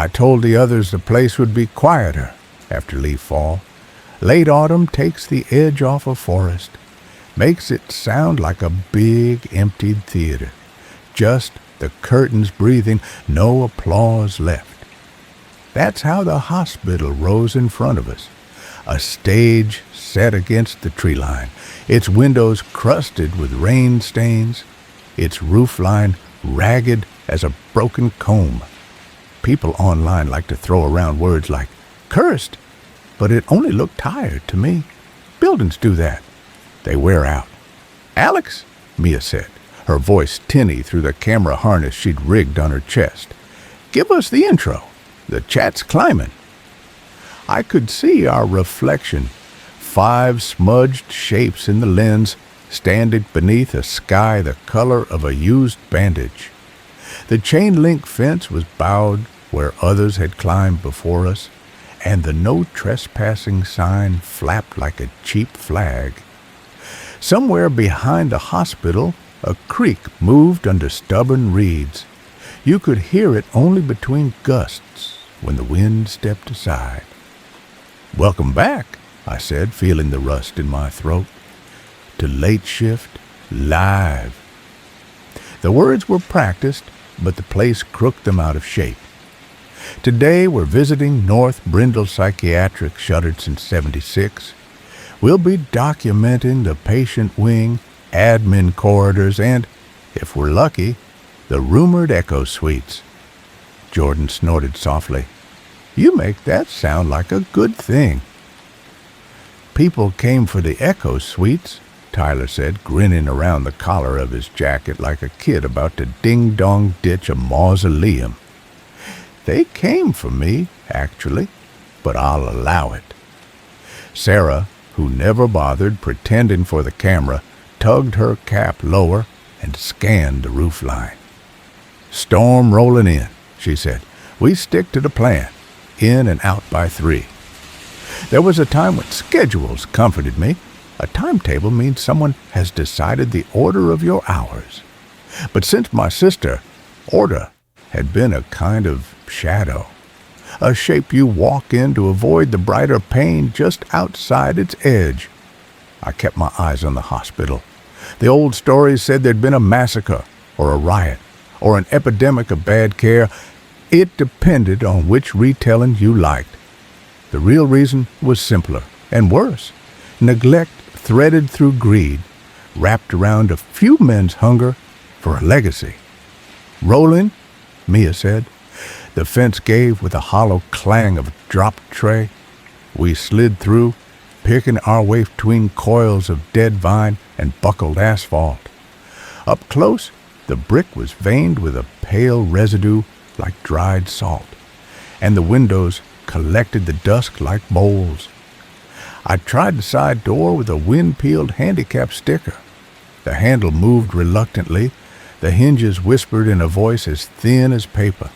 I told the others the place would be quieter after leaf fall. Late autumn takes the edge off a forest, makes it sound like a big emptied theater. Just the curtains breathing, no applause left. That's how the hospital rose in front of us, a stage set against the tree line, its windows crusted with rain stains, its roofline ragged as a broken comb. People online like to throw around words like cursed, but it only looked tired to me. Buildings do that. They wear out. "Alex," Mia said, her voice tinny through the camera harness she'd rigged on her chest, "give us the intro. The chat's climbing." I could see our reflection, 5 smudged shapes in the lens, standing beneath a sky the color of a used bandage. The chain-link fence was bowed where others had climbed before us, and the no trespassing sign flapped like a cheap flag. Somewhere behind the hospital, a creek moved under stubborn reeds. You could hear it only between gusts when the wind stepped aside. "Welcome back," I said, feeling the rust in my throat, "to Late Shift Live." The words were practiced, but the place crooked them out of shape. Today we're visiting North Brindle Psychiatric, shuttered since '76. We'll be documenting the patient wing, admin corridors, and, if we're lucky, the rumored echo suites. Jordan snorted softly. "You make that sound like a good thing." "People came for the echo suites," Tyler said, grinning around the collar of his jacket like a kid about to ding-dong ditch a mausoleum. "They came for me, actually, but I'll allow it." Sarah, who never bothered pretending for the camera, tugged her cap lower and scanned the roofline. "Storm rolling in," she said. "We stick to the plan, in and out by 3. There was a time when schedules comforted me. A timetable means someone has decided the order of your hours. But since my sister, order had been a kind of shadow, a shape you walk in to avoid the brighter pain just outside its edge. I kept my eyes on the hospital. The old stories said there'd been a massacre, or a riot, or an epidemic of bad care. It depended on which retelling you liked. The real reason was simpler and worse. Neglect threaded through greed, wrapped around a few men's hunger for a legacy. "Rolling," Mia said. The fence gave with a hollow clang of a dropped tray. We slid through, picking our way between coils of dead vine and buckled asphalt. Up close, the brick was veined with a pale residue like dried salt, and the windows collected the dusk like bowls. I tried the side door with a wind-peeled handicap sticker. The handle moved reluctantly. The hinges whispered in a voice as thin as paper.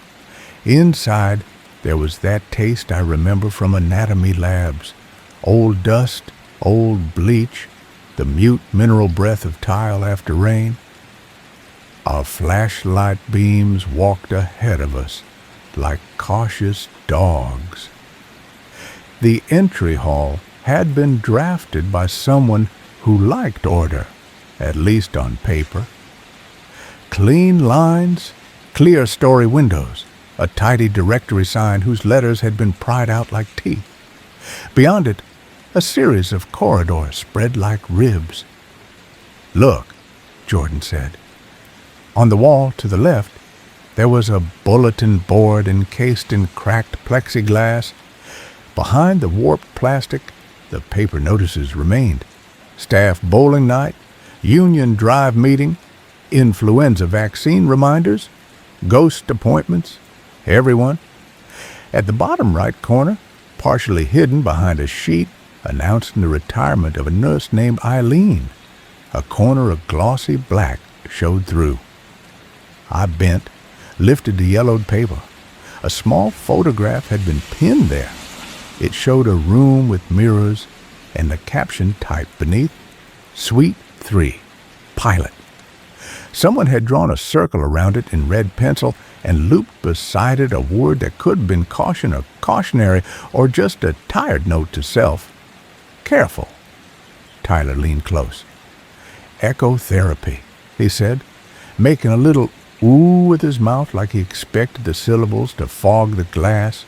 Inside, there was that taste I remember from anatomy labs. Old dust, old bleach, the mute mineral breath of tile after rain. Our flashlight beams walked ahead of us like cautious dogs. The entry hall had been drafted by someone who liked order, at least on paper. Clean lines, clear story windows, a tidy directory sign whose letters had been pried out like teeth. Beyond it, a series of corridors spread like ribs. "Look," Jordan said. On the wall to the left, there was a bulletin board encased in cracked plexiglass. Behind the warped plastic, the paper notices remained. Staff bowling night, union drive meeting, influenza vaccine reminders, ghost appointments, everyone. At the bottom right corner, partially hidden behind a sheet, announcing the retirement of a nurse named Eileen. A corner of glossy black showed through. I bent, lifted the yellowed paper. A small photograph had been pinned there. It showed a room with mirrors and the caption typed beneath, "Suite 3, Pilot." Someone had drawn a circle around it in red pencil and looped beside it a word that could have been caution or cautionary or just a tired note to self. Careful. Tyler leaned close. Echotherapy, he said, making a little ooh with his mouth like he expected the syllables to fog the glass.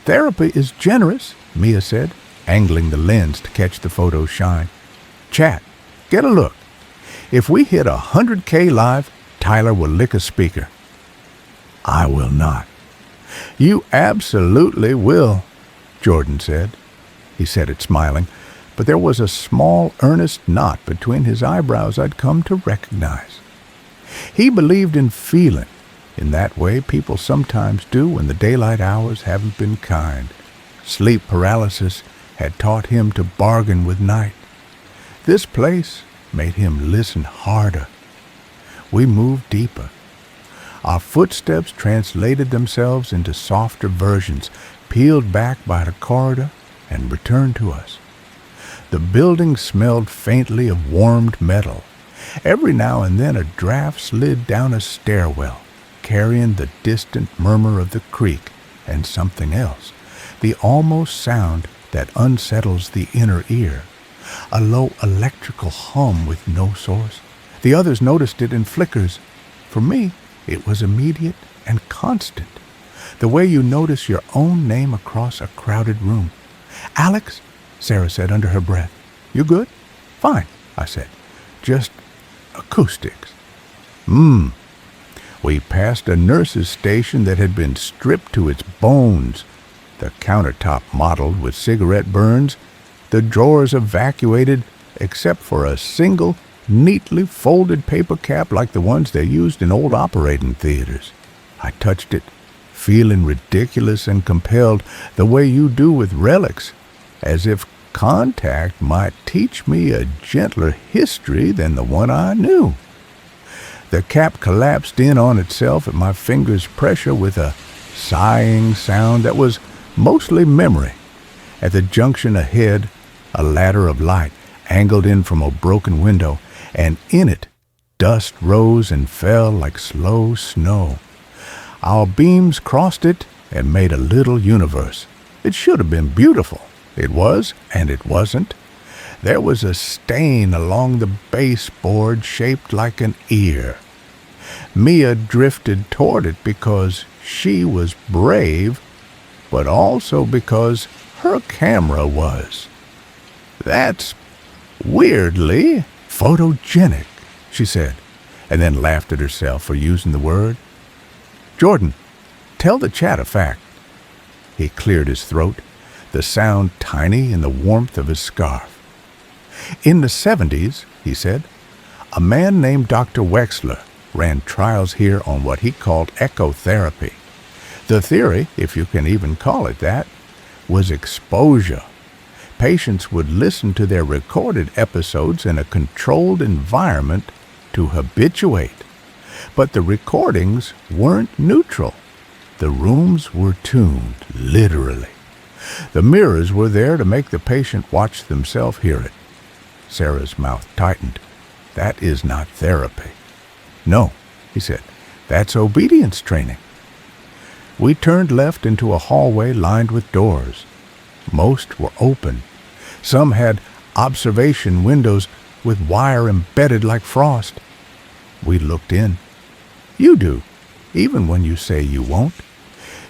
Therapy is generous, Mia said, angling the lens to catch the photo's shine. Chat, get a look. If we hit 100K live, Tyler will lick a speaker. I will not. You absolutely will, Jordan said. He said it smiling, but there was a small, earnest knot between his eyebrows I'd come to recognize. He believed in feeling, in that way people sometimes do when the daylight hours haven't been kind. Sleep paralysis had taught him to bargain with night. This place made him listen harder. We moved deeper. Our footsteps translated themselves into softer versions, peeled back by the corridor and returned to us. The building smelled faintly of warmed metal. Every now and then a draft slid down a stairwell, carrying the distant murmur of the creek and something else, the almost sound that unsettles the inner ear, a low electrical hum with no source. The others noticed it in flickers. For me, it was immediate and constant, the way you notice your own name across a crowded room. Alex, Sarah said under her breath. You good? Fine, I said. Just acoustics. We passed a nurse's station that had been stripped to its bones, the countertop mottled with cigarette burns, the drawers evacuated except for a single, neatly folded paper cap like the ones they used in old operating theaters. I touched it, feeling ridiculous and compelled the way you do with relics, as if contact might teach me a gentler history than the one I knew. The cap collapsed in on itself at my finger's pressure with a sighing sound that was mostly memory. At the junction ahead, a ladder of light angled in from a broken window, and in it, dust rose and fell like slow snow. Our beams crossed it and made a little universe. It should have been beautiful. It was, and it wasn't. There was a stain along the baseboard shaped like an ear. Mia drifted toward it because she was brave, but also because her camera was. That's weirdly photogenic, she said, and then laughed at herself for using the word. Jordan, tell the chat a fact. He cleared his throat, the sound tiny in the warmth of his scarf. In the 70s, he said, a man named Dr. Wexler ran trials here on what he called echotherapy. The theory, if you can even call it that, was exposure. Patients would listen to their recorded episodes in a controlled environment to habituate. But the recordings weren't neutral. The rooms were tuned, literally. The mirrors were there to make the patient watch themselves hear it. Sarah's mouth tightened. That is not therapy. No, he said, that's obedience training. We turned left into a hallway lined with doors. Most were open. Some had observation windows with wire embedded like frost. We looked in. You do, even when you say you won't.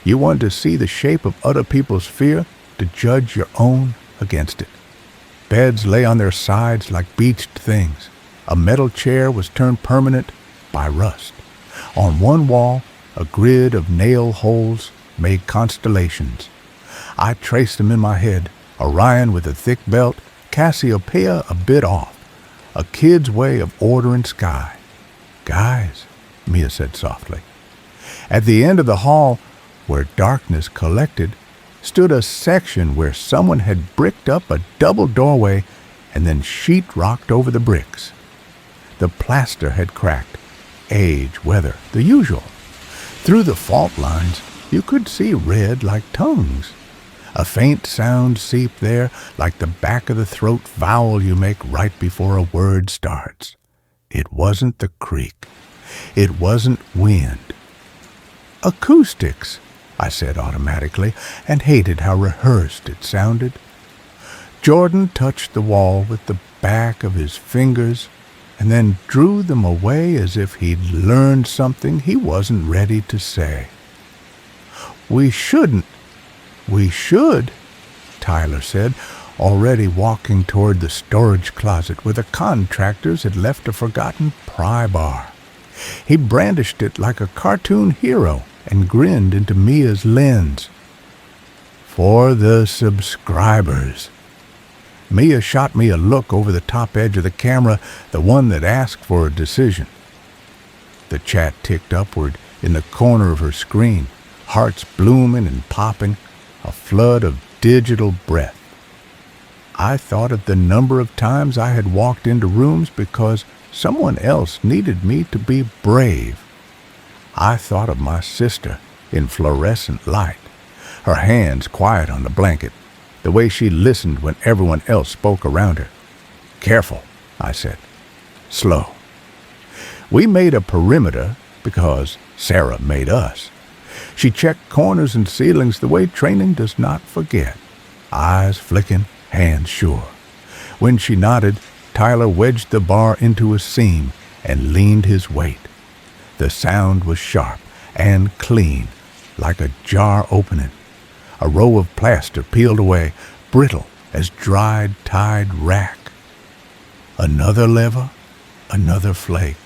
You want to see the shape of other people's fear, to judge your own against it. Beds lay on their sides like beached things. A metal chair was turned permanent by rust. On one wall, a grid of nail holes made constellations. I traced them in my head, Orion with a thick belt, Cassiopeia a bit off, a kid's way of ordering sky. Guys, Mia said softly. At the end of the hall, where darkness collected, stood a section where someone had bricked up a double doorway and then sheet-rocked over the bricks. The plaster had cracked. Age, weather, the usual. Through the fault lines, you could see red like tongues. A faint sound seeped there like the back of the throat vowel you make right before a word starts. It wasn't the creek. It wasn't wind. Acoustics, I said automatically, and hated how rehearsed it sounded. Jordan touched the wall with the back of his fingers and then drew them away as if he'd learned something he wasn't ready to say. We should, Tyler said, already walking toward the storage closet where the contractors had left a forgotten pry bar. He brandished it like a cartoon hero and grinned into Mia's lens. For the subscribers. Mia shot me a look over the top edge of the camera, the one that asked for a decision. The chat ticked upward in the corner of her screen, hearts blooming and popping, a flood of digital breath. I thought of the number of times I had walked into rooms because someone else needed me to be brave. I thought of my sister in fluorescent light, her hands quiet on the blanket, the way she listened when everyone else spoke around her. Careful, I said. Slow. We made a perimeter because Sarah made us. She checked corners and ceilings the way training does not forget. Eyes flicking, hands sure. When she nodded, Tyler wedged the bar into a seam and leaned his weight. The sound was sharp and clean, like a jar opening. A row of plaster peeled away, brittle as dried tide rack. Another lever, another flake.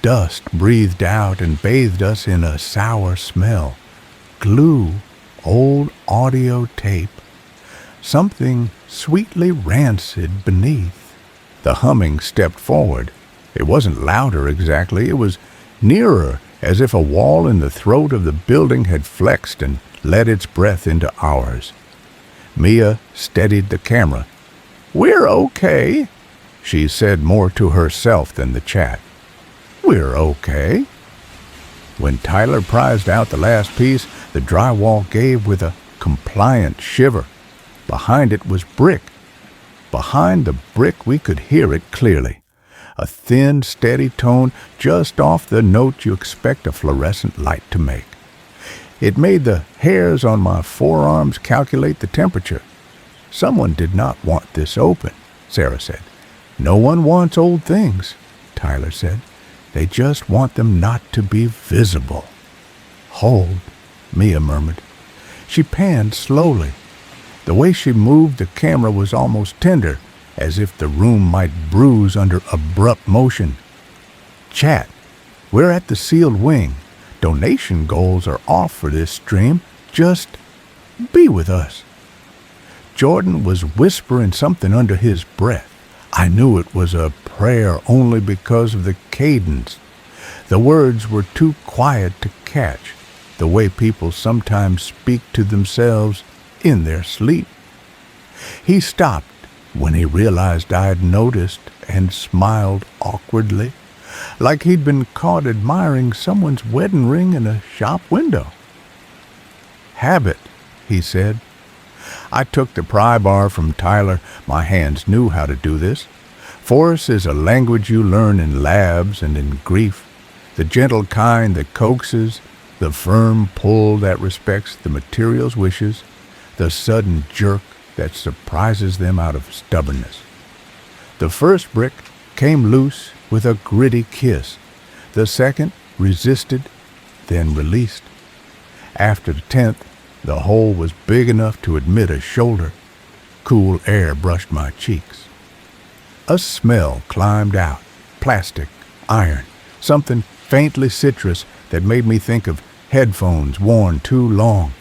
Dust breathed out and bathed us in a sour smell. Glue, old audio tape. Something sweetly rancid beneath. The humming stepped forward. It wasn't louder exactly, it was nearer, as if a wall in the throat of the building had flexed and let its breath into ours. Mia steadied the camera. "We're okay," she said more to herself than the chat. "We're okay." When Tyler prized out the last piece, the drywall gave with a compliant shiver. Behind it was brick. Behind the brick we could hear it clearly. A thin, steady tone just off the note you expect a fluorescent light to make. It made the hairs on my forearms calculate the temperature. "Someone did not want this open," Sarah said. "No one wants old things," Tyler said. "They just want them not to be visible." "Hold," Mia murmured. She panned slowly. The way she moved the camera was almost tender, as if the room might bruise under abrupt motion. "Chat, we're at the sealed wing. Donation goals are off for this stream. Just be with us." Jordan was whispering something under his breath. I knew it was a prayer only because of the cadence. The words were too quiet to catch, the way people sometimes speak to themselves in their sleep. He stopped when he realized I had noticed and smiled awkwardly, like he'd been caught admiring someone's wedding ring in a shop window. "Habit," he said. I took the pry bar from Tyler. My hands knew how to do this. Force is a language you learn in labs and in grief, the gentle kind that coaxes, the firm pull that respects the material's wishes, the sudden jerk that surprises them out of stubbornness. The first brick came loose with a gritty kiss. The second resisted, then released. After the 10th, the hole was big enough to admit a shoulder. Cool air brushed my cheeks. A smell climbed out, plastic, iron, something faintly citrus that made me think of headphones worn too long.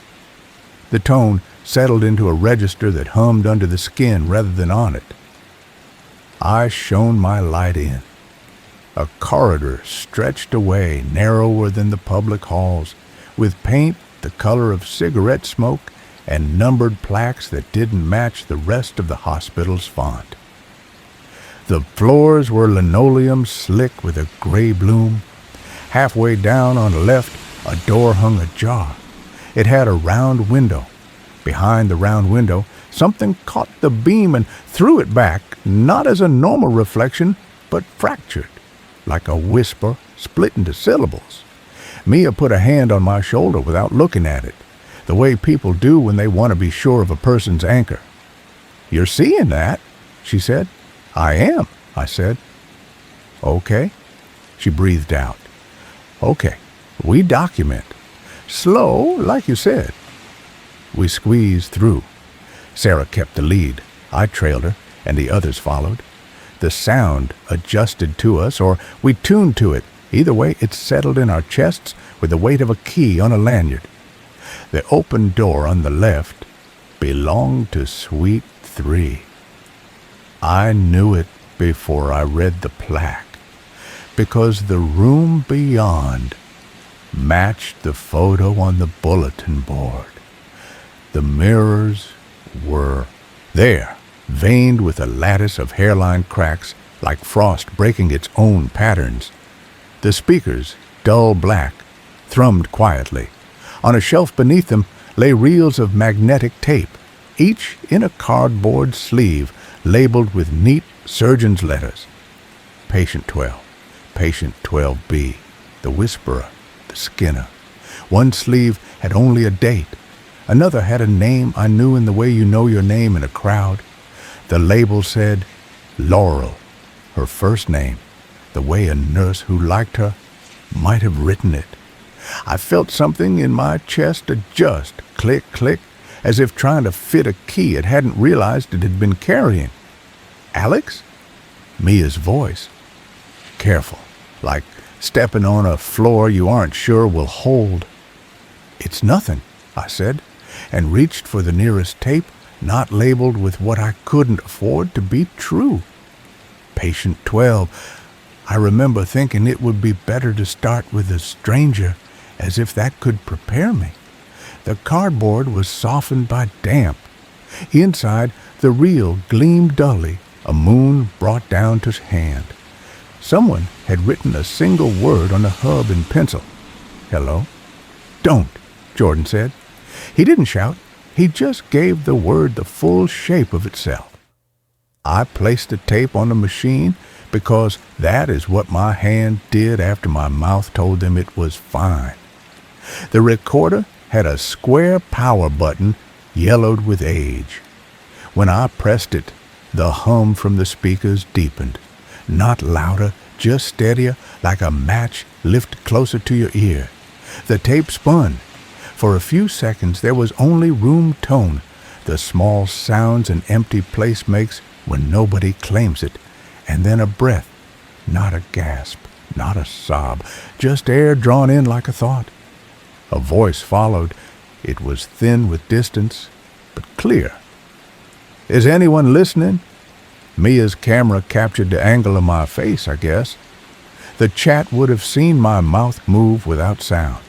The tone settled into a register that hummed under the skin rather than on it. I shone my light in. A corridor stretched away, narrower than the public halls, with paint the color of cigarette smoke and numbered plaques that didn't match the rest of the hospital's font. The floors were linoleum slick with a gray bloom. Halfway down on the left, a door hung ajar. It had a round window. Behind the round window, something caught the beam and threw it back, not as a normal reflection, but fractured, like a whisper split into syllables. Mia put a hand on my shoulder without looking at it, the way people do when they want to be sure of a person's anchor. "You're seeing that?" she said. "I am," I said. "Okay," she breathed out. "Okay, we document. Slow, like you said." We squeezed through. Sarah kept the lead. I trailed her, and the others followed. The sound adjusted to us, or we tuned to it. Either way, it settled in our chests with the weight of a key on a lanyard. The open door on the left belonged to Suite 3. I knew it before I read the plaque, because the room beyond matched the photo on the bulletin board. The mirrors were there, veined with a lattice of hairline cracks like frost breaking its own patterns. The speakers, dull black, thrummed quietly. On a shelf beneath them lay reels of magnetic tape, each in a cardboard sleeve labeled with neat surgeon's letters. Patient 12, Patient 12B, the Whisperer, the Skinner. One sleeve had only a date. Another had a name I knew in the way you know your name in a crowd. The label said Laurel, her first name, the way a nurse who liked her might have written it. I felt something in my chest adjust, click, click, as if trying to fit a key it hadn't realized it had been carrying. "Alex?" Mia's voice. Careful, like stepping on a floor you aren't sure will hold. "It's nothing," I said, and reached for the nearest tape, not labeled with what I couldn't afford to be true. Patient 12. I remember thinking it would be better to start with a stranger, as if that could prepare me. The cardboard was softened by damp. Inside, the reel gleamed dully, a moon brought down to hand. Someone had written a single word on the hub in pencil. "Hello?" "Don't," Jordan said. He didn't shout. He just gave the word the full shape of itself. I placed the tape on the machine because that is what my hand did after my mouth told them it was fine. The recorder had a square power button yellowed with age. When I pressed it, the hum from the speakers deepened. Not louder, just steadier, like a match lifted closer to your ear. The tape spun. For a few seconds there was only room tone, the small sounds an empty place makes when nobody claims it, and then a breath, not a gasp, not a sob, just air drawn in like a thought. A voice followed. It was thin with distance, but clear. "Is anyone listening?" Mia's camera captured the angle of my face, I guess. The chat would have seen my mouth move without sound.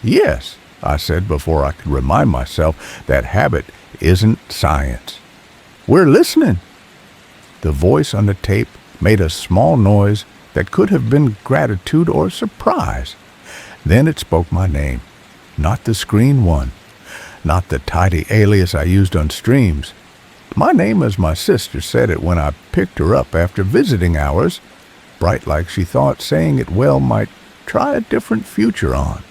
"Yes," I said before I could remind myself that habit isn't science. "We're listening." The voice on the tape made a small noise that could have been gratitude or surprise. Then it spoke my name, not the screen one, not the tidy alias I used on streams. My name as my sister said it when I picked her up after visiting hours, bright like she thought saying it well might try a different future on.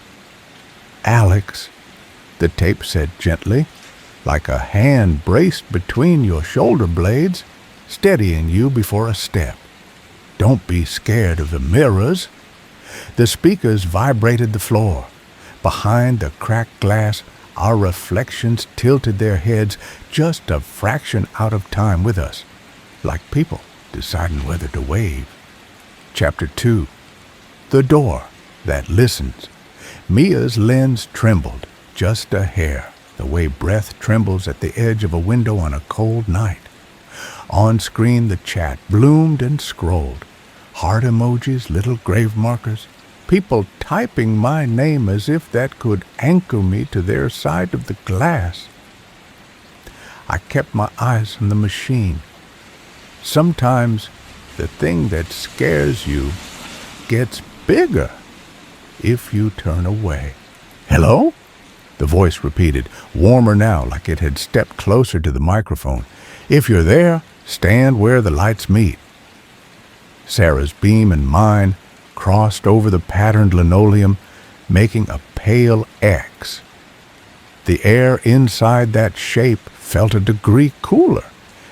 "Alex," the tape said gently, like a hand braced between your shoulder blades, steadying you before a step. "Don't be scared of the mirrors." The speakers vibrated the floor. Behind the cracked glass, our reflections tilted their heads just a fraction out of time with us, like people deciding whether to wave. Chapter 2. The door that listens. Mia's lens trembled, just a hair, the way breath trembles at the edge of a window on a cold night. On screen the chat bloomed and scrolled. Heart emojis, little grave markers, people typing my name as if that could anchor me to their side of the glass. I kept my eyes on the machine. Sometimes the thing that scares you gets bigger if you turn away. "Hello?" the voice repeated, warmer now, like it had stepped closer to the microphone. "If you're there, stand where the lights meet." Sarah's beam and mine crossed over the patterned linoleum, making a pale X. The air inside that shape felt a degree cooler,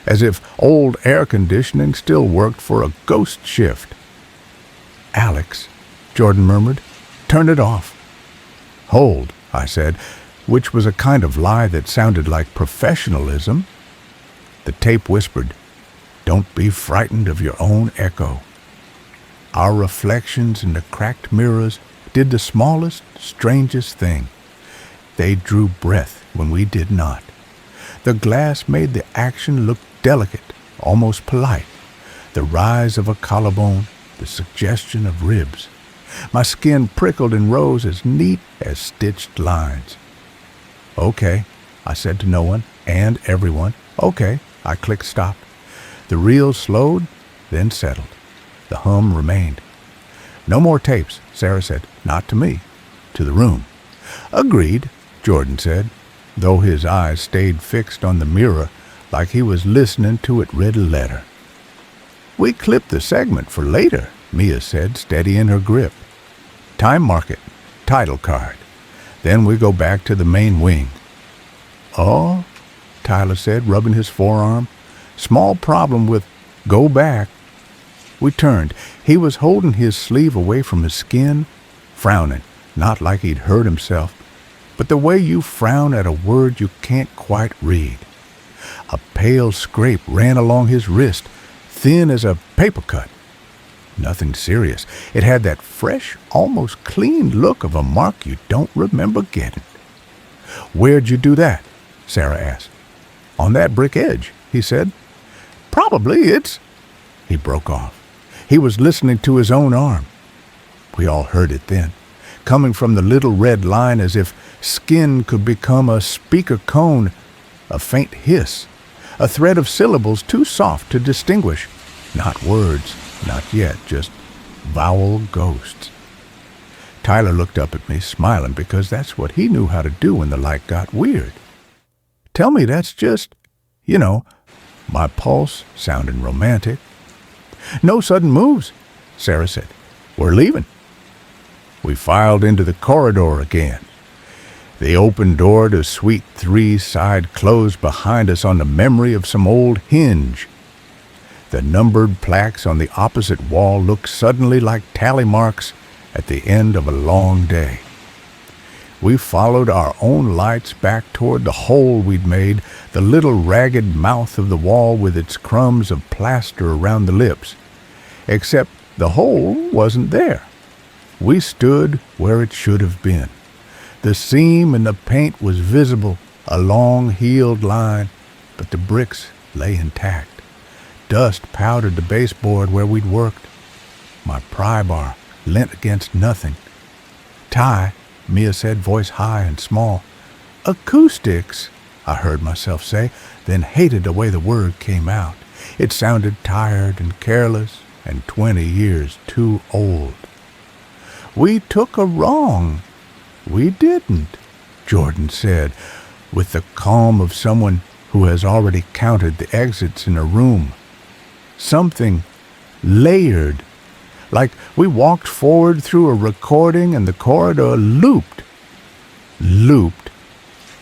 as if old air conditioning still worked for a ghost shift. "Alex," Jordan murmured, "turn it off." "Hold," I said, which was a kind of lie that sounded like professionalism. The tape whispered, "Don't be frightened of your own echo." Our reflections in the cracked mirrors did the smallest, strangest thing. They drew breath when we did not. The glass made the action look delicate, almost polite. The rise of a collarbone, the suggestion of ribs. My skin prickled and rose as neat as stitched lines. "Okay," I said to no one and everyone. "Okay," I clicked stop. The reel slowed, then settled. The hum remained. "No more tapes," Sarah said. "Not to me. To the room." "Agreed," Jordan said, though his eyes stayed fixed on the mirror like he was listening to it read a letter. "We clipped the segment for later," Mia said, steady in her grip. "Time market, title card. Then we go back to the main wing." "Oh," Tyler said, rubbing his forearm. "Small problem with go back." We turned. He was holding his sleeve away from his skin, frowning, not like he'd hurt himself, but the way you frown at a word you can't quite read. A pale scrape ran along his wrist, thin as a paper cut. Nothing serious. It had that fresh, almost clean look of a mark you don't remember getting. "Where'd you do that?" Sarah asked. "On that brick edge," he said. "Probably it's—" He broke off. He was listening to his own arm. We all heard it then, coming from the little red line as if skin could become a speaker cone, a faint hiss, a thread of syllables too soft to distinguish. Not words, not yet, just vowel ghosts. Tyler looked up at me, smiling, because that's what he knew how to do when the light got weird. "Tell me that's just, my pulse sounding romantic." "No sudden moves," Sarah said. "We're leaving." We filed into the corridor again. The open door to Suite 3 side closed behind us on the memory of some old hinge. The numbered plaques on the opposite wall looked suddenly like tally marks at the end of a long day. We followed our own lights back toward the hole we'd made, the little ragged mouth of the wall with its crumbs of plaster around the lips. Except the hole wasn't there. We stood where it should have been. The seam in the paint was visible, a long healed line, but the bricks lay intact. Dust powdered the baseboard where we'd worked. My pry bar leant against nothing. "Ty," Mia said, voice high and small. "Acoustics," I heard myself say, then hated the way the word came out. It sounded tired and careless and 20 years too old. "We took a wrong." "We didn't," Jordan said, with the calm of someone who has already counted the exits in a room. Something layered, like we walked forward through a recording and the corridor looped. "Looped,"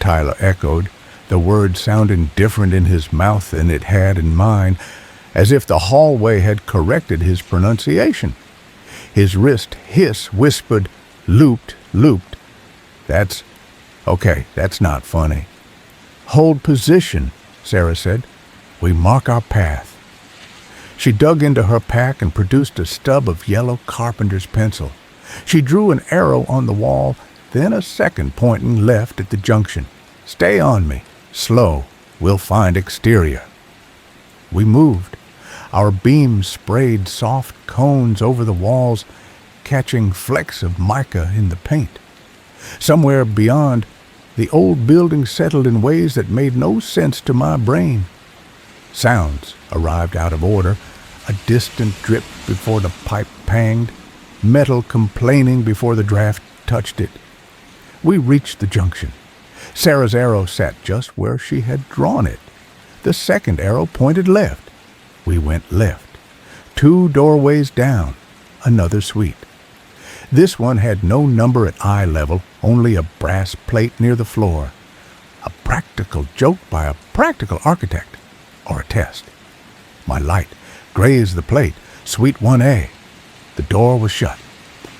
Tyler echoed, the word sounding different in his mouth than it had in mine, as if the hallway had corrected his pronunciation. His wrist whispered, "Looped, looped." That's not funny." "Hold position," Sarah said. "We mark our path." She dug into her pack and produced a stub of yellow carpenter's pencil. She drew an arrow on the wall, then a second pointing left at the junction. "Stay on me. Slow. We'll find exterior." We moved. Our beams sprayed soft cones over the walls, catching flecks of mica in the paint. Somewhere beyond, the old building settled in ways that made no sense to my brain. Sounds arrived out of order, a distant drip before the pipe panged, metal complaining before the draft touched it. We reached the junction. Sarah's arrow sat just where she had drawn it. The second arrow pointed left. We went left. 2 doorways down, another suite. This one had no number at eye level, only a brass plate near the floor. A practical joke by a practical architect, or a test. My light grazed the plate, Suite 1A. The door was shut.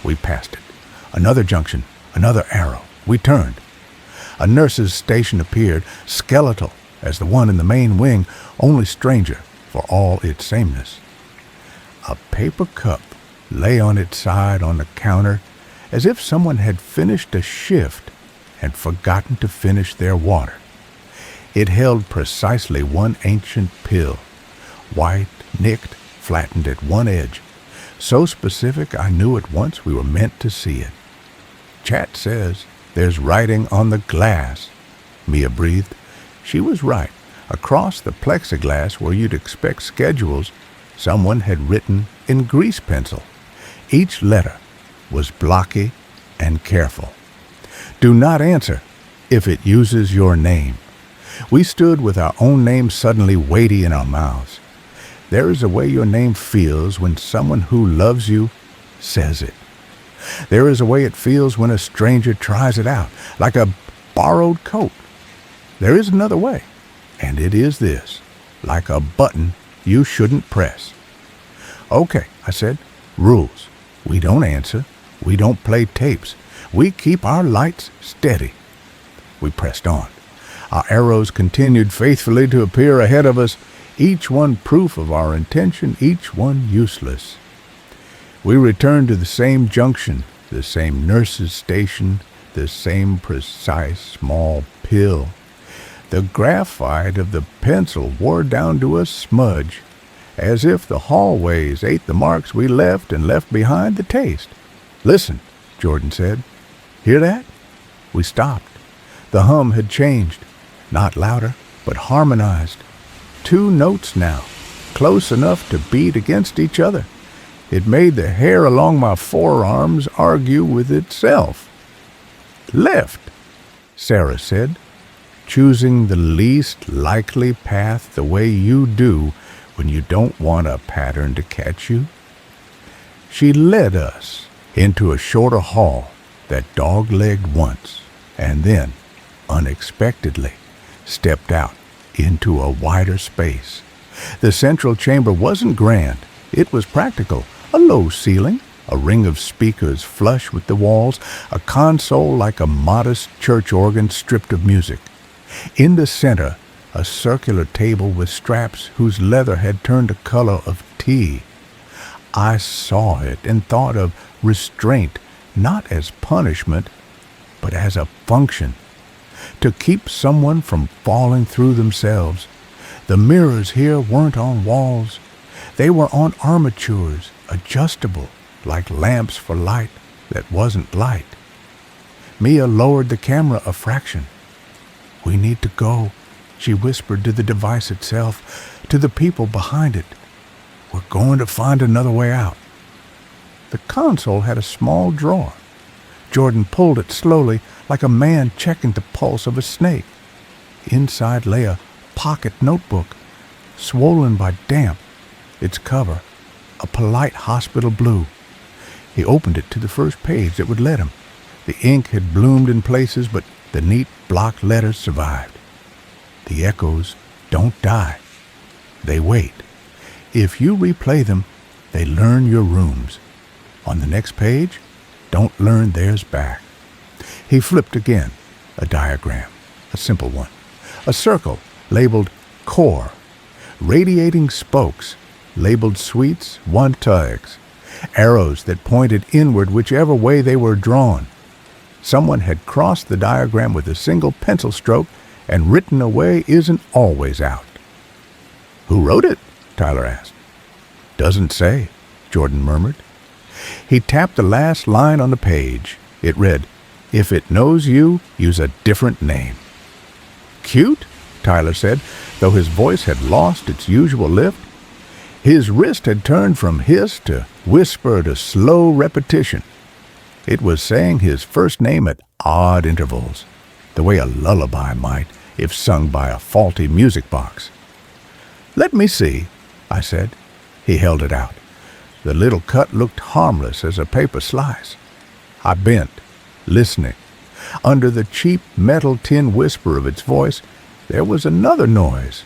We passed it. Another junction, another arrow. We turned. A nurse's station appeared, skeletal as the one in the main wing, only stranger for all its sameness. A paper cup lay on its side on the counter, as if someone had finished a shift and forgotten to finish their water. It held precisely one ancient pill, white, nicked, flattened at one edge. So specific I knew at once we were meant to see it. Chat says there's writing on the glass. Mia breathed. She was right. Across the plexiglass where you'd expect schedules, someone had written in grease pencil. Each letter was blocky and careful. Do not answer if it uses your name. We stood with our own name suddenly weighty in our mouths. There is a way your name feels when someone who loves you says it. There is a way it feels when a stranger tries it out, like a borrowed coat. There is another way, and it is this, like a button you shouldn't press. Okay, I said, rules. We don't answer. We don't play tapes. We keep our lights steady. We pressed on. Our arrows continued faithfully to appear ahead of us, each one proof of our intention, each one useless. We returned to the same junction, the same nurse's station, the same precise small pill. The graphite of the pencil wore down to a smudge, as if the hallways ate the marks we left and left behind the taste. Listen, Jordan said. Hear that? We stopped. The hum had changed, not louder, but harmonized. 2 notes now, close enough to beat against each other. It made the hair along my forearms argue with itself. Left, Sarah said, choosing the least likely path the way you do when you don't want a pattern to catch you. She led us into a shorter hall that dog-legged once, and then, unexpectedly, stepped out into a wider space. The central chamber wasn't grand. It was practical. A low ceiling, a ring of speakers flush with the walls, a console like a modest church organ stripped of music. In the center, a circular table with straps whose leather had turned the color of tea. I saw it and thought of restraint, not as punishment, but as a function, to keep someone from falling through themselves. The mirrors here weren't on walls. They were on armatures, adjustable, like lamps for light that wasn't light. Mia lowered the camera a fraction. We need to go, she whispered to the device itself, to the people behind it. We're going to find another way out. The console had a small drawer. Jordan pulled it slowly, like a man checking the pulse of a snake. Inside lay a pocket notebook, swollen by damp, its cover a polite hospital blue. He opened it to the first page that would let him. The ink had bloomed in places, but the neat block letters survived. The echoes don't die. They wait. If you replay them, they learn your rooms. On the next page, don't learn theirs back. He flipped again. A diagram, a simple one. A circle labeled core. Radiating spokes labeled suites 1-2. Arrows that pointed inward whichever way they were drawn. Someone had crossed the diagram with a single pencil stroke, and written away isn't always out. Who wrote it? Tyler asked. Doesn't say, Jordan murmured. He tapped the last line on the page. It read, if it knows you, use a different name. Cute, Tyler said, though his voice had lost its usual lift. His wrist had turned from hiss to whisper to slow repetition. It was saying his first name at odd intervals, the way a lullaby might if sung by a faulty music box. Let me see, I said. He held it out. The little cut looked harmless as a paper slice. I bent, listening. Under the cheap metal tin whisper of its voice, there was another noise,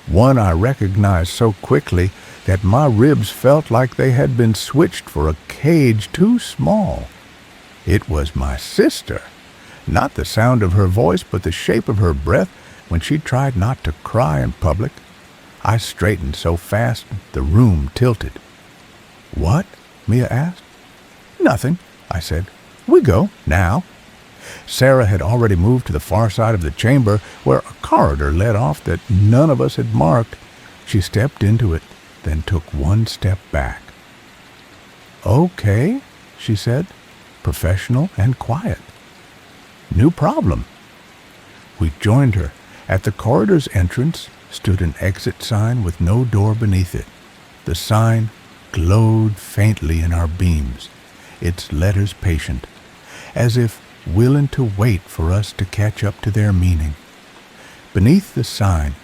one I recognized so quickly that my ribs felt like they had been switched for a cage too small. It was my sister. Not the sound of her voice, but the shape of her breath when she tried not to cry in public. I straightened so fast the room tilted. "What?" Mia asked. "Nothing," I said. "We go, now." Sarah had already moved to the far side of the chamber where a corridor led off that none of us had marked. She stepped into it, then took one step back. "Okay," she said, professional and quiet. "New problem." We joined her. At the corridor's entrance stood an exit sign with no door beneath it. The sign glowed faintly in our beams, its letters patient, as if willing to wait for us to catch up to their meaning. Beneath the sign,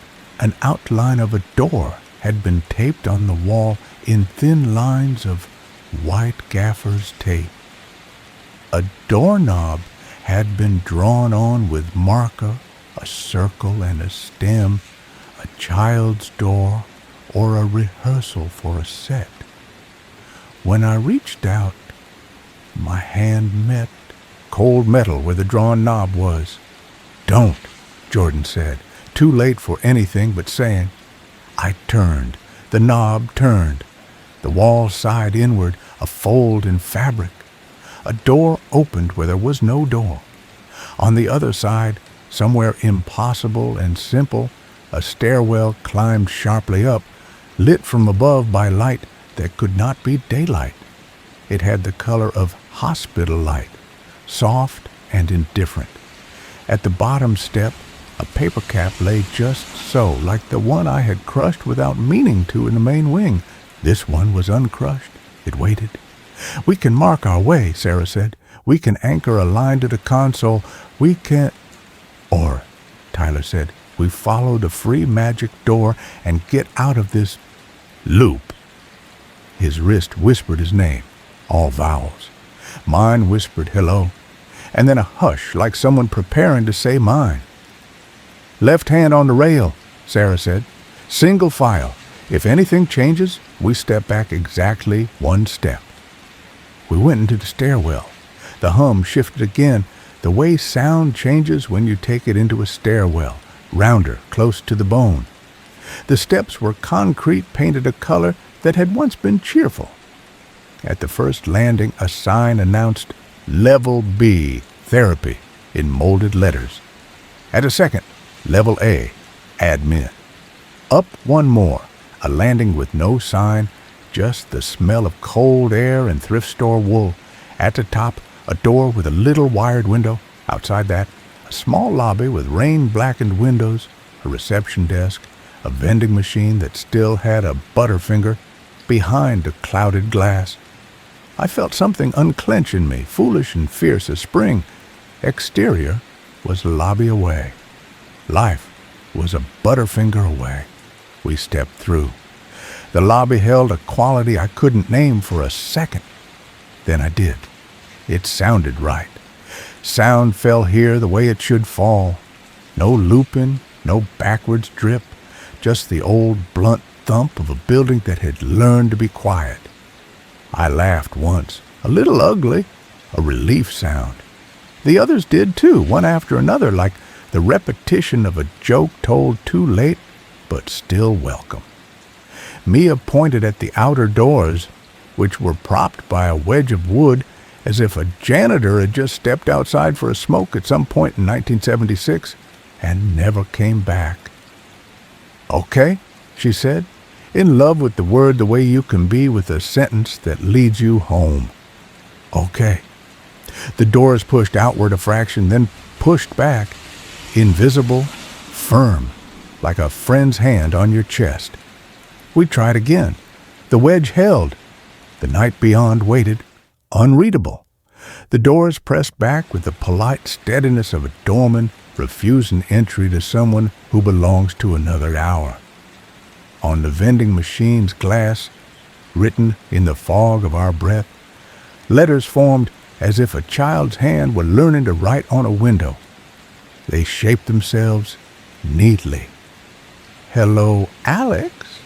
an outline of a door had been taped on the wall in thin lines of white gaffer's tape. A doorknob had been drawn on with marker, a circle and a stem, a child's door, or a rehearsal for a set. When I reached out, my hand met cold metal where the drawn knob was. "Don't," Jordan said, too late for anything but saying. I turned. The knob turned. The wall sighed inward, a fold in fabric. A door opened where there was no door. On the other side, somewhere impossible and simple, a stairwell climbed sharply up, lit from above by light that could not be daylight. It had the color of hospital light, soft and indifferent. At the bottom step, a paper cap lay just so, like the one I had crushed without meaning to in the main wing. This one was uncrushed. It waited. "We can mark our way," Sarah said. "We can anchor a line to the console. We can—" "Or," Tyler said, "we follow the free magic door and get out of this loop." His wrist whispered his name, all vowels. Mine whispered hello, and then a hush like someone preparing to say mine. "Left hand on the rail," Sarah said. "Single file. If anything changes, we step back exactly one step." We went into the stairwell. The hum shifted again, the way sound changes when you take it into a stairwell, rounder, close to the bone. The steps were concrete painted a color that had once been cheerful. At the first landing, a sign announced Level B, Therapy, in molded letters. At a second, Level A, Admin. Up one more, a landing with no sign, just the smell of cold air and thrift store wool. At the top, a door with a little wired window. Outside that, a small lobby with rain-blackened windows, a reception desk, a vending machine that still had a butterfinger behind the clouded glass. I felt something unclench in me, foolish and fierce as spring. Exterior was a lobby away. Life was a butterfinger away. We stepped through. The lobby held a quality I couldn't name for a second. Then I did. It sounded right. Sound fell here the way it should fall. No looping, no backwards drip, just the old blunt thump of a building that had learned to be quiet. I laughed once, a little ugly, a relief sound. The others did too, one after another, like the repetition of a joke told too late, but still welcome. Mia pointed at the outer doors, which were propped by a wedge of wood, as if a janitor had just stepped outside for a smoke at some point in 1976 and never came back. "Okay," she said, in love with the word the way you can be with a sentence that leads you home. "Okay." The doors pushed outward a fraction, then pushed back, invisible, firm, like a friend's hand on your chest. We tried again. The wedge held. The night beyond waited, unreadable. The doors pressed back with the polite steadiness of a doorman refusing entry to someone who belongs to another hour. On the vending machine's glass, written in the fog of our breath, letters formed as if a child's hand were learning to write on a window. They shaped themselves neatly. Hello, Alex.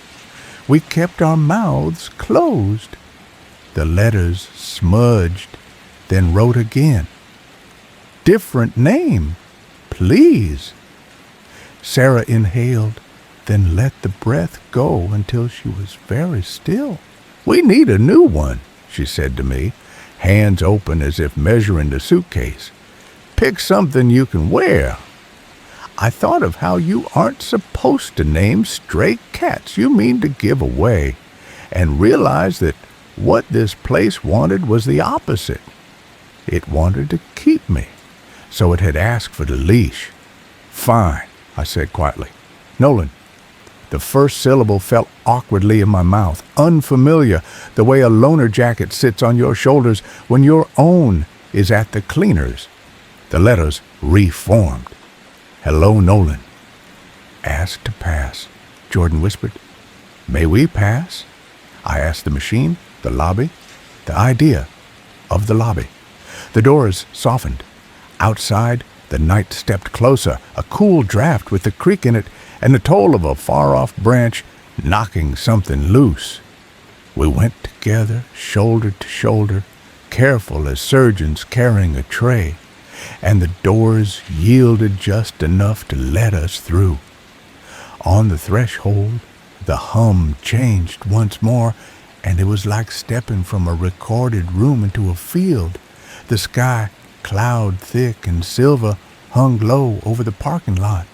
We kept our mouths closed. The letters smudged, then wrote again. Different name, please. Sarah inhaled, then let the breath go until she was very still. We need a new one, she said to me, hands open as if measuring the suitcase. Pick something you can wear. I thought of how you aren't supposed to name stray cats you mean to give away, and realized that what this place wanted was the opposite. It wanted to keep me, so it had asked for the leash. Fine, I said quietly. Nolan. The first syllable felt awkwardly in my mouth, unfamiliar, the way a loaner jacket sits on your shoulders when your own is at the cleaners. The letters reformed. Hello, Nolan. Ask to pass, Jordan whispered. May we pass? I asked the machine, the lobby, the idea of the lobby. The doors softened. Outside, the night stepped closer, a cool draft with the creak in it and the toll of a far-off branch knocking something loose. We went together, shoulder to shoulder, careful as surgeons carrying a tray, and the doors yielded just enough to let us through. On the threshold, the hum changed once more, and it was like stepping from a recorded room into a field. The sky, cloud thick and silver, hung low over the parking lot.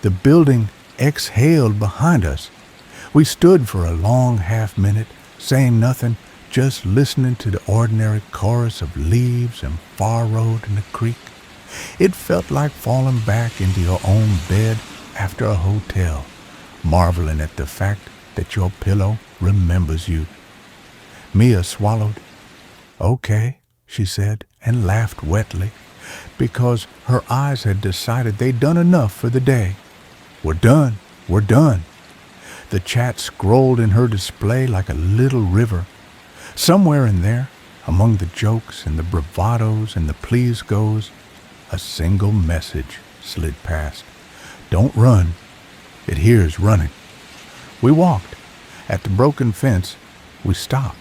The building exhaled behind us. We stood for a long half-minute, saying nothing, just listening to the ordinary chorus of leaves and far road and the creek. It felt like falling back into your own bed after a hotel, marveling at the fact that your pillow remembers you. Mia swallowed. Okay, she said, and laughed wetly, because her eyes had decided they'd done enough for the day. We're done. We're done. The chat scrolled in her display like a little river. Somewhere in there, among the jokes and the bravados and the please-goes, a single message slid past. Don't run. It hears running. We walked. At the broken fence, we stopped.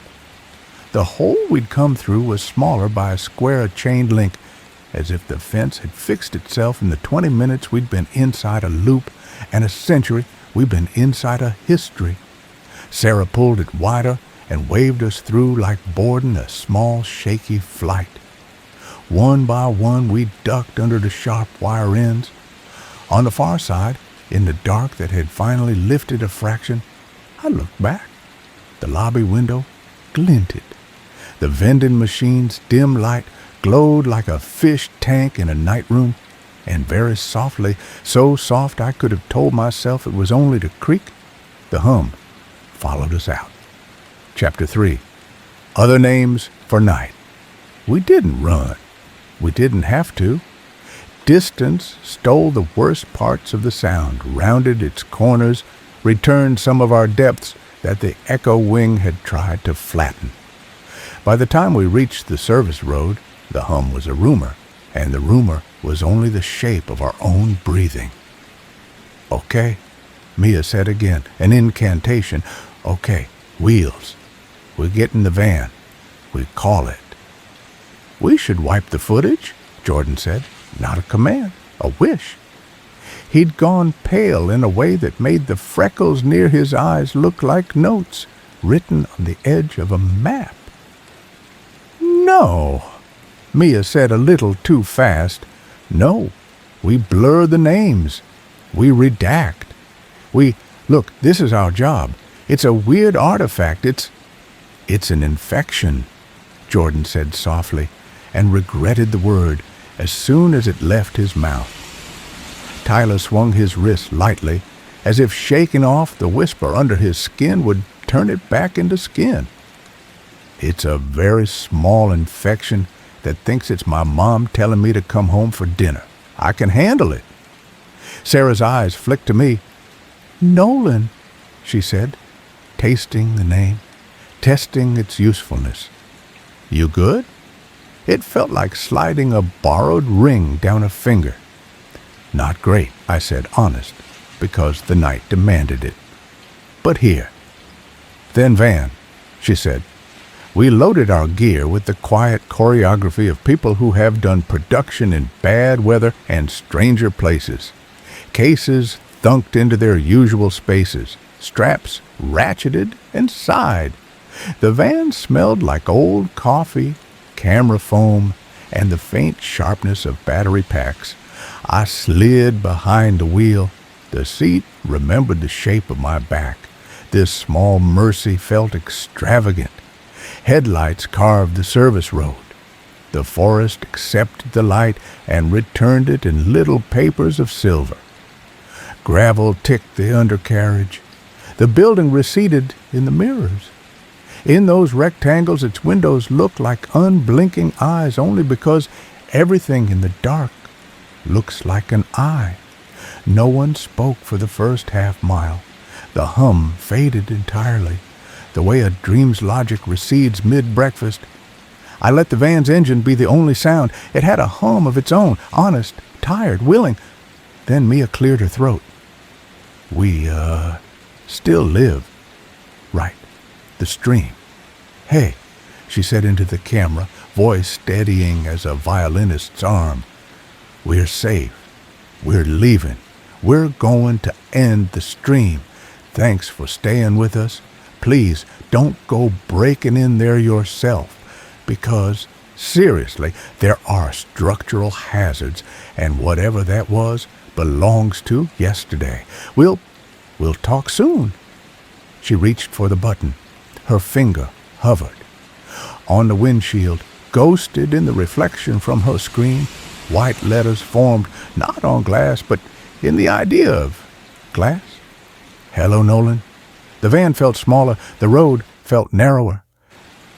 The hole we'd come through was smaller by a square chain link, as if the fence had fixed itself in the 20 minutes we'd been inside a loop, and a century we'd been inside a history. Sarah pulled it wider and waved us through like boarding a small, shaky flight. One by one we ducked under the sharp wire ends. On the far side, in the dark that had finally lifted a fraction, I looked back. The lobby window glinted. The vending machine's dim light glowed like a fish tank in a night room, and very softly, so soft I could have told myself it was only the creak, the hum followed us out. Chapter 3. Other names for night. We didn't run. We didn't have to. Distance stole the worst parts of the sound, rounded its corners, returned some of our depths that the echo wing had tried to flatten. By the time we reached the service road, the hum was a rumor, and the rumor was only the shape of our own breathing. Okay, Mia said again, an incantation. Okay, wheels. We get in the van. We call it. We should wipe the footage, Jordan said. Not a command, a wish. He'd gone pale in a way that made the freckles near his eyes look like notes written on the edge of a map. No, Mia said a little too fast. No, we blur the names. We redact. Look, this is our job. It's a weird artifact. It's an infection, Jordan said softly, and regretted the word as soon as it left his mouth. Tyler swung his wrist lightly, as if shaking off the whisper under his skin would turn it back into skin. It's a very small infection that thinks it's my mom telling me to come home for dinner. I can handle it. Sarah's eyes flicked to me. Nolan, she said, tasting the name, testing its usefulness. You good? It felt like sliding a borrowed ring down a finger. Not great, I said, honest, because the night demanded it. But here. Then Van, she said. We loaded our gear with the quiet choreography of people who have done production in bad weather and stranger places. Cases thunked into their usual spaces, straps ratcheted and sighed. The van smelled like old coffee, camera foam, and the faint sharpness of battery packs. I slid behind the wheel. The seat remembered the shape of my back. This small mercy felt extravagant. Headlights carved the service road. The forest accepted the light and returned it in little papers of silver. Gravel ticked the undercarriage. The building receded in the mirrors. In those rectangles, its windows looked like unblinking eyes only because everything in the dark looks like an eye. No one spoke for the first half-mile. The hum faded entirely, the way a dream's logic recedes mid-breakfast. I let the van's engine be the only sound. It had a hum of its own, honest, tired, willing. Then Mia cleared her throat. We, still live. Right. The stream. Hey, she said into the camera, voice steadying as a violinist's arm. We're safe. We're leaving. We're going to end the stream. Thanks for staying with us. Please don't go breaking in there yourself, because, seriously, there are structural hazards, and whatever that was belongs to yesterday. We'll talk soon. She reached for the button. Her finger hovered. On the windshield, ghosted in the reflection from her screen, white letters formed not on glass, but in the idea of glass. Hello, Nolan. The van felt smaller. The road felt narrower.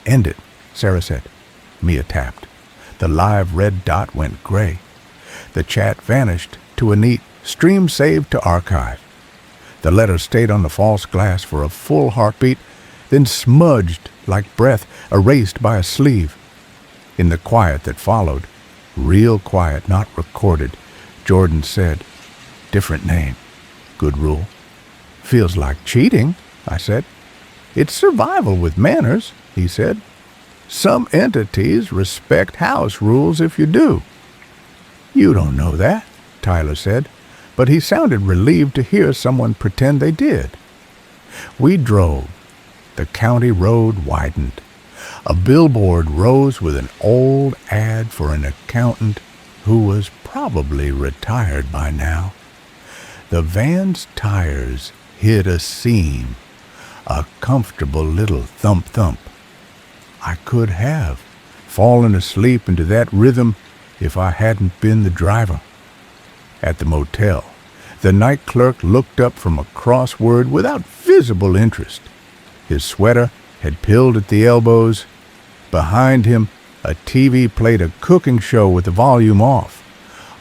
End it, Sarah said. Mia tapped. The live red dot went gray. The chat vanished to a neat stream saved to archive. The letter stayed on the false glass for a full heartbeat, then smudged like breath erased by a sleeve. In the quiet that followed, real quiet, not recorded, Jordan said, different name. Good rule. Feels like cheating, I said. It's survival with manners, he said. Some entities respect house rules if you do. You don't know that, Tyler said, but he sounded relieved to hear someone pretend they did. We drove. The county road widened. A billboard rose with an old ad for an accountant who was probably retired by now. The van's tires hit a seam, a comfortable little thump-thump. I could have fallen asleep into that rhythm if I hadn't been the driver. At the motel, the night clerk looked up from a crossword without visible interest. His sweater had pilled at the elbows. Behind him, a TV played a cooking show with the volume off.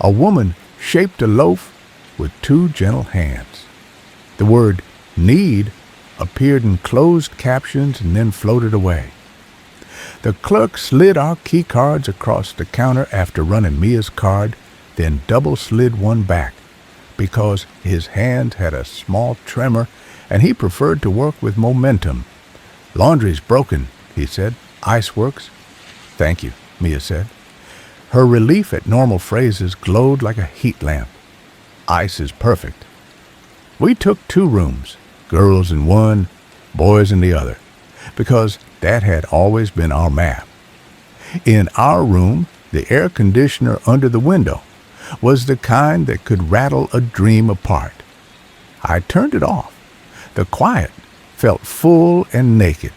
A woman shaped a loaf with two gentle hands. The word need appeared in closed captions and then floated away. The clerk slid our key cards across the counter after running Mia's card, then double slid one back, because his hand had a small tremor and he preferred to work with momentum. Laundry's broken, he said. Ice works. Thank you, Mia said. Her relief at normal phrases glowed like a heat lamp. Ice is perfect. We took 2 rooms, girls in one, boys in the other, because that had always been our map. In our room, the air conditioner under the window was the kind that could rattle a dream apart. I turned it off. The quiet felt full and naked.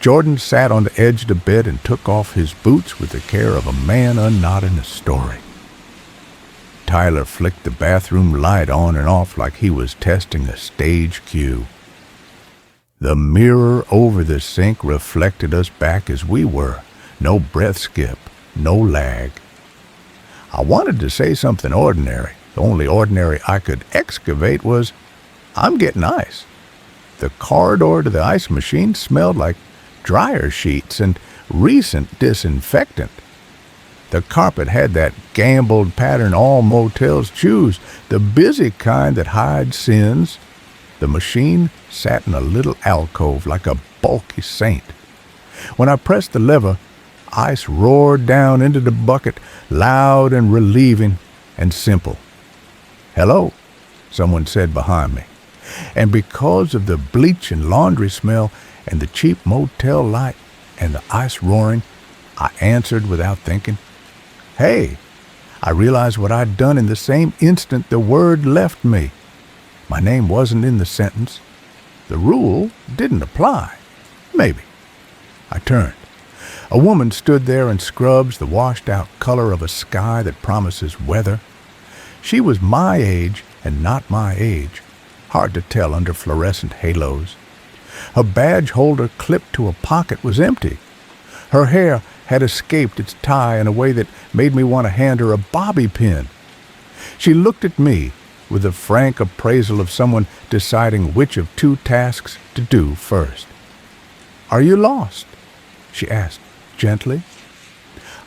Jordan sat on the edge of the bed and took off his boots with the care of a man unknotting a story. Tyler flicked the bathroom light on and off like he was testing a stage cue. The mirror over the sink reflected us back as we were. No breath skip, no lag. I wanted to say something ordinary. The only ordinary I could excavate was, I'm getting ice. The corridor to the ice machine smelled like dryer sheets and recent disinfectant. The carpet had that gambled pattern all motels choose, the busy kind that hides sins. The machine sat in a little alcove like a bulky saint. When I pressed the lever, ice roared down into the bucket, loud and relieving and simple. "Hello," someone said behind me. And because of the bleach and laundry smell and the cheap motel light and the ice roaring, I answered without thinking. "Hey." I realized what I'd done in the same instant the word left me. My name wasn't in the sentence. The rule didn't apply. Maybe. I turned. A woman stood there in scrubs, the washed-out color of a sky that promises weather. She was my age and not my age. Hard to tell under fluorescent halos. Her badge holder clipped to a pocket was empty. Her hair had escaped its tie in a way that made me want to hand her a bobby pin. She looked at me with the frank appraisal of someone deciding which of two tasks to do first. "Are you lost?" she asked gently.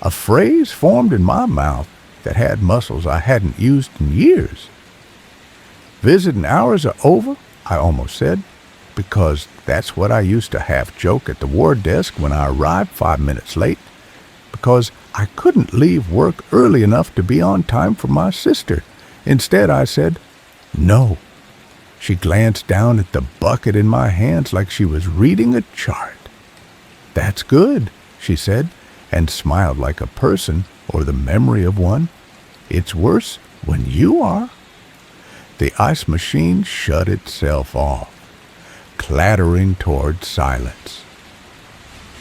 A phrase formed in my mouth that had muscles I hadn't used in years. "Visiting hours are over," I almost said, because that's what I used to half joke at the ward desk when I arrived 5 minutes late, because I couldn't leave work early enough to be on time for my sister. Instead, I said, "No." She glanced down at the bucket in my hands like she was reading a chart. "That's good," she said, and smiled like a person or the memory of one. "It's worse when you are." The ice machine shut itself off, clattering toward silence.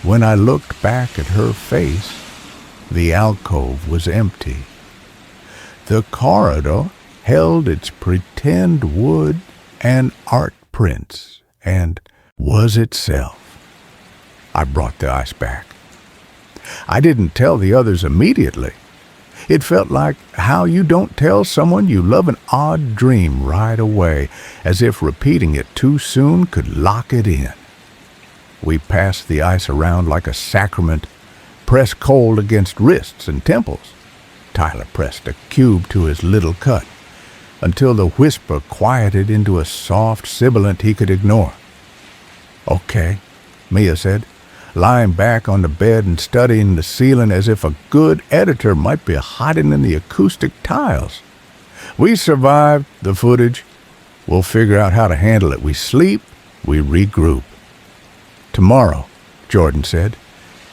When I looked back at her face, the alcove was empty. The corridor held its pretend wood and art prints and was itself. I brought the ice back. I didn't tell the others immediately. It felt like how you don't tell someone you love an odd dream right away, as if repeating it too soon could lock it in. We passed the ice around like a sacrament, pressed cold against wrists and temples. Tyler pressed a cube to his little cut, until the whisper quieted into a soft sibilant he could ignore. "Okay," Mia said, lying back on the bed and studying the ceiling as if a good editor might be hiding in the acoustic tiles. "We survived the footage. We'll figure out how to handle it. We sleep, we regroup." "Tomorrow," Jordan said,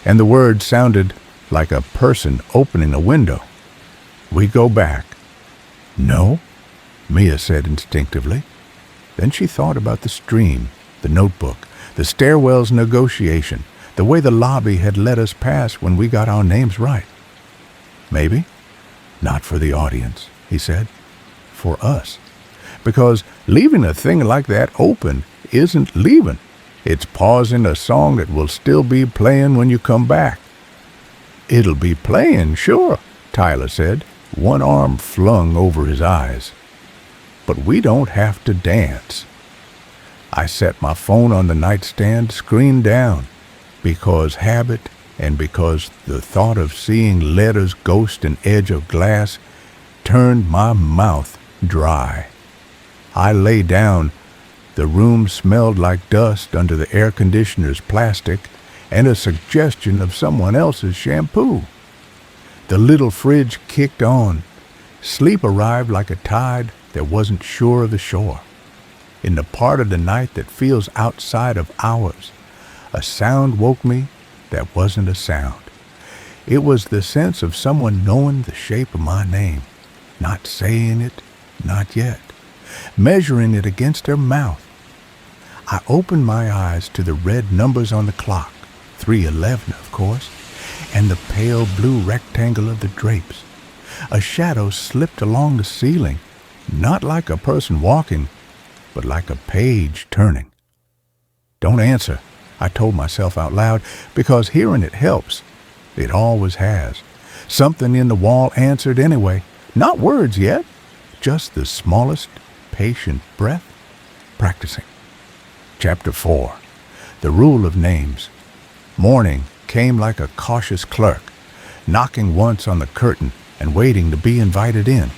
and the words sounded like a person opening a window. "We go back." "No," Mia said instinctively. Then she thought about the stream, the notebook, the stairwell's negotiation, the way the lobby had let us pass when we got our names right. "Maybe. Not for the audience," he said. "For us. Because leaving a thing like that open isn't leaving. It's pausing a song that will still be playing when you come back." "It'll be playing, sure," Tyler said, one arm flung over his eyes. "But we don't have to dance." I set my phone on the nightstand, screen down, because habit and because the thought of seeing letters ghost an edge of glass turned my mouth dry. I lay down. The room smelled like dust under the air conditioner's plastic and a suggestion of someone else's shampoo. The little fridge kicked on. Sleep arrived like a tide that wasn't sure of the shore. In the part of the night that feels outside of ours, a sound woke me that wasn't a sound. It was the sense of someone knowing the shape of my name, not saying it, not yet, measuring it against their mouth. I opened my eyes to the red numbers on the clock, 3:11, of course, and the pale blue rectangle of the drapes. A shadow slipped along the ceiling, not like a person walking, but like a page turning. "Don't answer," I told myself out loud, because hearing it helps. It always has. Something in the wall answered anyway. Not words yet, just the smallest patient breath. Practicing. Chapter 4. The Rule of Names. Morning came like a cautious clerk. knocking once on the curtain and waiting to be invited in.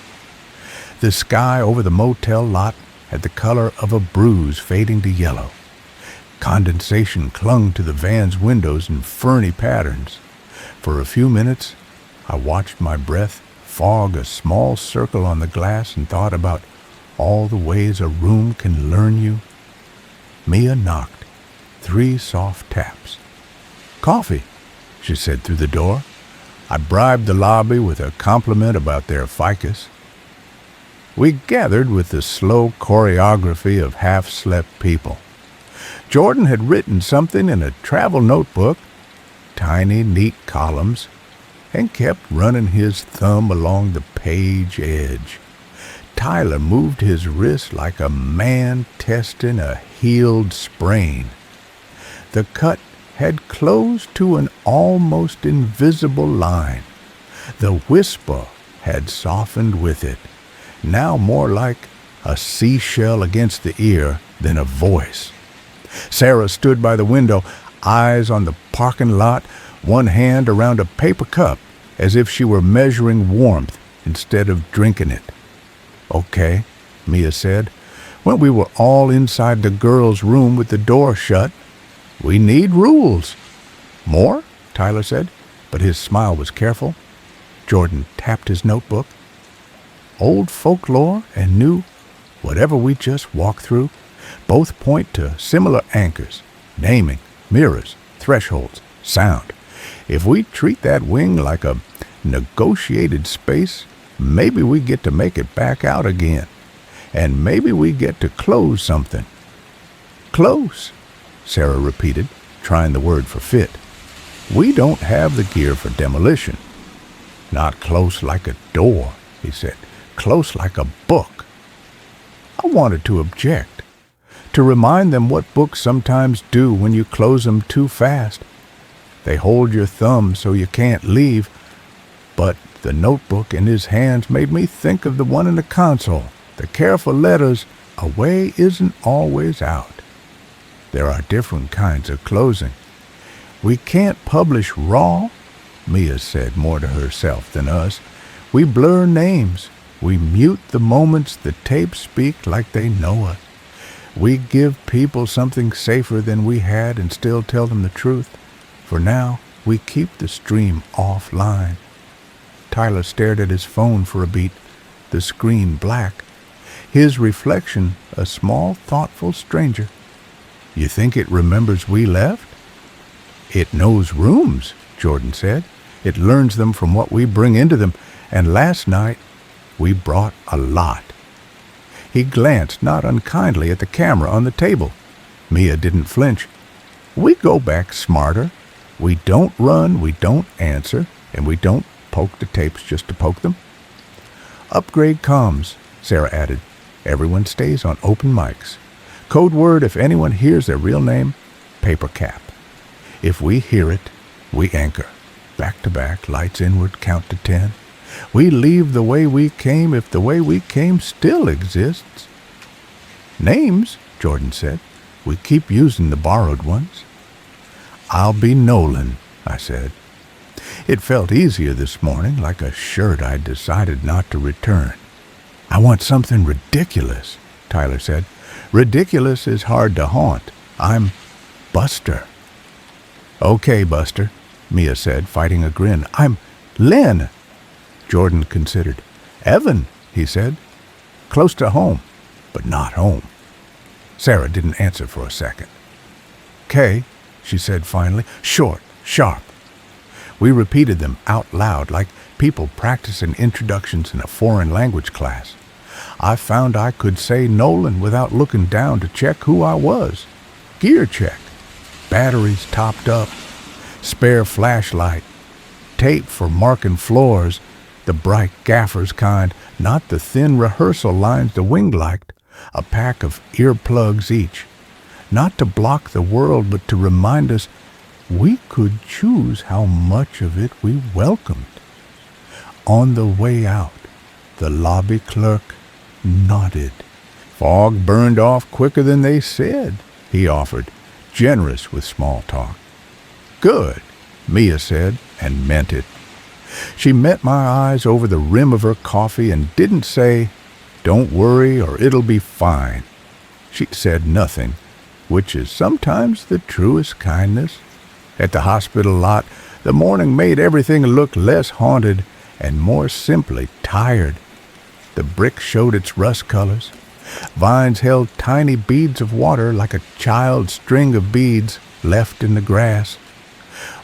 The sky over the motel lot had the color of a bruise fading to yellow. Condensation clung to the van's windows in ferny patterns. For a few minutes, I watched my breath fog a small circle on the glass and thought about all the ways a room can learn you. Mia knocked. 3 soft taps. "Coffee," she said through the door. I bribed the lobby with a compliment about their ficus. We gathered with the slow choreography of half-slept people. Jordan had written something in a travel notebook, tiny, neat columns, and kept running his thumb along the page edge. Tyler moved his wrist like a man testing a healed sprain. The cut had closed to an almost invisible line. The whisper had softened with it, now more like a seashell against the ear than a voice. Sarah stood by the window, eyes on the parking lot, one hand around a paper cup, as if she were measuring warmth instead of drinking it. "Okay," Mia said, when we were all inside the girls' room with the door shut. "We need rules." "More?" Tyler said, but his smile was careful. Jordan tapped his notebook. "Old folklore and new, whatever we just walked through, both point to similar anchors, naming, mirrors, thresholds, sound. If we treat that wing like a negotiated space, maybe we get to make it back out again. And maybe we get to close something." "Close," Sarah repeated, trying the word for fit. "We don't have the gear for demolition." "Not close like a door," he said. "Close like a book." I wanted to object, to remind them what books sometimes do when you close them too fast. They hold your thumb so you can't leave, but the notebook in his hands made me think of the one in the console, the careful letters, "A way isn't always out." There are different kinds of closing. "We can't publish raw," Mia said more to herself than us. "We blur names. We mute the moments the tapes speak like they know us. We give people something safer than we had and still tell them the truth. For now, we keep the stream offline." Tyler stared at his phone for a beat, the screen black. His reflection, a small, thoughtful stranger. "You think it remembers we left?" "It knows rooms," Jordan said. "It learns them from what we bring into them, and last night we brought a lot." He glanced not unkindly at the camera on the table. Mia didn't flinch. "We go back smarter. We don't run, we don't answer, and we don't poke the tapes just to poke them." "Upgrade comms," Sarah added. "Everyone stays on open mics. Code word if anyone hears their real name, paper cap. If we hear it, we anchor. Back to back, lights inward, count to 10. We leave the way we came if the way we came still exists." "Names," Jordan said. "We keep using the borrowed ones." "I'll be Nolan," I said. It felt easier this morning, like a shirt I'd decided not to return. "I want something ridiculous," Tyler said. "Ridiculous is hard to haunt. I'm Buster." "Okay, Buster," Mia said, fighting a grin. "I'm Len." Jordan considered. "Evan," he said. "Close to home, but not home." Sarah didn't answer for a second. "'Kay," she said finally. "Short, sharp." We repeated them out loud like people practicing introductions in a foreign language class. I found I could say Nolan without looking down to check who I was. Gear check. Batteries topped up. Spare flashlight. Tape for marking floors. The bright gaffer's kind, not the thin rehearsal lines the wing liked. A pack of earplugs each. Not to block the world, but to remind us we could choose how much of it we welcomed. On the way out, the lobby clerk nodded. "Fog burned off quicker than they said," he offered, generous with small talk. "Good," Mia said, and meant it. She met my eyes over the rim of her coffee and didn't say, "Don't worry or it'll be fine." She said nothing, which is sometimes the truest kindness. At the hospital lot, the morning made everything look less haunted and more simply tired. The brick showed its rust colors. Vines held tiny beads of water like a child's string of beads left in the grass.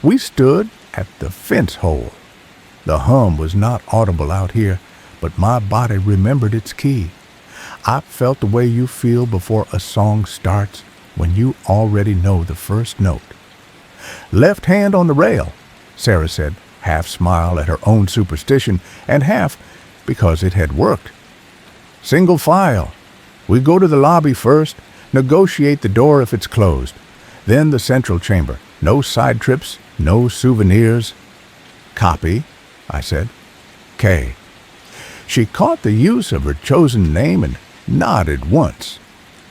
We stood at the fence hole. The hum was not audible out here, but my body remembered its key. I felt the way you feel before a song starts when you already know the first note. "Left hand on the rail," Sarah said, half smile at her own superstition and half because it had worked. "Single file. We go to the lobby first, negotiate the door if it's closed, then the central chamber. No side trips, no souvenirs." "Copy," I said. "K." She caught the use of her chosen name and nodded once,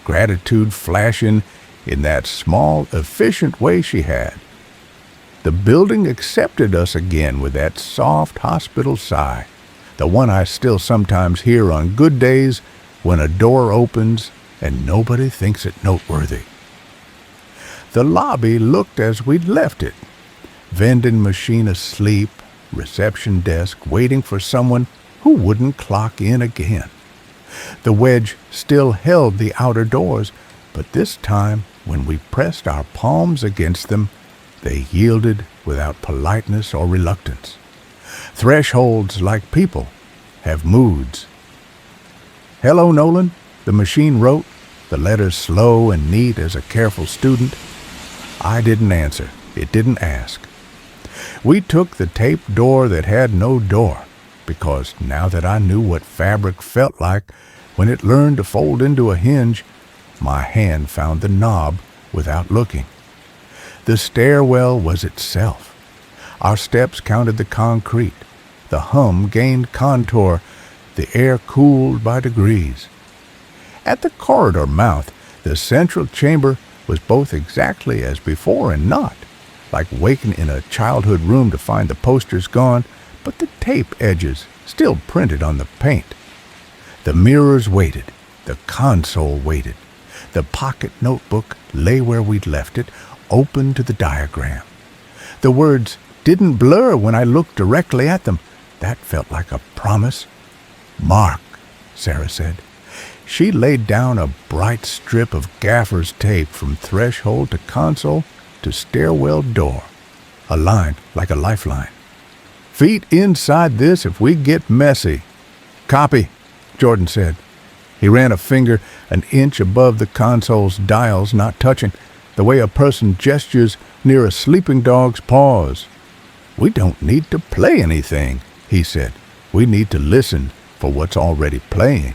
gratitude flashing in that small, efficient way she had. The building accepted us again with that soft hospital sigh, the one I still sometimes hear on good days when a door opens and nobody thinks it noteworthy. The lobby looked as we'd left it. Vending machine asleep, reception desk waiting for someone who wouldn't clock in again. The wedge still held the outer doors, but this time, when we pressed our palms against them, they yielded without politeness or reluctance. Thresholds, like people, have moods. "Hello, Nolan," the machine wrote, the letters slow and neat as a careful student. I didn't answer. It didn't ask. We took the tape door that had no door, because now that I knew what fabric felt like when it learned to fold into a hinge, my hand found the knob without looking. The stairwell was itself. Our steps counted the concrete. The hum gained contour. The air cooled by degrees. At the corridor mouth, the central chamber was both exactly as before and not, like waking in a childhood room to find the posters gone, but the tape edges still printed on the paint. The mirrors waited. The console waited. The pocket notebook lay where we'd left it, open to the diagram. The words didn't blur when I looked directly at them. That felt like a promise. "Mark," Sarah said. She laid down a bright strip of gaffer's tape from threshold to console to stairwell door, a line like a lifeline. "Feet inside this if we get messy." "Copy," Jordan said. He ran a finger an inch above the console's dials, not touching, the way a person gestures near a sleeping dog's paws. "We don't need to play anything," he said. "We need to listen for what's already playing."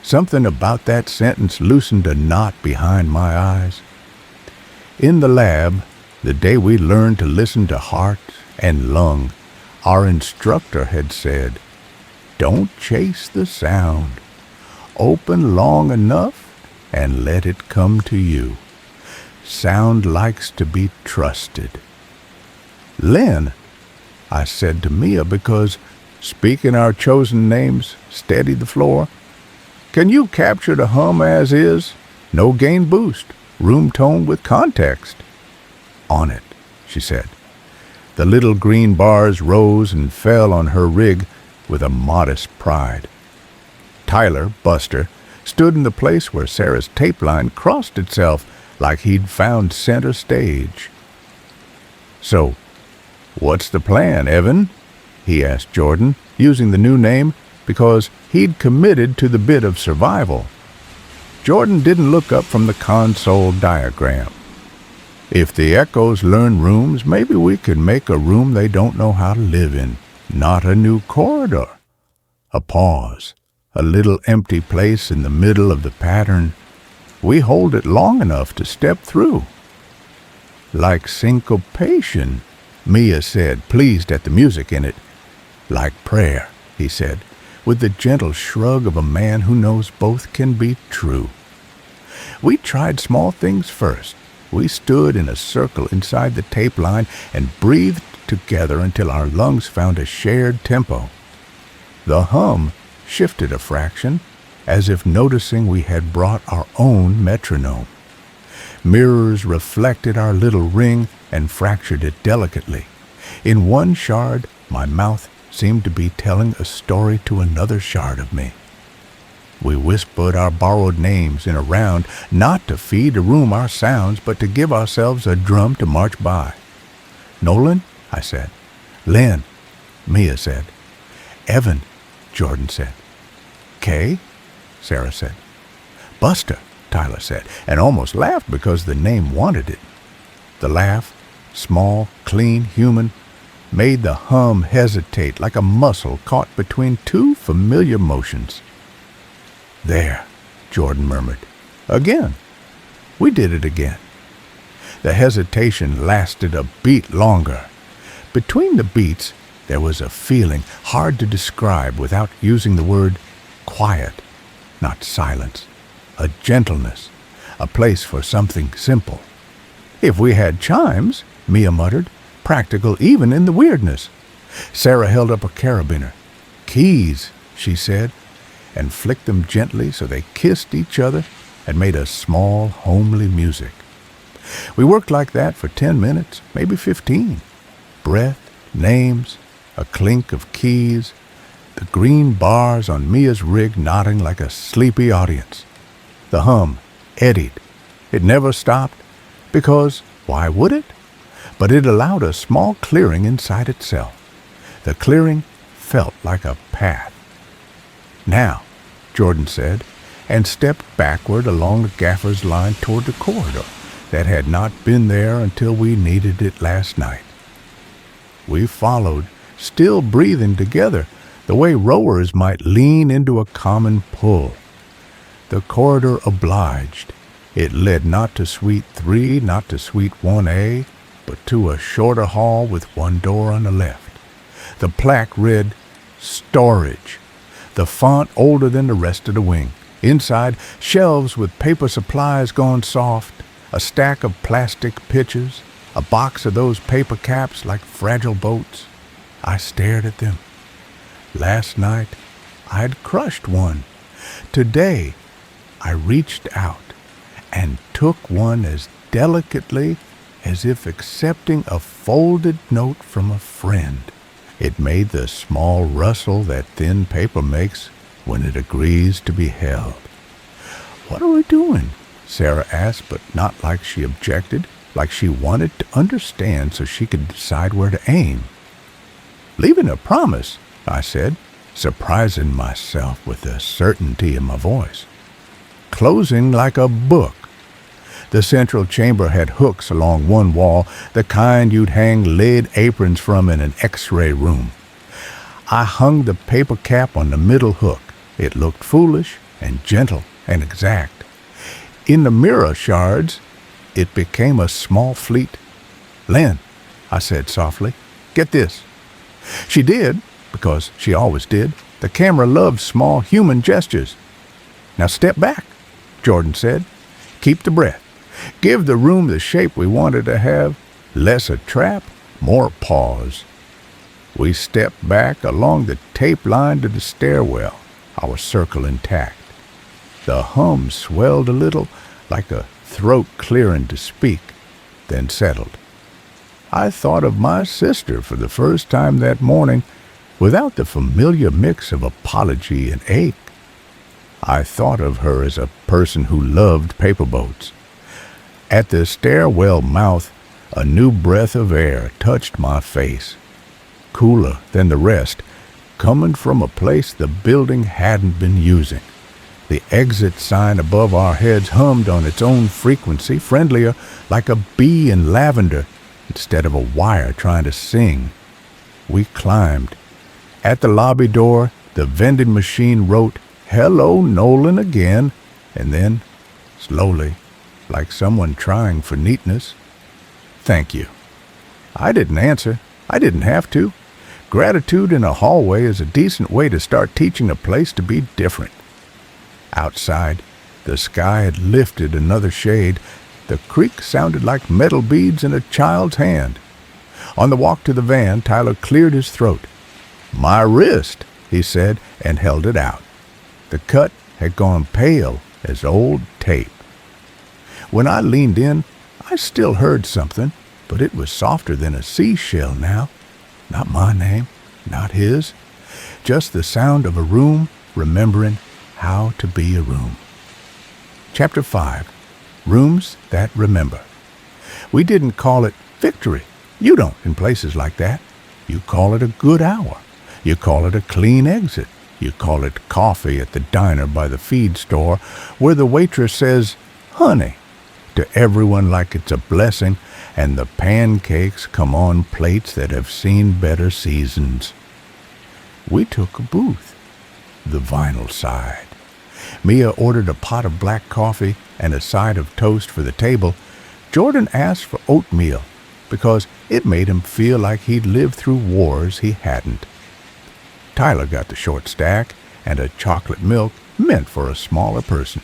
Something about that sentence loosened a knot behind my eyes. In the lab, the day we learned to listen to heart and lung, our instructor had said, "Don't chase the sound. Open long enough and let it come to you. Sound likes to be trusted." "Lynn," I said to Mia, because speaking our chosen names steadied the floor, "can you capture the hum as is? No gain boost, room tone with context." "On it," she said. The little green bars rose and fell on her rig with a modest pride. Tyler, Buster, stood in the place where Sarah's tape line crossed itself like he'd found center stage. "So, what's the plan, Evan?" he asked Jordan, using the new name because he'd committed to the bit of survival. Jordan didn't look up from the console diagram. "If the echoes learn rooms, maybe we could make a room they don't know how to live in, not a new corridor." A pause, a little empty place in the middle of the pattern. We hold it long enough to step through. "Like syncopation," Mia said, pleased at the music in it. "Like prayer," he said, with the gentle shrug of a man who knows both can be true. We tried small things first. We stood in a circle inside the tape line and breathed together until our lungs found a shared tempo. The hum shifted a fraction, as if noticing we had brought our own metronome. Mirrors reflected our little ring and fractured it delicately. In one shard, my mouth seemed to be telling a story to another shard of me. We whispered our borrowed names in a round, not to feed the room our sounds, but to give ourselves a drum to march by. Nolan, I said. Lynn, Mia said. Evan, Jordan said. Kay, Sarah said. Buster, Tyler said, and almost laughed because the name wanted it. The laugh, small, clean, human, made the hum hesitate like a muscle caught between two familiar motions. There, Jordan murmured. Again. We did it again. The hesitation lasted a beat longer. Between the beats, there was a feeling hard to describe without using the word quiet, not silence, a gentleness, a place for something simple. If we had chimes, Mia muttered, practical even in the weirdness. Sarah held up a carabiner. Keys, she said, and flicked them gently so they kissed each other and made a small, homely music. We worked like that for 10 minutes, maybe 15. Breath, names, a clink of keys, the green bars on Mia's rig nodding like a sleepy audience. The hum eddied. It never stopped, because why would it? But it allowed a small clearing inside itself. The clearing felt like a path. Now, Jordan said, and stepped backward along the gaffer's line toward the corridor that had not been there until we needed it last night. We followed, still breathing together, the way rowers might lean into a common pull. The corridor obliged. It led not to Suite 3, not to Suite 1A, but to a shorter hall with one door on the left. The plaque read, Storage. The font older than the rest of the wing. Inside, shelves with paper supplies gone soft, a stack of plastic pitchers, a box of those paper caps like fragile boats. I stared at them. Last night, I'd crushed one. Today, I reached out and took one as delicately as if accepting a folded note from a friend. It made the small rustle that thin paper makes when it agrees to be held. What are we doing? Sarah asked, but not like she objected, like she wanted to understand so she could decide where to aim. Leaving a promise, I said, surprising myself with the certainty in my voice. Closing like a book. The central chamber had hooks along one wall, the kind you'd hang lead aprons from in an X-ray room. I hung the paper cap on the middle hook. It looked foolish and gentle and exact. In the mirror shards, it became a small fleet. Lynn, I said softly, get this. She did, because she always did. The camera loves small human gestures. Now step back, Jordan said. Keep the breath. Give the room the shape we wanted to have. Less a trap, more pause. We stepped back along the tape line to the stairwell, our circle intact. The hum swelled a little, like a throat clearing to speak, then settled. I thought of my sister for the first time that morning, without the familiar mix of apology and ache. I thought of her as a person who loved paper boats. At the stairwell mouth, a new breath of air touched my face, cooler than the rest, coming from a place the building hadn't been using. The exit sign above our heads hummed on its own frequency, friendlier, like a bee in lavender, instead of a wire trying to sing. We climbed. At the lobby door, the vending machine wrote, "Hello, Nolan," again, and then, slowly, like someone trying for neatness, "Thank you." I didn't answer. I didn't have to. Gratitude in a hallway is a decent way to start teaching a place to be different. Outside, the sky had lifted another shade. The creek sounded like metal beads in a child's hand. On the walk to the van, Tyler cleared his throat. "My wrist," he said, and held it out. The cut had gone pale as old tape. When I leaned in, I still heard something, but it was softer than a seashell now. Not my name, not his. Just the sound of a room remembering how to be a room. Chapter 5. Rooms That Remember. We didn't call it victory. You don't in places like that. You call it a good hour. You call it a clean exit. You call it coffee at the diner by the feed store where the waitress says, "Honey," to everyone like it's a blessing, and the pancakes come on plates that have seen better seasons. We took a booth. The vinyl side. Mia ordered a pot of black coffee and a side of toast for the table. Jordan asked for oatmeal because it made him feel like he'd lived through wars he hadn't. Tyler got the short stack and a chocolate milk meant for a smaller person.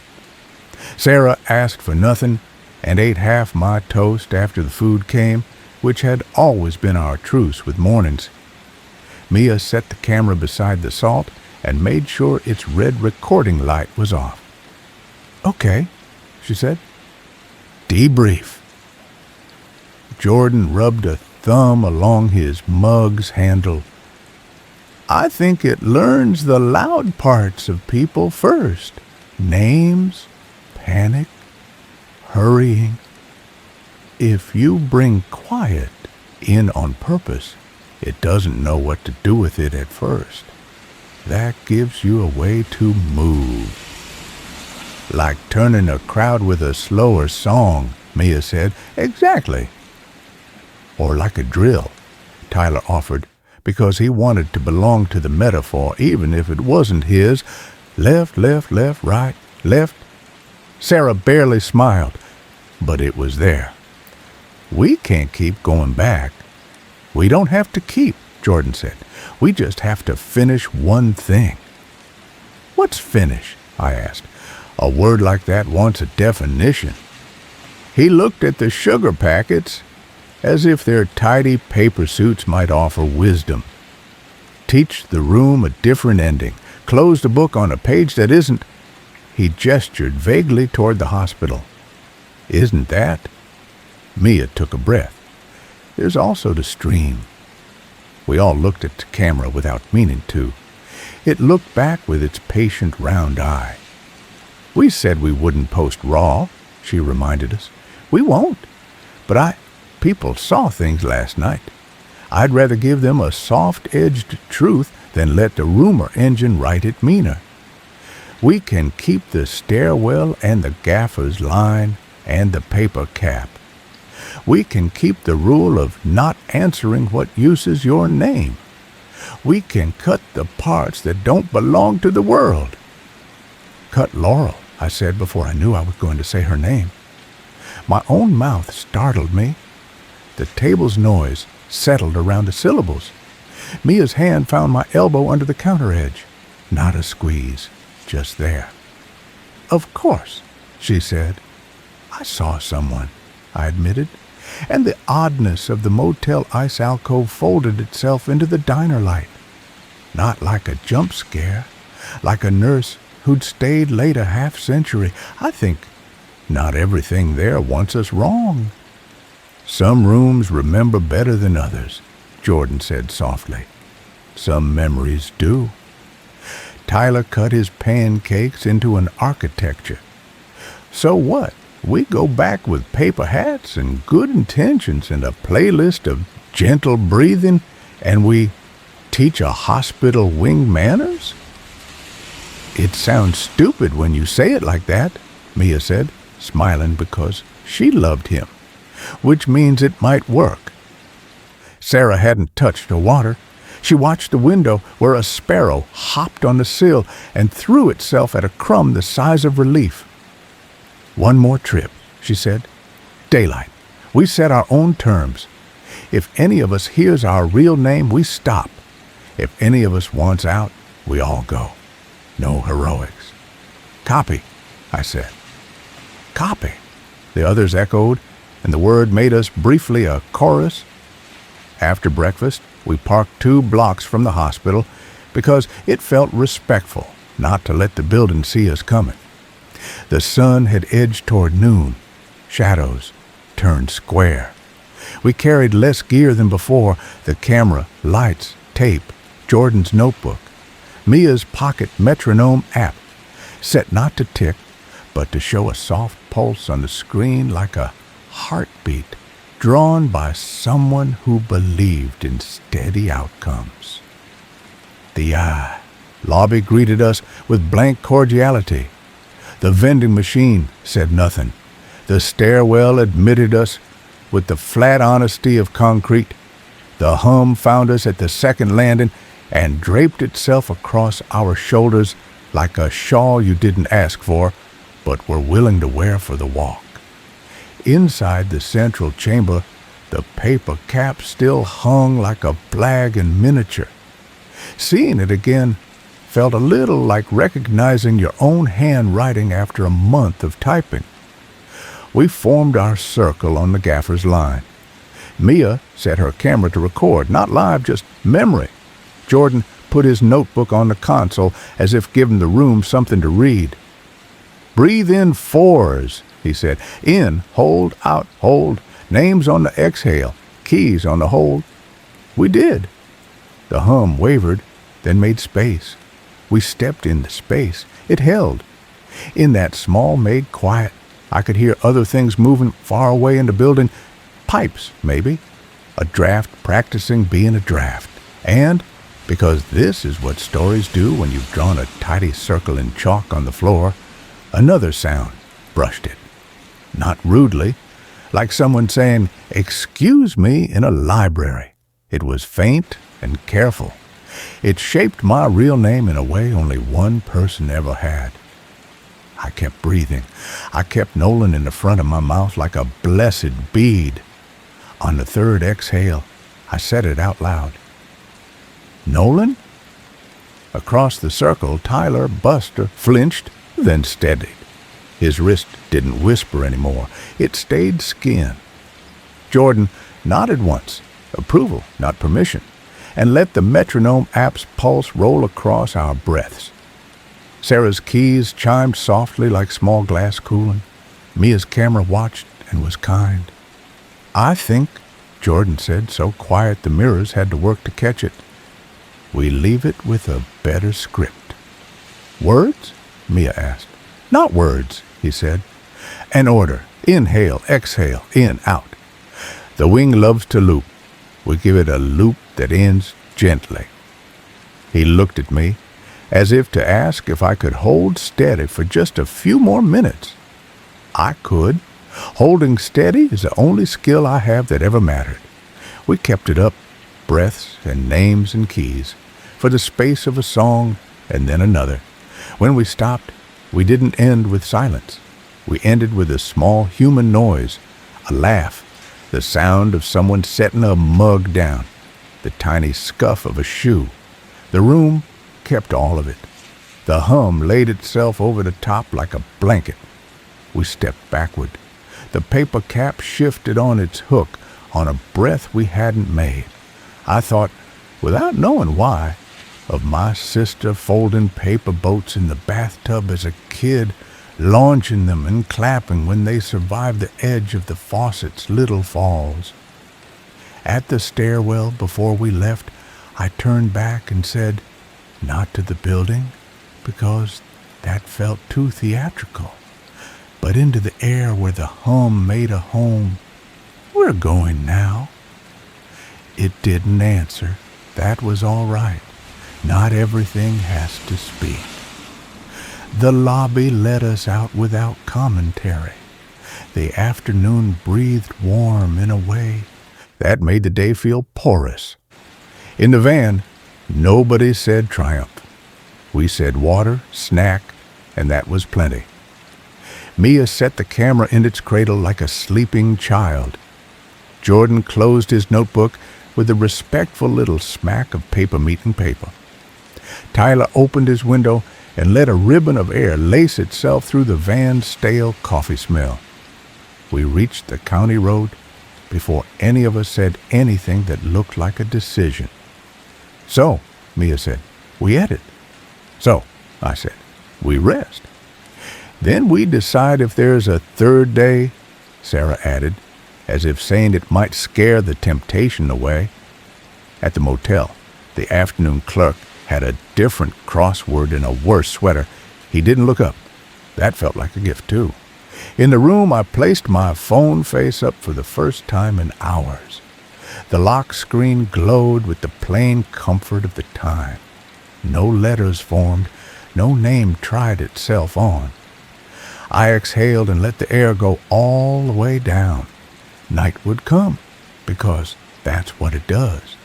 Sarah asked for nothing and ate half my toast after the food came, which had always been our truce with mornings. Mia set the camera beside the salt and made sure its red recording light was off. "Okay," she said. "Debrief." Jordan rubbed a thumb along his mug's handle. "I think it learns the loud parts of people first. Names, panic, hurrying. If you bring quiet in on purpose, it doesn't know what to do with it at first. That gives you a way to move. Like turning a crowd with a slower song," Mia said. "Exactly." "Or like a drill," Tyler offered, because he wanted to belong to the metaphor even if it wasn't his. Left, left, left, right, left. Sarah barely smiled, but it was there. "We can't keep going back." "We don't have to keep," Jordan said. "We just have to finish one thing." "What's finish?" I asked. A word like that wants a definition. He looked at the sugar packets as if their tidy paper suits might offer wisdom. Teach the room a different ending. Close the book on a page that isn't. He gestured vaguely toward the hospital. "Isn't that?" Mia took a breath. "There's also the stream." We all looked at the camera without meaning to. It looked back with its patient round eye. "We said we wouldn't post raw," she reminded us. "We won't. But people saw things last night. I'd rather give them a soft-edged truth than let the rumor engine write it meaner. We can keep the stairwell and the gaffer's line and the paper cap. We can keep the rule of not answering what uses your name. We can cut the parts that don't belong to the world." "Cut Laurel," I said before I knew I was going to say her name. My own mouth startled me. The table's noise settled around the syllables. Mia's hand found my elbow under the counter edge. Not a squeeze, just there. "Of course," she said. "I saw someone," I admitted, and the oddness of the motel ice alcove folded itself into the diner light. Not like a jump scare, like a nurse who'd stayed late a half-century. I think not everything there wants us wrong. "Some rooms remember better than others," Jordan said softly. "Some memories do." Tyler cut his pancakes into an architecture. "So what? We go back with paper hats and good intentions and a playlist of gentle breathing, and we teach a hospital wing manners?" "It sounds stupid when you say it like that," Mia said, smiling because she loved him, which means it might work. Sarah hadn't touched her water. She watched the window where a sparrow hopped on the sill and threw itself at a crumb the size of relief. "One more trip," she said. "Daylight. We set our own terms. If any of us hears our real name, we stop. If any of us wants out, we all go. No heroics." "Copy," I said. "Copy," the others echoed, and the word made us briefly a chorus. After breakfast, we parked 2 blocks from the hospital because it felt respectful not to let the building see us coming. The sun had edged toward noon. Shadows turned square. We carried less gear than before: the camera, lights, tape, Jordan's notebook, Mia's pocket metronome app, set not to tick, but to show a soft pulse on the screen like a heartbeat drawn by someone who believed in steady outcomes. The lobby greeted us with blank cordiality. The vending machine said nothing. The stairwell admitted us with the flat honesty of concrete. The hum found us at the second landing and draped itself across our shoulders like a shawl you didn't ask for, but were willing to wear for the walk. Inside the central chamber, the paper cap still hung like a flag in miniature. Seeing it again felt a little like recognizing your own handwriting after a month of typing. We formed our circle on the gaffer's line. Mia set her camera to record, not live, just memory. Jordan put his notebook on the console as if giving the room something to read. "Breathe in 4s, he said. "In, hold, out, hold. Names on the exhale, keys on the hold." We did. The hum wavered, then made space. We stepped in the space. It held. In that small-made quiet, I could hear other things moving far away in the building. Pipes, maybe. A draft practicing being a draft. And, because this is what stories do when you've drawn a tidy circle in chalk on the floor, another sound brushed it. Not rudely, like someone saying, "Excuse me," in a library. It was faint and careful. It shaped my real name in a way only one person ever had. I kept breathing. I kept Nolan in the front of my mouth like a blessed bead. On the third exhale, I said it out loud. "Nolan?" Across the circle, Tyler Buster flinched, then steadied. His wrist didn't whisper anymore. It stayed skin. Jordan nodded once, approval, not permission, and let the metronome app's pulse roll across our breaths. Sarah's keys chimed softly like small glass cooling. Mia's camera watched and was kind. "I think," Jordan said, so quiet the mirrors had to work to catch it, "we leave it with a better script." "Words?" Mia asked. "Not words," he said. "An order. Inhale, exhale, in, out. The wing loves to loop. We give it a loop that ends gently." He looked at me, as if to ask if I could hold steady for just a few more minutes. I could. Holding steady is the only skill I have that ever mattered. We kept it up, breaths and names and keys, for the space of a song and then another. When we stopped, we didn't end with silence. We ended with a small human noise, a laugh, the sound of someone setting a mug down, the tiny scuff of a shoe. The room kept all of it. The hum laid itself over the top like a blanket. We stepped backward. The paper cap shifted on its hook on a breath we hadn't made. I thought, without knowing why, of my sister folding paper boats in the bathtub as a kid, launching them and clapping when they survived the edge of the faucet's little falls. At the stairwell before we left, I turned back and said, not to the building, because that felt too theatrical, but into the air where the hum made a home. "We're going now." It didn't answer. That was all right. Not everything has to speak. The lobby let us out without commentary. The afternoon breathed warm in a way that made the day feel porous. In the van, nobody said triumph. We said water, snack, and that was plenty. Mia set the camera in its cradle like a sleeping child. Jordan closed his notebook with a respectful little smack of paper meeting paper. Tyler opened his window and let a ribbon of air lace itself through the van's stale coffee smell. We reached the county road before any of us said anything that looked like a decision. "So," Mia said, "we edit." "So," I said, "we rest." "Then we decide if there's a third day," Sarah added, as if saying it might scare the temptation away. At the motel, the afternoon clerk had a different crossword in a worse sweater. He didn't look up. That felt like a gift, too. In the room, I placed my phone face up for the first time in hours. The lock screen glowed with the plain comfort of the time. No letters formed, no name tried itself on. I exhaled and let the air go all the way down. Night would come, because that's what it does.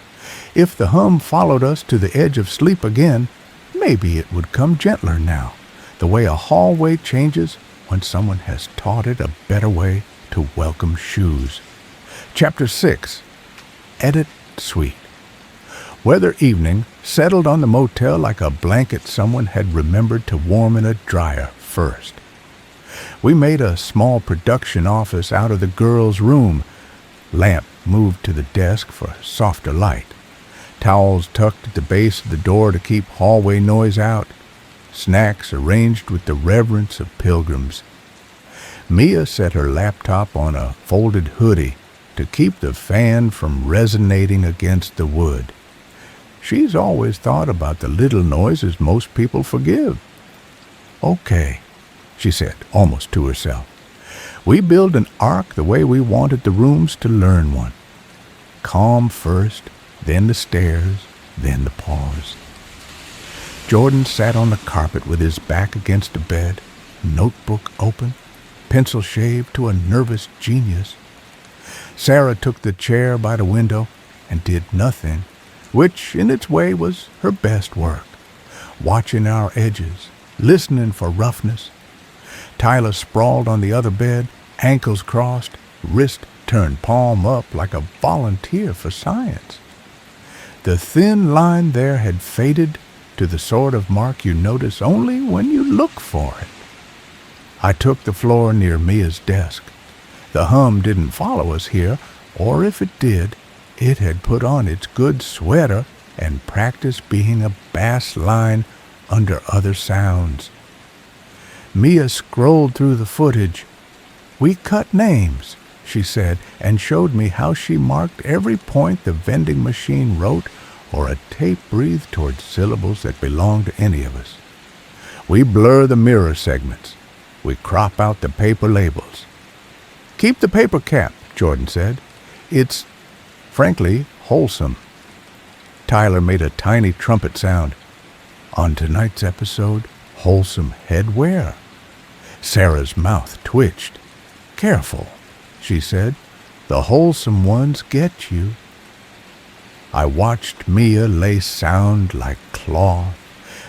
If the hum followed us to the edge of sleep again, maybe it would come gentler now, the way a hallway changes when someone has taught it a better way to welcome shoes. Chapter 6. Edit Suite. Weather evening settled on the motel like a blanket someone had remembered to warm in a dryer first. We made a small production office out of the girls' room. Lamp moved to the desk for softer light. Towels tucked at the base of the door to keep hallway noise out. Snacks arranged with the reverence of pilgrims. Mia set her laptop on a folded hoodie to keep the fan from resonating against the wood. She's always thought about the little noises most people forgive. "Okay," she said, almost to herself. "We build an arc the way we wanted the rooms to learn one. Calm first, then the stairs, then the pause." Jordan sat on the carpet with his back against the bed, notebook open, pencil shaved to a nervous genius. Sarah took the chair by the window and did nothing, which in its way was her best work, watching our edges, listening for roughness. Tyler sprawled on the other bed, ankles crossed, wrist turned palm up like a volunteer for science. The thin line there had faded to the sort of mark you notice only when you look for it. I took the floor near Mia's desk. The hum didn't follow us here, or if it did, it had put on its good sweater and practiced being a bass line under other sounds. Mia scrolled through the footage. "We cut names," she said, and showed me how she marked every point the vending machine wrote or a tape breathed toward syllables that belonged to any of us. "We blur the mirror segments. We crop out the paper labels." "Keep the paper cap," Jordan said. "It's, frankly, wholesome." Tyler made a tiny trumpet sound. "On tonight's episode, wholesome head wear." Sarah's mouth twitched. "Careful," she said. "The wholesome ones get you." I watched Mia lay sound like cloth,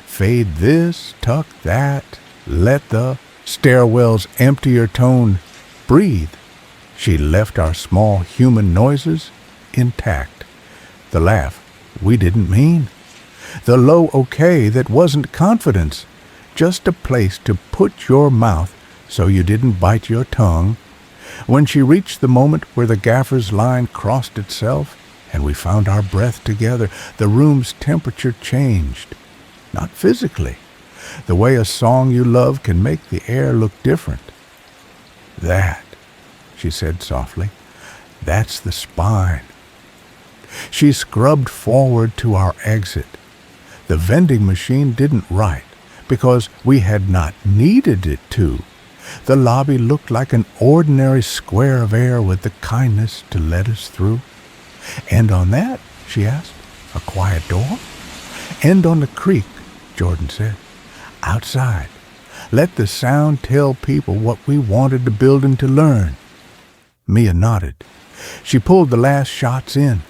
fade this, tuck that, let the stairwell's emptier tone breathe. She left our small human noises intact. The laugh we didn't mean. The low okay that wasn't confidence, just a place to put your mouth so you didn't bite your tongue. When she reached the moment where the gaffer's line crossed itself and we found our breath together, the room's temperature changed. Not physically. The way a song you love can make the air look different. "That," she said softly, "that's the spine." She scrubbed forward to our exit. The vending machine didn't write, because we had not needed it to. The lobby looked like an ordinary square of air with the kindness to let us through. "End on that?" she asked. "A quiet door?" "End on the creek," Jordan said. "Outside. Let the sound tell people what we wanted the building to learn." Mia nodded. She pulled the last shots in.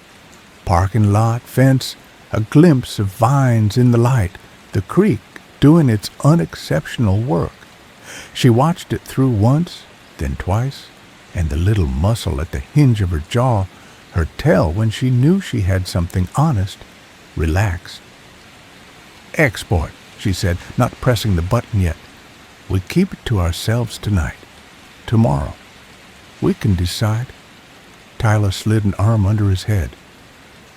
Parking lot, fence, a glimpse of vines in the light, the creek doing its unexceptional work. She watched it through once, then twice, and the little muscle at the hinge of her jaw, her tell when she knew she had something honest, relaxed. "Export," she said, not pressing the button yet. "We keep it to ourselves tonight. Tomorrow, we can decide." Tyler slid an arm under his head.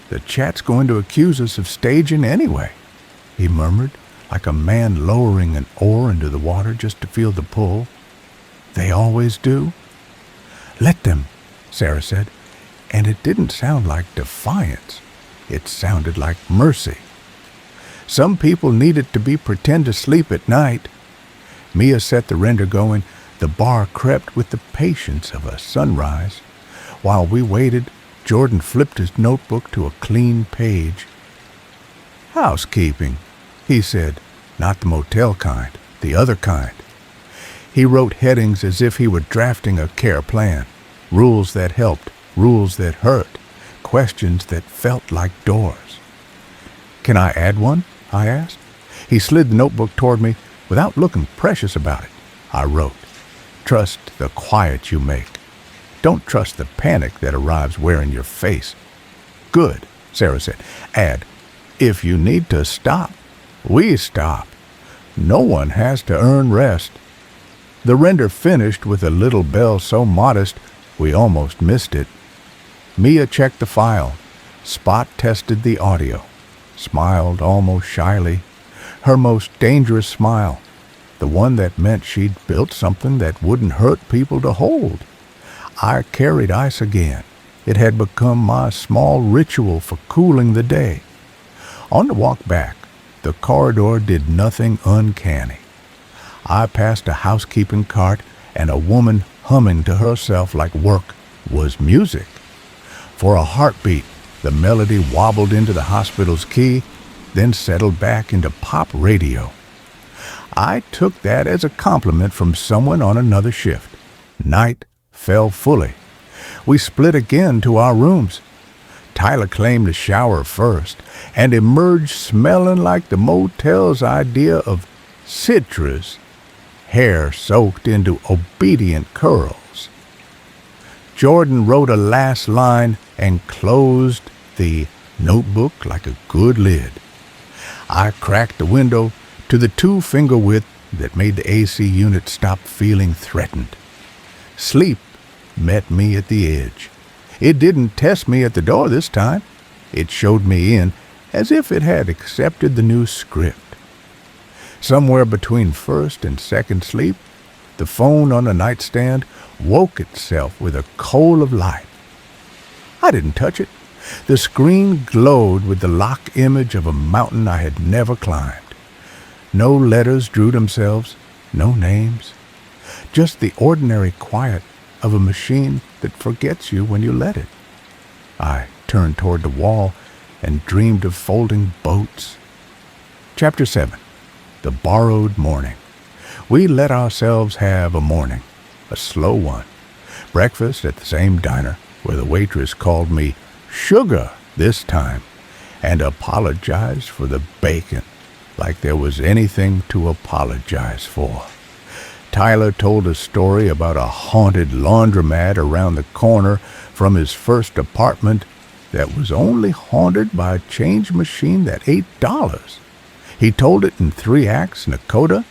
"The chat's going to accuse us of staging anyway," he murmured, like a man lowering an oar into the water just to feel the pull. "They always do." "Let them," Sarah said, and it didn't sound like defiance. It sounded like mercy. "Some people need it to be pretend to sleep at night." Mia set the render going. The bar crept with the patience of a sunrise. While we waited, Jordan flipped his notebook to a clean page. "Housekeeping," he said, "not the motel kind, the other kind." He wrote headings as if he were drafting a care plan. Rules that helped, rules that hurt, questions that felt like doors. "Can I add one?" I asked. He slid the notebook toward me without looking precious about it. I wrote, "Trust the quiet you make. Don't trust the panic that arrives wearing your face." "Good," Sarah said. "Add, if you need to stop, we stop. No one has to earn rest." The render finished with a little bell so modest we almost missed it. Mia checked the file, spot-tested the audio, smiled almost shyly, her most dangerous smile, the one that meant she'd built something that wouldn't hurt people to hold. I carried ice again. It had become my small ritual for cooling the day. On the walk back, the corridor did nothing uncanny. I passed a housekeeping cart and a woman humming to herself like work was music. For a heartbeat, the melody wobbled into the hospital's key, then settled back into pop radio. I took that as a compliment from someone on another shift. Night fell fully. We split again to our rooms. Tyler claimed to shower first and emerged smelling like the motel's idea of citrus, hair soaked into obedient curls. Jordan wrote a last line and closed the notebook like a good lid. I cracked the window to the 2-finger width that made the AC unit stop feeling threatened. Sleep met me at the edge. It didn't test me at the door this time. It showed me in as if it had accepted the new script. Somewhere between first and second sleep, the phone on the nightstand woke itself with a coal of light. I didn't touch it. The screen glowed with the lock image of a mountain I had never climbed. No letters drew themselves, no names. Just the ordinary quiet of a machine that forgets you when you let it. I turned toward the wall and dreamed of folding boats. Chapter 7. The Borrowed Morning. We let ourselves have a morning, a slow one. Breakfast at the same diner where the waitress called me Sugar this time and apologized for the bacon like there was anything to apologize for. Tyler told a story about a haunted laundromat around the corner from his first apartment that was only haunted by a change machine that ate dollars. He told it in 3 acts in a coda,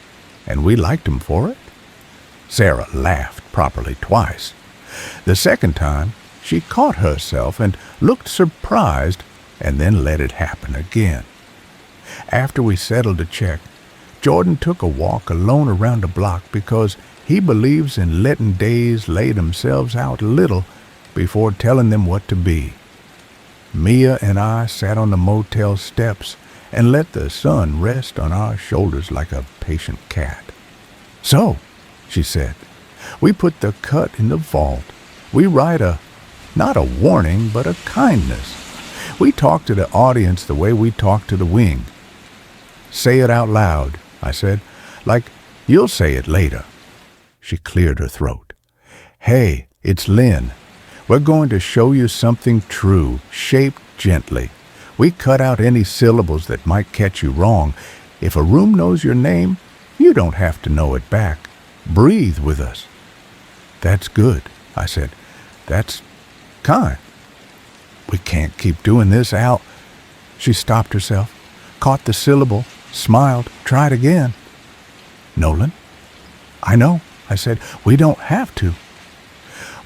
and we liked him for it. Sarah laughed properly twice. The second time, she caught herself and looked surprised, and then let it happen again. After we settled the check, Jordan took a walk alone around the block because he believes in letting days lay themselves out a little before telling them what to be. Mia and I sat on the motel steps and let the sun rest on our shoulders like a patient cat. "So," she said, "we put the cut in the vault. We write not a warning, but a kindness. We talk to the audience the way we talk to the wing." "Say it out loud," I said, "like you'll say it later." She cleared her throat. "Hey, it's Lynn. We're going to show you something true, shaped gently. We cut out any syllables that might catch you wrong. If a room knows your name, you don't have to know it back. Breathe with us." "That's good," I said. "That's kind." "We can't keep doing this, Al." She stopped herself, caught the syllable, smiled, tried again. "Nolan?" "I know," I said. "We don't have to."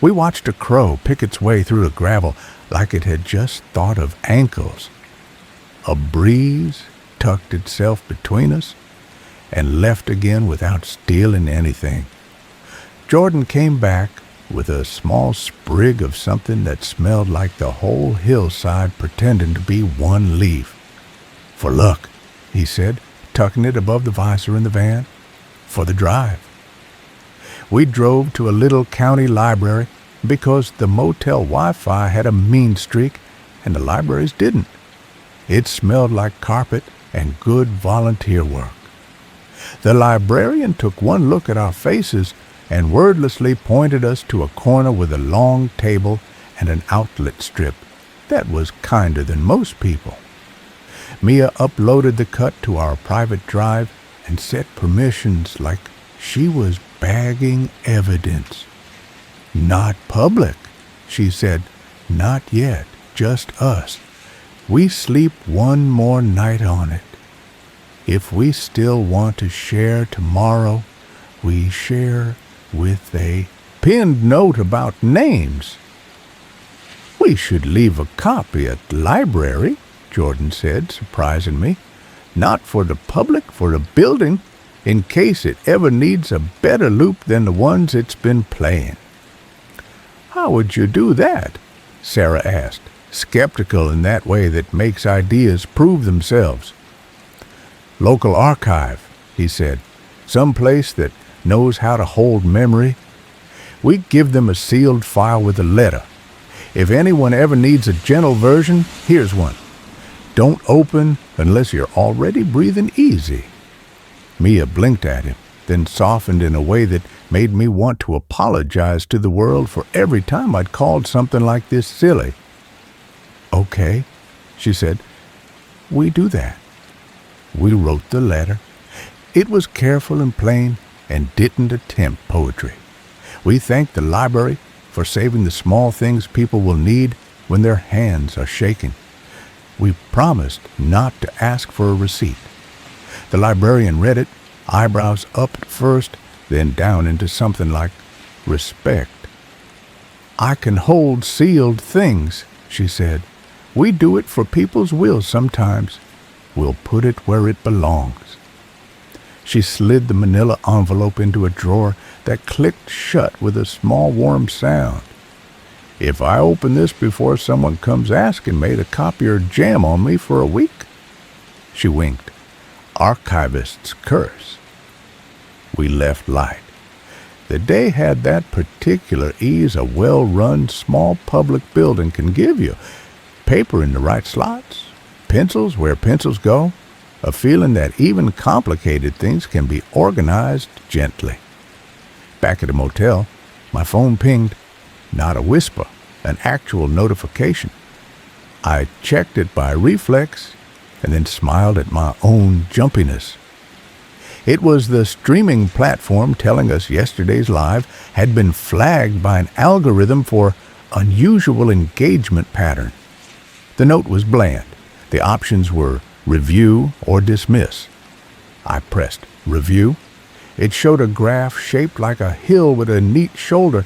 We watched a crow pick its way through the gravel like it had just thought of ankles. A breeze tucked itself between us and left again without stealing anything. Jordan came back with a small sprig of something that smelled like the whole hillside pretending to be one leaf. "For luck," he said, tucking it above the visor in the van. "For the drive." We drove to a little county library because the motel Wi-Fi had a mean streak and the libraries didn't. It smelled like carpet and good volunteer work. The librarian took one look at our faces and wordlessly pointed us to a corner with a long table and an outlet strip that was kinder than most people. Mia uploaded the cut to our private drive and set permissions like she was bagging evidence. "Not public," she said. "Not yet, just us. We sleep one more night on it. If we still want to share tomorrow, we share with a pinned note about names." "We should leave a copy at the library," Jordan said, surprising me. "Not for the public, for the building, in case it ever needs a better loop than the ones it's been playing." "How would you do that?" Sarah asked, skeptical in that way that makes ideas prove themselves. "Local archive," he said. "Some place that knows how to hold memory. We give them a sealed file with a letter. If anyone ever needs a gentle version, here's one. Don't open unless you're already breathing easy." Mia blinked at him, then softened in a way that made me want to apologize to the world for every time I'd called something like this silly. "Okay," she said. "We do that." We wrote the letter. It was careful and plain and didn't attempt poetry. We thanked the library for saving the small things people will need when their hands are shaking. We promised not to ask for a receipt. The librarian read it, eyebrows up at first, then down into something like respect. "I can hold sealed things," she said. "We do it for people's wills sometimes. We'll put it where it belongs." She slid the manila envelope into a drawer that clicked shut with a small warm sound. "If I open this before someone comes asking me to copy or jam on me for a week," she winked. "Archivist's curse." We left light. The day had that particular ease a well-run small public building can give you. Paper in the right slots, pencils where pencils go, a feeling that even complicated things can be organized gently. Back at the motel, my phone pinged. Not a whisper, an actual notification. I checked it by reflex and then smiled at my own jumpiness. It was the streaming platform telling us yesterday's live had been flagged by an algorithm for unusual engagement pattern. The note was bland. The options were review or dismiss. I pressed review. It showed a graph shaped like a hill with a neat shoulder,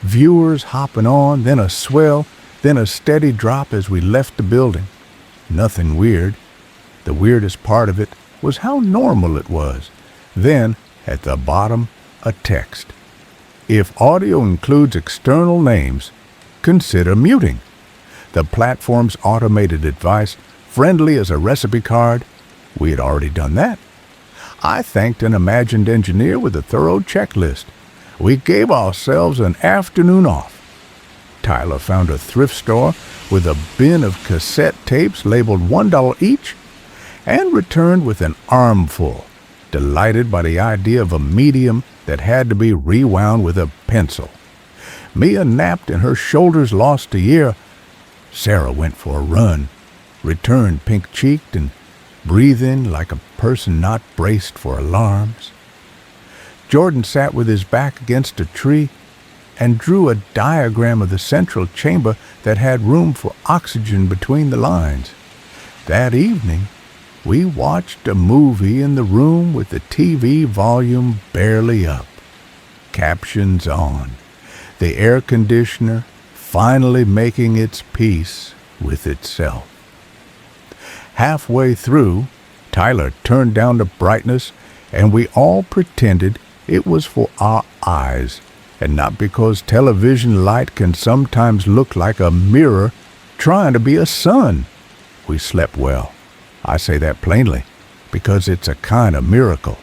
viewers hopping on, then a swell, then a steady drop as we left the building. Nothing weird. The weirdest part of it was how normal it was. Then, at the bottom, a text. "If audio includes external names, consider muting." The platform's automated advice, friendly as a recipe card. We had already done that. I thanked an imagined engineer with a thorough checklist. We gave ourselves an afternoon off. Tyler found a thrift store with a bin of cassette tapes labeled $1 each and returned with an armful, delighted by the idea of a medium that had to be rewound with a pencil. Mia napped and her shoulders lost a year. Sarah went for a run, returned pink-cheeked and breathing like a person not braced for alarms. Jordan sat with his back against a tree and drew a diagram of the central chamber that had room for oxygen between the lines. That evening, we watched a movie in the room with the TV volume barely up. Captions on. the air conditioner finally making its peace with itself. Halfway through, Tyler turned down the brightness, and we all pretended it was for our eyes, and not because television light can sometimes look like a mirror trying to be a sun. We slept well. I say that plainly, because it's a kind of miracle.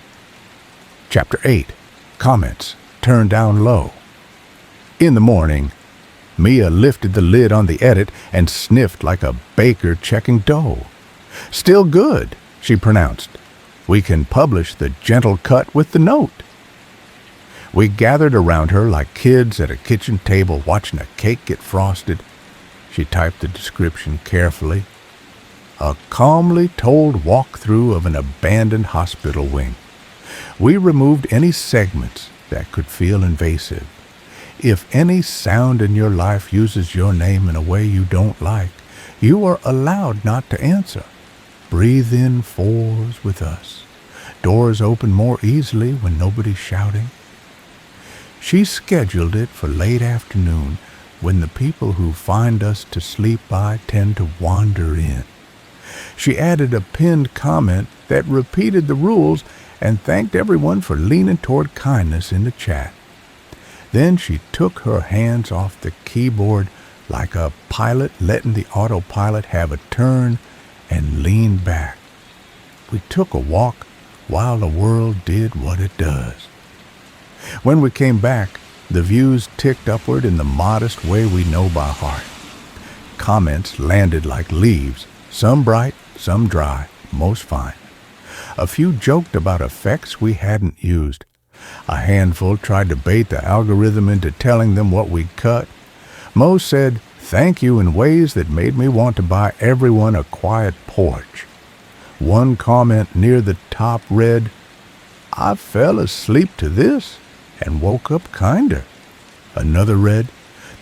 Chapter 8. Comments turned down low. In the morning, Mia lifted the lid on the edit and sniffed like a baker checking dough. "Still good," she pronounced. "We can publish the gentle cut with the note." We gathered around her like kids at a kitchen table watching a cake get frosted. She typed the description carefully. A calmly told walkthrough of an abandoned hospital wing. We removed any segments that could feel invasive. If any sound in your life uses your name in a way you don't like, you are allowed not to answer. Breathe in 4s with us. Doors open more easily when nobody's shouting. She scheduled it for late afternoon when the people who find us to sleep by tend to wander in. She added a pinned comment that repeated the rules and thanked everyone for leaning toward kindness in the chat. Then she took her hands off the keyboard like a pilot letting the autopilot have a turn and leaned back. We took a walk while the world did what it does. When we came back, the views ticked upward in the modest way we know by heart. Comments landed like leaves, some bright, some dry, most fine. A few joked about effects we hadn't used. A handful tried to bait the algorithm into telling them what we'd cut. Most said thank you in ways that made me want to buy everyone a quiet porch. One comment near the top read, "I fell asleep to this and woke up kinder." Another read,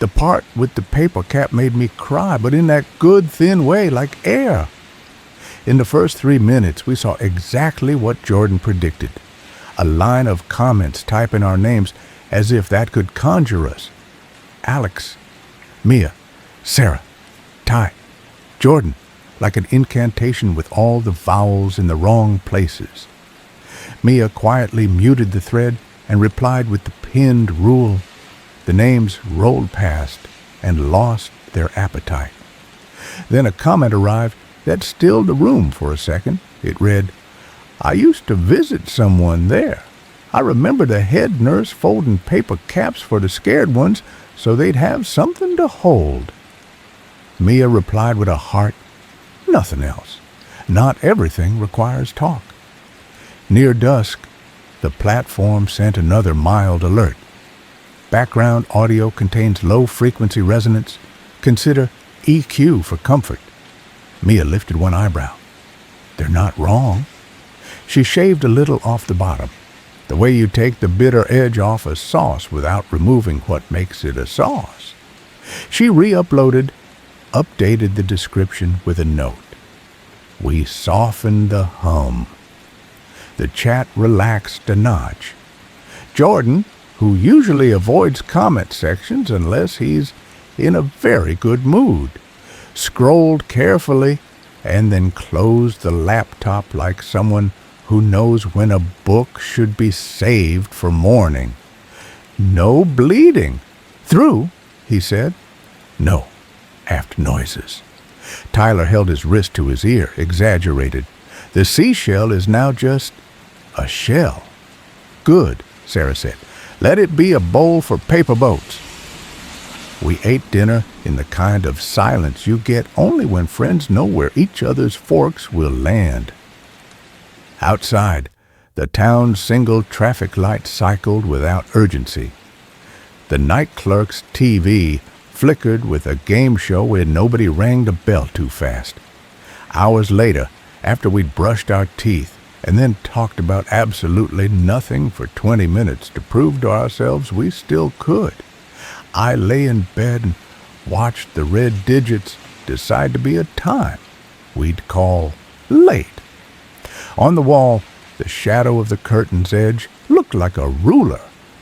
"The part with the paper cap made me cry, but in that good thin way, like air." In the first 3 minutes, we saw exactly what Jordan predicted. A line of comments typing our names as if that could conjure us. Alex, Mia, Sarah, Ty, Jordan, like an incantation with all the vowels in the wrong places. Mia quietly muted the thread and replied with the pinned rule. The names rolled past and lost their appetite. Then a comment arrived that stilled the room for a second. It read, "I used to visit someone there. I remember the head nurse folding paper caps for the scared ones so they'd have something to hold." Mia replied with a heart, "Nothing else. Not everything requires talk." Near dusk, the platform sent another mild alert. Background audio contains low-frequency resonance. Consider EQ for comfort. Mia lifted one eyebrow. "They're not wrong." She shaved a little off the bottom, the way you take the bitter edge off a sauce without removing what makes it a sauce. She re-uploaded, updated the description with a note. We softened the hum. The chat relaxed a notch. Jordan, who usually avoids comment sections unless he's in a very good mood, scrolled carefully and then closed the laptop like someone who knows when a book should be saved for morning. "No bleeding. Through," he said. "No," after noises. Tyler held his wrist to his ear, exaggerated. "The seashell is now just a shell." "Good," Sarah said. "Let it be a bowl for paper boats." We ate dinner in the kind of silence you get only when friends know where each other's forks will land. Outside, the town's single traffic light cycled without urgency. The night clerk's TV flickered with a game show where nobody rang the bell too fast. Hours later, after we'd brushed our teeth and then talked about absolutely nothing for 20 minutes to prove to ourselves we still could, I lay in bed and watched the red digits decide to be a time we'd call late. On the wall, the shadow of the curtain's edge looked like a ruler,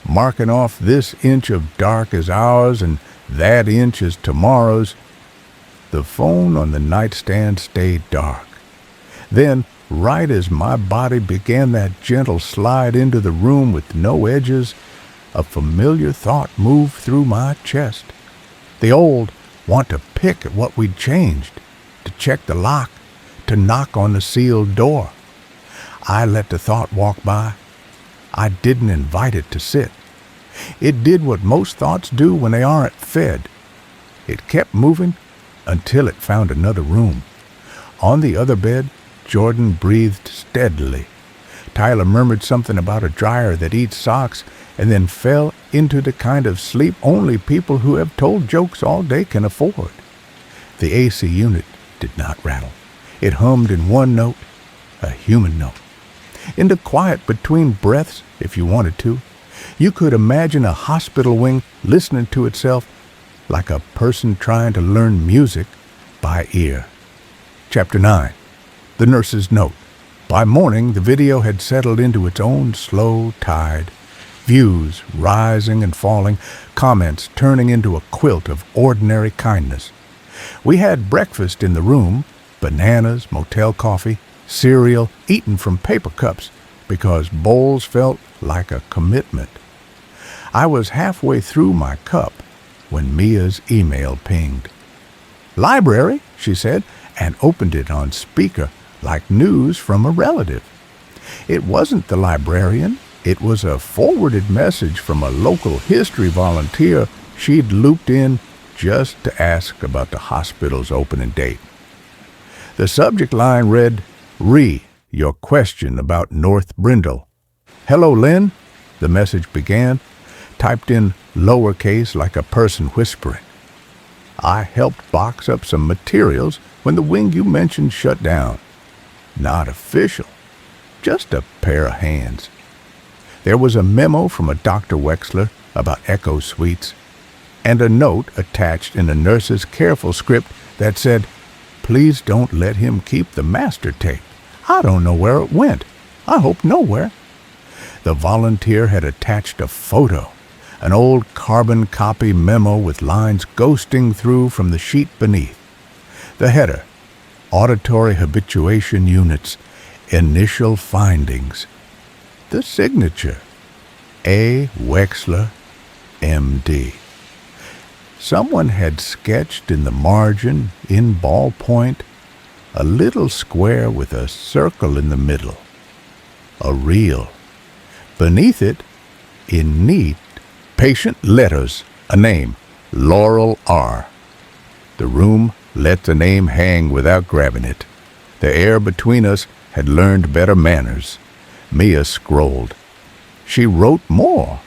marking off this inch of dark as ours and that inch as tomorrow's. The phone on the nightstand stayed dark. Then, right as my body began that gentle slide into the room with no edges, a familiar thought moved through my chest. The old want to pick at what we'd changed, to check the lock, to knock on the sealed door. I let the thought walk by. I didn't invite it to sit. It did what most thoughts do when they aren't fed. It kept moving until it found another room. On the other bed, Jordan breathed steadily. Tyler murmured something about a dryer that eats socks and then fell into the kind of sleep only people who have told jokes all day can afford. The AC unit did not rattle. It hummed in one note, a human note. In the quiet between breaths, if you wanted to, you could imagine a hospital wing listening to itself like a person trying to learn music by ear. Chapter 9. The Nurse's Note. By morning, the video had settled into its own slow tide. Views rising and falling, comments turning into a quilt of ordinary kindness. We had breakfast in the room, bananas, motel coffee, cereal eaten from paper cups because bowls felt like a commitment. I was halfway through my cup when Mia's email pinged. "Library," she said, and opened it on speaker like news from a relative. It wasn't the librarian. It was a forwarded message from a local history volunteer she'd looped in just to ask about the hospital's opening date. The subject line read, your question about North Brindle." "Hello, Lynn," the message began, typed in lowercase like a person whispering. "I helped box up some materials when the wing you mentioned shut down. Not official, just a pair of hands." There was a memo from a Dr. Wexler about Echo Suites, and a note attached in a nurse's careful script that said, "Please don't let him keep the master tape. I don't know where it went. I hope nowhere." The volunteer had attached a photo, an old carbon copy memo with lines ghosting through from the sheet beneath. The header, Auditory Habituation Units, Initial Findings. The signature, A. Wexler, M.D. Someone had sketched in the margin, in ballpoint, a little square with a circle in the middle. A reel. Beneath it, in neat, patient letters, a name, Laurel R. The room let the name hang without grabbing it. The air between us had learned better manners. Mia scrolled. She wrote more.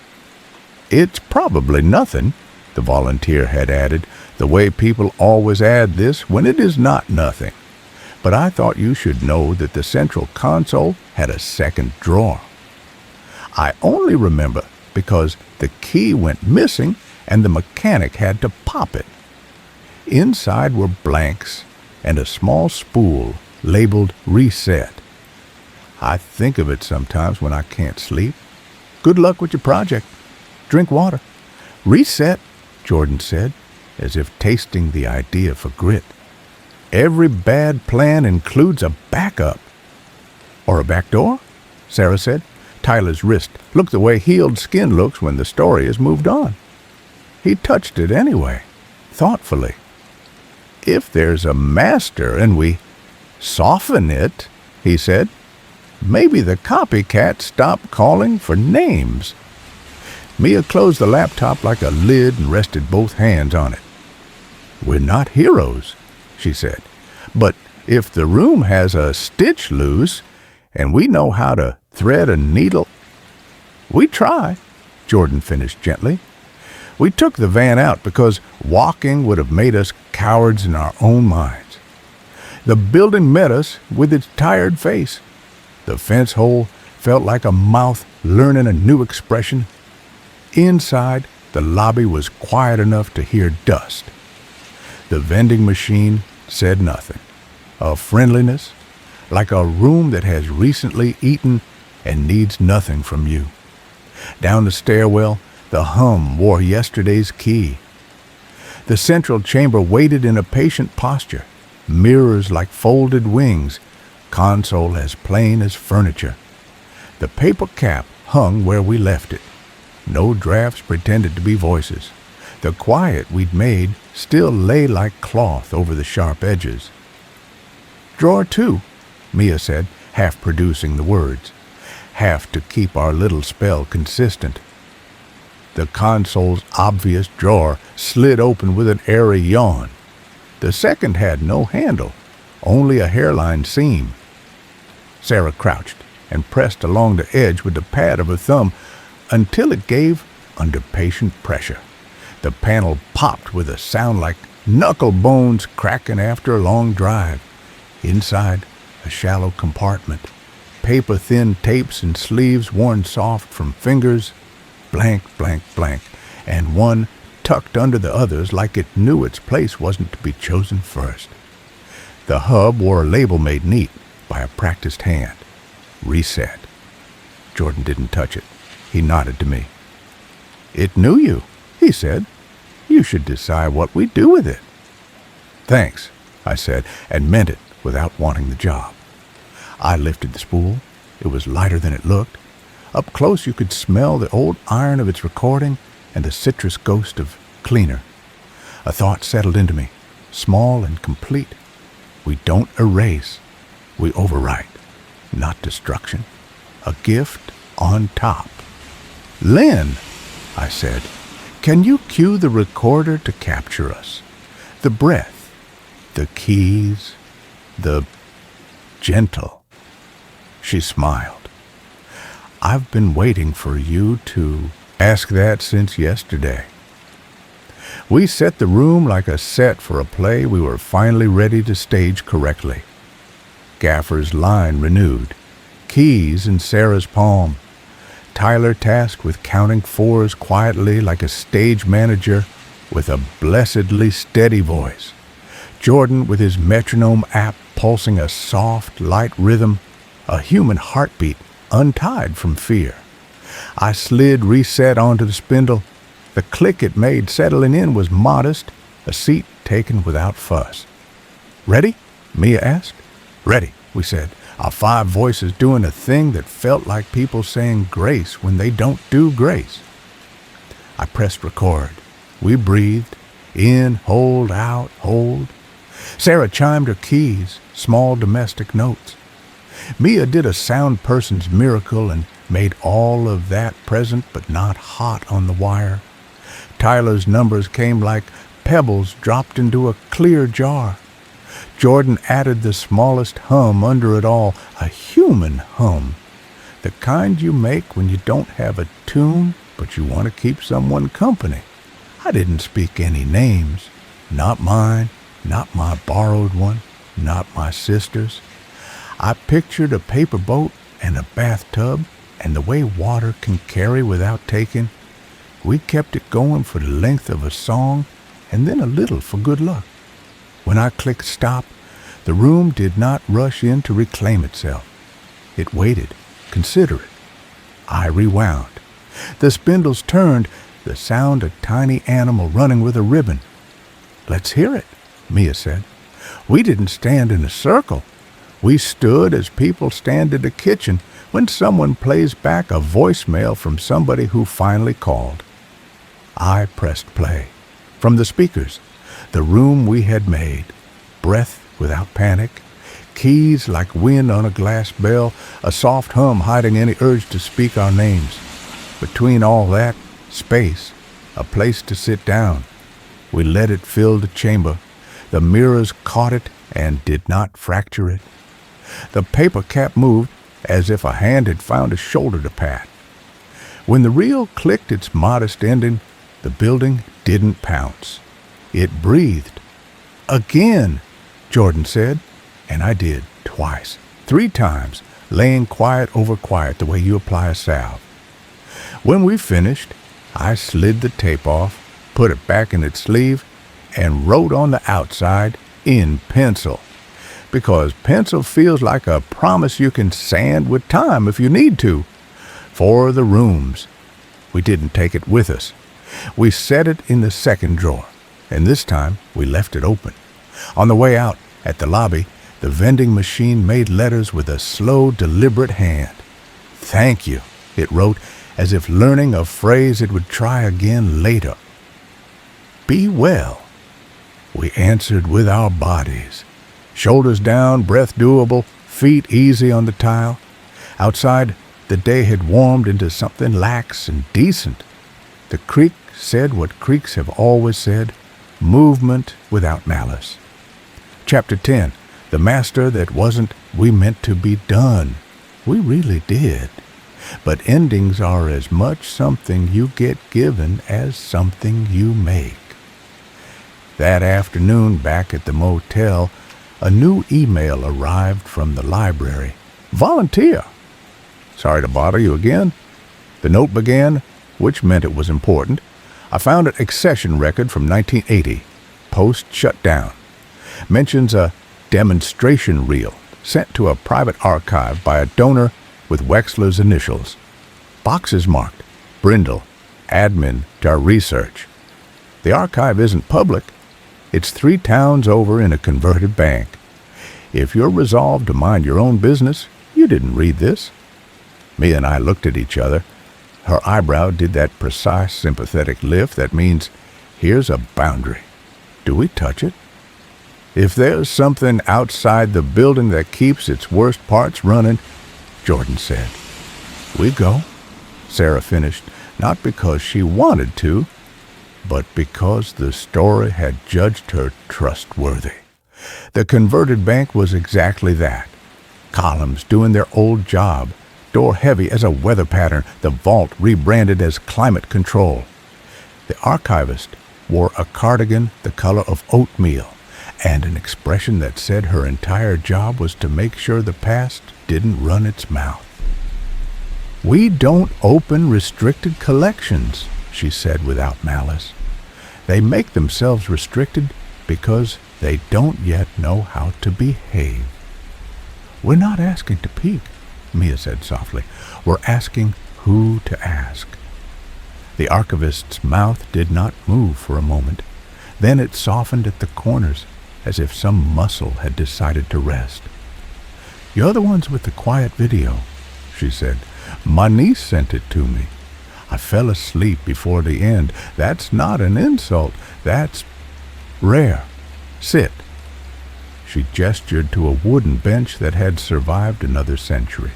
"It's probably nothing," the volunteer had added, the way people always add this when it is not nothing. "But I thought you should know that the central console had a second drawer. I only remember because the key went missing and the mechanic had to pop it. Inside were blanks and a small spool labeled Reset. I think of it sometimes when I can't sleep. Good luck with your project. Drink water." "Reset," Jordan said, as if tasting the idea for grit. "Every bad plan includes a backup." "Or a back door," Sarah said. Tyler's wrist looked the way healed skin looks when the story is moved on. He touched it anyway, thoughtfully. "If there's a master and we soften it," he said, "maybe the copycat stopped calling for names." Mia closed the laptop like a lid and rested both hands on it. "We're not heroes," she said, "but if the room has a stitch loose and we know how to thread a needle—" "We try," Jordan finished gently. "We took the van out because walking would have made us cowards in our own minds. The building met us with its tired face. The fence hole felt like a mouth learning a new expression. Inside, the lobby was quiet enough to hear dust. The vending machine said nothing. A friendliness, like a room that has recently eaten and needs nothing from you. Down the stairwell, the hum wore yesterday's key. The central chamber waited in a patient posture, mirrors like folded wings, console as plain as furniture. The paper cap hung where we left it. No drafts pretended to be voices. The quiet we'd made still lay like cloth over the sharp edges. "Drawer 2, Mia said, half producing the words, half to keep our little spell consistent. The console's obvious drawer slid open with an airy yawn. The second had no handle, only a hairline seam. Sarah crouched and pressed along the edge with the pad of her thumb until it gave under patient pressure. The panel popped with a sound like knuckle bones cracking after a long drive. Inside, a shallow compartment, paper-thin tapes and sleeves worn soft from fingers, blank, blank, blank, and one tucked under the others like it knew its place wasn't to be chosen first. The hub wore a label made neat by a practiced hand. Reset. Jordan didn't touch it. He nodded to me. "It knew you," he said. "You should decide what we do with it." "Thanks," I said, and meant it without wanting the job. I lifted the spool. It was lighter than it looked. Up close you could smell the old iron of its recording and the citrus ghost of cleaner. A thought settled into me, small and complete. We don't erase, we overwrite, not destruction. A gift on top. "Lynn," I said, "can you cue the recorder to capture us? The breath, the keys, the gentle." She smiled. "I've been waiting for you to ask that since yesterday." We set the room like a set for a play we were finally ready to stage correctly. Gaffer's line renewed, keys in Sarah's palm. Tyler tasked with counting fours quietly like a stage manager with a blessedly steady voice. Jordan with his metronome app pulsing a soft, light rhythm, a human heartbeat untied from fear. I slid reset onto the spindle. The click it made settling in was modest, a seat taken without fuss. "Ready?" Mia asked. "Ready," we said, our 5 voices doing a thing that felt like people saying grace when they don't do grace. I pressed record. We breathed. In, hold, out, hold. Sarah chimed her keys, small domestic notes. Mia did a sound person's miracle and made all of that present but not hot on the wire. Tyler's numbers came like pebbles dropped into a clear jar. Jordan added the smallest hum under it all, a human hum, the kind you make when you don't have a tune but you want to keep someone company. I didn't speak any names, not mine, not my borrowed one, not my sister's. I pictured a paper boat and a bathtub and the way water can carry without taking. We kept it going for the length of a song and then a little for good luck. When I clicked stop, the room did not rush in to reclaim itself. It waited, considerate. I rewound. The spindles turned, the sound a tiny animal running with a ribbon. "Let's hear it," Mia said. We didn't stand in a circle. We stood as people stand in the kitchen when someone plays back a voicemail from somebody who finally called. I pressed play. From the speakers, the room we had made, breath without panic, keys like wind on a glass bell, a soft hum hiding any urge to speak our names. Between all that, space, a place to sit down. We let it fill the chamber. The mirrors caught it and did not fracture it. The paper cap moved as if a hand had found a shoulder to pat. When the reel clicked its modest ending, the building didn't pounce. It breathed. "Again," Jordan said, and I did, twice, 3 times, laying quiet over quiet the way you apply a salve. When we finished, I slid the tape off, put it back in its sleeve, and wrote on the outside in pencil. Because pencil feels like a promise you can sand with time if you need to. For the rooms, We didn't take it with us. We set it in the second drawer, and this time we left it open. On the way out, at the lobby, the vending machine made letters with a slow, deliberate hand. "Thank you," it wrote, as if learning a phrase it would try again later. "Be well." We answered with our bodies. Shoulders down, breath doable, feet easy on the tile. Outside, the day had warmed into something lax and decent. The creek said what creeks have always said, movement without malice. Chapter 10, The Master That Wasn't We Meant to Be Done. We really did. But endings are as much something you get given as something you make. That afternoon back at the motel, a new email arrived from the library. "Volunteer." "Sorry to bother you again." The note began, which meant it was important. "I found an accession record from 1980. Post shut down. Mentions a demonstration reel sent to a private archive by a donor with Wexler's initials. Boxes marked, Brindle, admin to research. The archive isn't public. It's 3 towns over in a converted bank. If you're resolved to mind your own business, you didn't read this." Mia and I looked at each other. Her eyebrow did that precise, sympathetic lift that means, here's a boundary. Do we touch it? "If there's something outside the building that keeps its worst parts running," Jordan said. "We go," Sarah finished, not because she wanted to, but because the story had judged her trustworthy. The converted bank was exactly that. Columns doing their old job, door heavy as a weather pattern, the vault rebranded as climate control. The archivist wore a cardigan the color of oatmeal, and an expression that said her entire job was to make sure the past didn't run its mouth. "We don't open restricted collections," she said without malice. "They make themselves restricted because they don't yet know how to behave." "We're not asking to peek," Mia said softly. "We're asking who to ask." The archivist's mouth did not move for a moment. Then it softened at the corners, as if some muscle had decided to rest. "You're the ones with the quiet video," she said. "My niece sent it to me. I fell asleep before the end. That's not an insult. That's rare. Sit." She gestured to a wooden bench that had survived another century.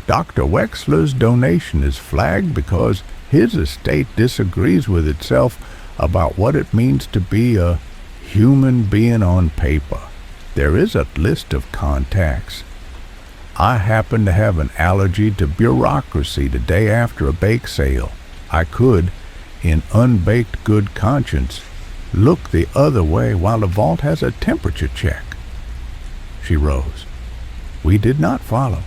"Dr. Wexler's donation is flagged because his estate disagrees with itself about what it means to be a human being on paper. There is a list of contacts. I happen to have an allergy to bureaucracy the day after a bake sale. I could, in unbaked good conscience, look the other way while the vault has a temperature check." She rose. We did not follow.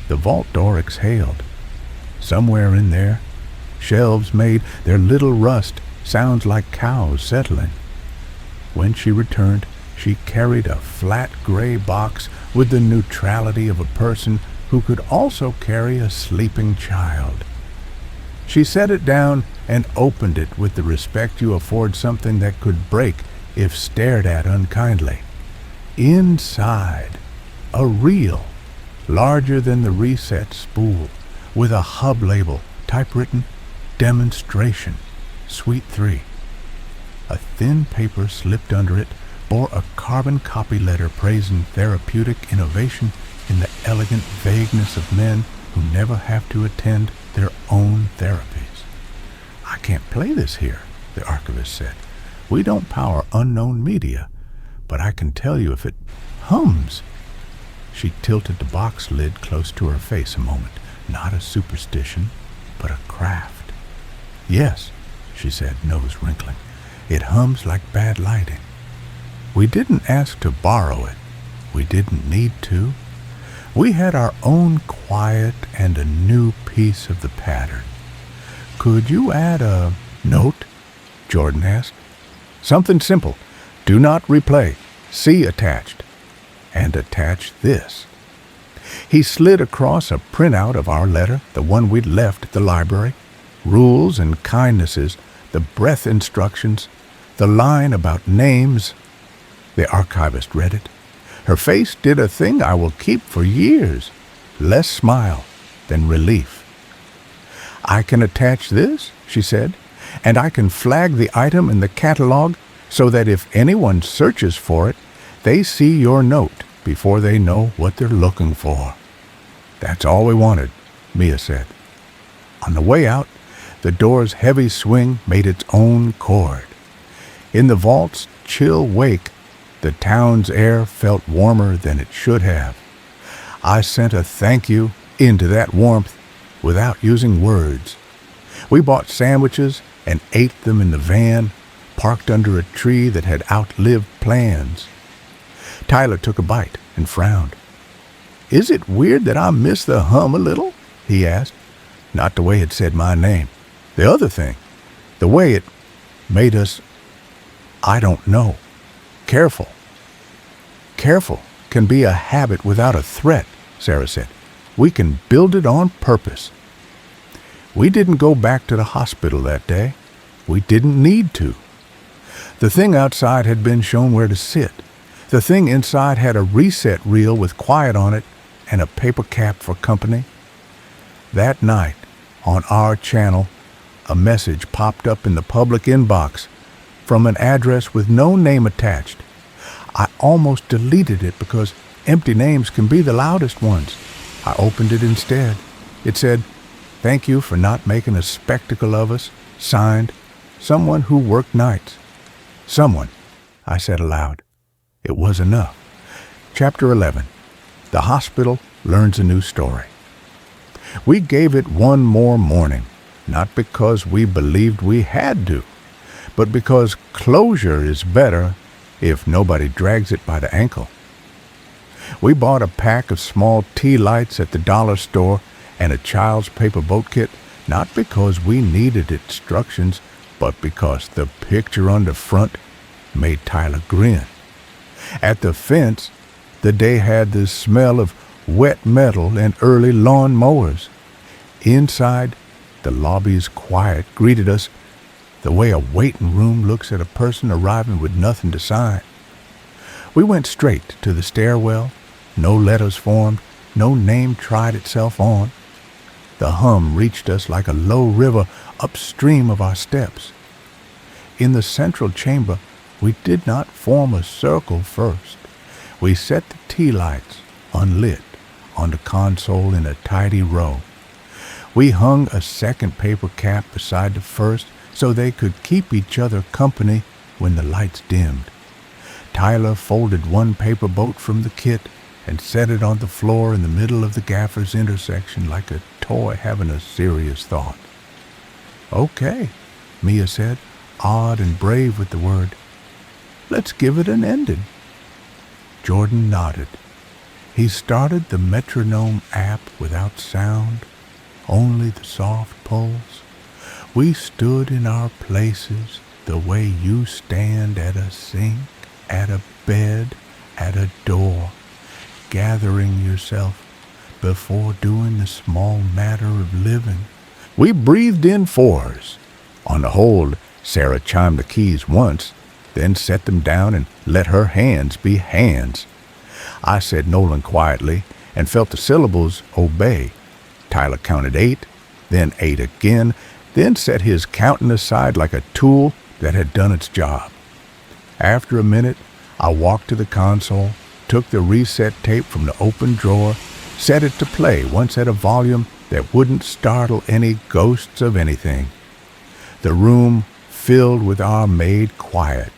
The vault door exhaled. Somewhere in there, shelves made, their little rust sounds like cows settling. When she returned, she carried a flat gray box with the neutrality of a person who could also carry a sleeping child. She set it down and opened it with the respect you afford something that could break if stared at unkindly. Inside, a reel, larger than the reset spool, with a hub label, typewritten, Demonstration, Suite 3. A thin paper slipped under it bore a carbon copy letter praising therapeutic innovation in the elegant vagueness of men who never have to attend their own therapies. "I can't play this here," the archivist said. "We don't power unknown media, but I can tell you if it hums." She tilted the box lid close to her face a moment. Not a superstition, but a craft. "Yes," she said, nose wrinkling. "It hums like bad lighting. We didn't ask to borrow it. We didn't need to. We had our own quiet and a new piece of the pattern. Could you add a note?" Jordan asked. "Something simple. Do not replay. See attached. And attach this." He slid across a printout of our letter, the one we'd left at the library. rules and kindnesses, the breath instructions, the line about names. The archivist read it. Her face did a thing I will keep for years. Less smile than relief. I can attach this, she said, and I can flag the item in the catalog so that if anyone searches for it, they see your note before they know what they're looking for. That's all we wanted, Mia said. On the way out, the door's heavy swing made its own chord. In the vault's chill wake, the town's air felt warmer than it should have. I sent a thank you into that warmth without using words. We bought sandwiches and ate them in the van, parked under a tree that had outlived plans. Tyler took a bite and frowned. Is it weird that I miss the hum a little? He asked. Not the way it said my name. The other thing. The way it made us, I don't know. Careful. Careful can be a habit without a threat, Sarah said. We can build it on purpose. We didn't go back to the hospital that day. We didn't need to. The thing outside had been shown where to sit. The thing inside had a reset reel with quiet on it and a paper cap for company. That night, on our channel, a message popped up in the public inbox from an address with no name attached. I almost deleted it because empty names can be the loudest ones. I opened it instead. It said, "Thank you for not making a spectacle of us. Signed, someone who worked nights." Someone, I said aloud. It was enough. Chapter 11. The hospital learns a new story. We gave it one more morning, not because we believed we had to, but because closure is better if nobody drags it by the ankle. We bought a pack of small tea lights at the dollar store and a child's paper boat kit, not because we needed instructions, but because the picture on the front made Tyler grin. At the fence, the day had the smell of wet metal and early lawn mowers. Inside, the lobby's quiet greeted us the way a waiting room looks at a person arriving with nothing to sign. We went straight to the stairwell, no letters formed, no name tried itself on. The hum reached us like a low river upstream of our steps. In the central chamber, we did not form a circle first. We set the tea lights, unlit, on the console in a tidy row. We hung a second paper cap beside the first so they could keep each other company when the lights dimmed. Tyler folded one paper boat from the kit and set it on the floor in the middle of the gaffer's intersection like a toy having a serious thought. "Okay," Mia said, odd and brave with the word. "Let's give it an ending." Jordan nodded. He started the metronome app without sound, only the soft pulse. We stood in our places the way you stand at a sink, at a bed, at a door, gathering yourself before doing the small matter of living. We breathed in fours. On the hold, Sarah chimed the keys once, then set them down and let her hands be hands. I said Nolan quietly and felt the syllables obey. Tyler counted 8, then 8 again, then set his counting aside like a tool that had done its job. After a minute, I walked to the console, took the reset tape from the open drawer, set it to play once at a volume that wouldn't startle any ghosts of anything. The room filled with our maid quiet.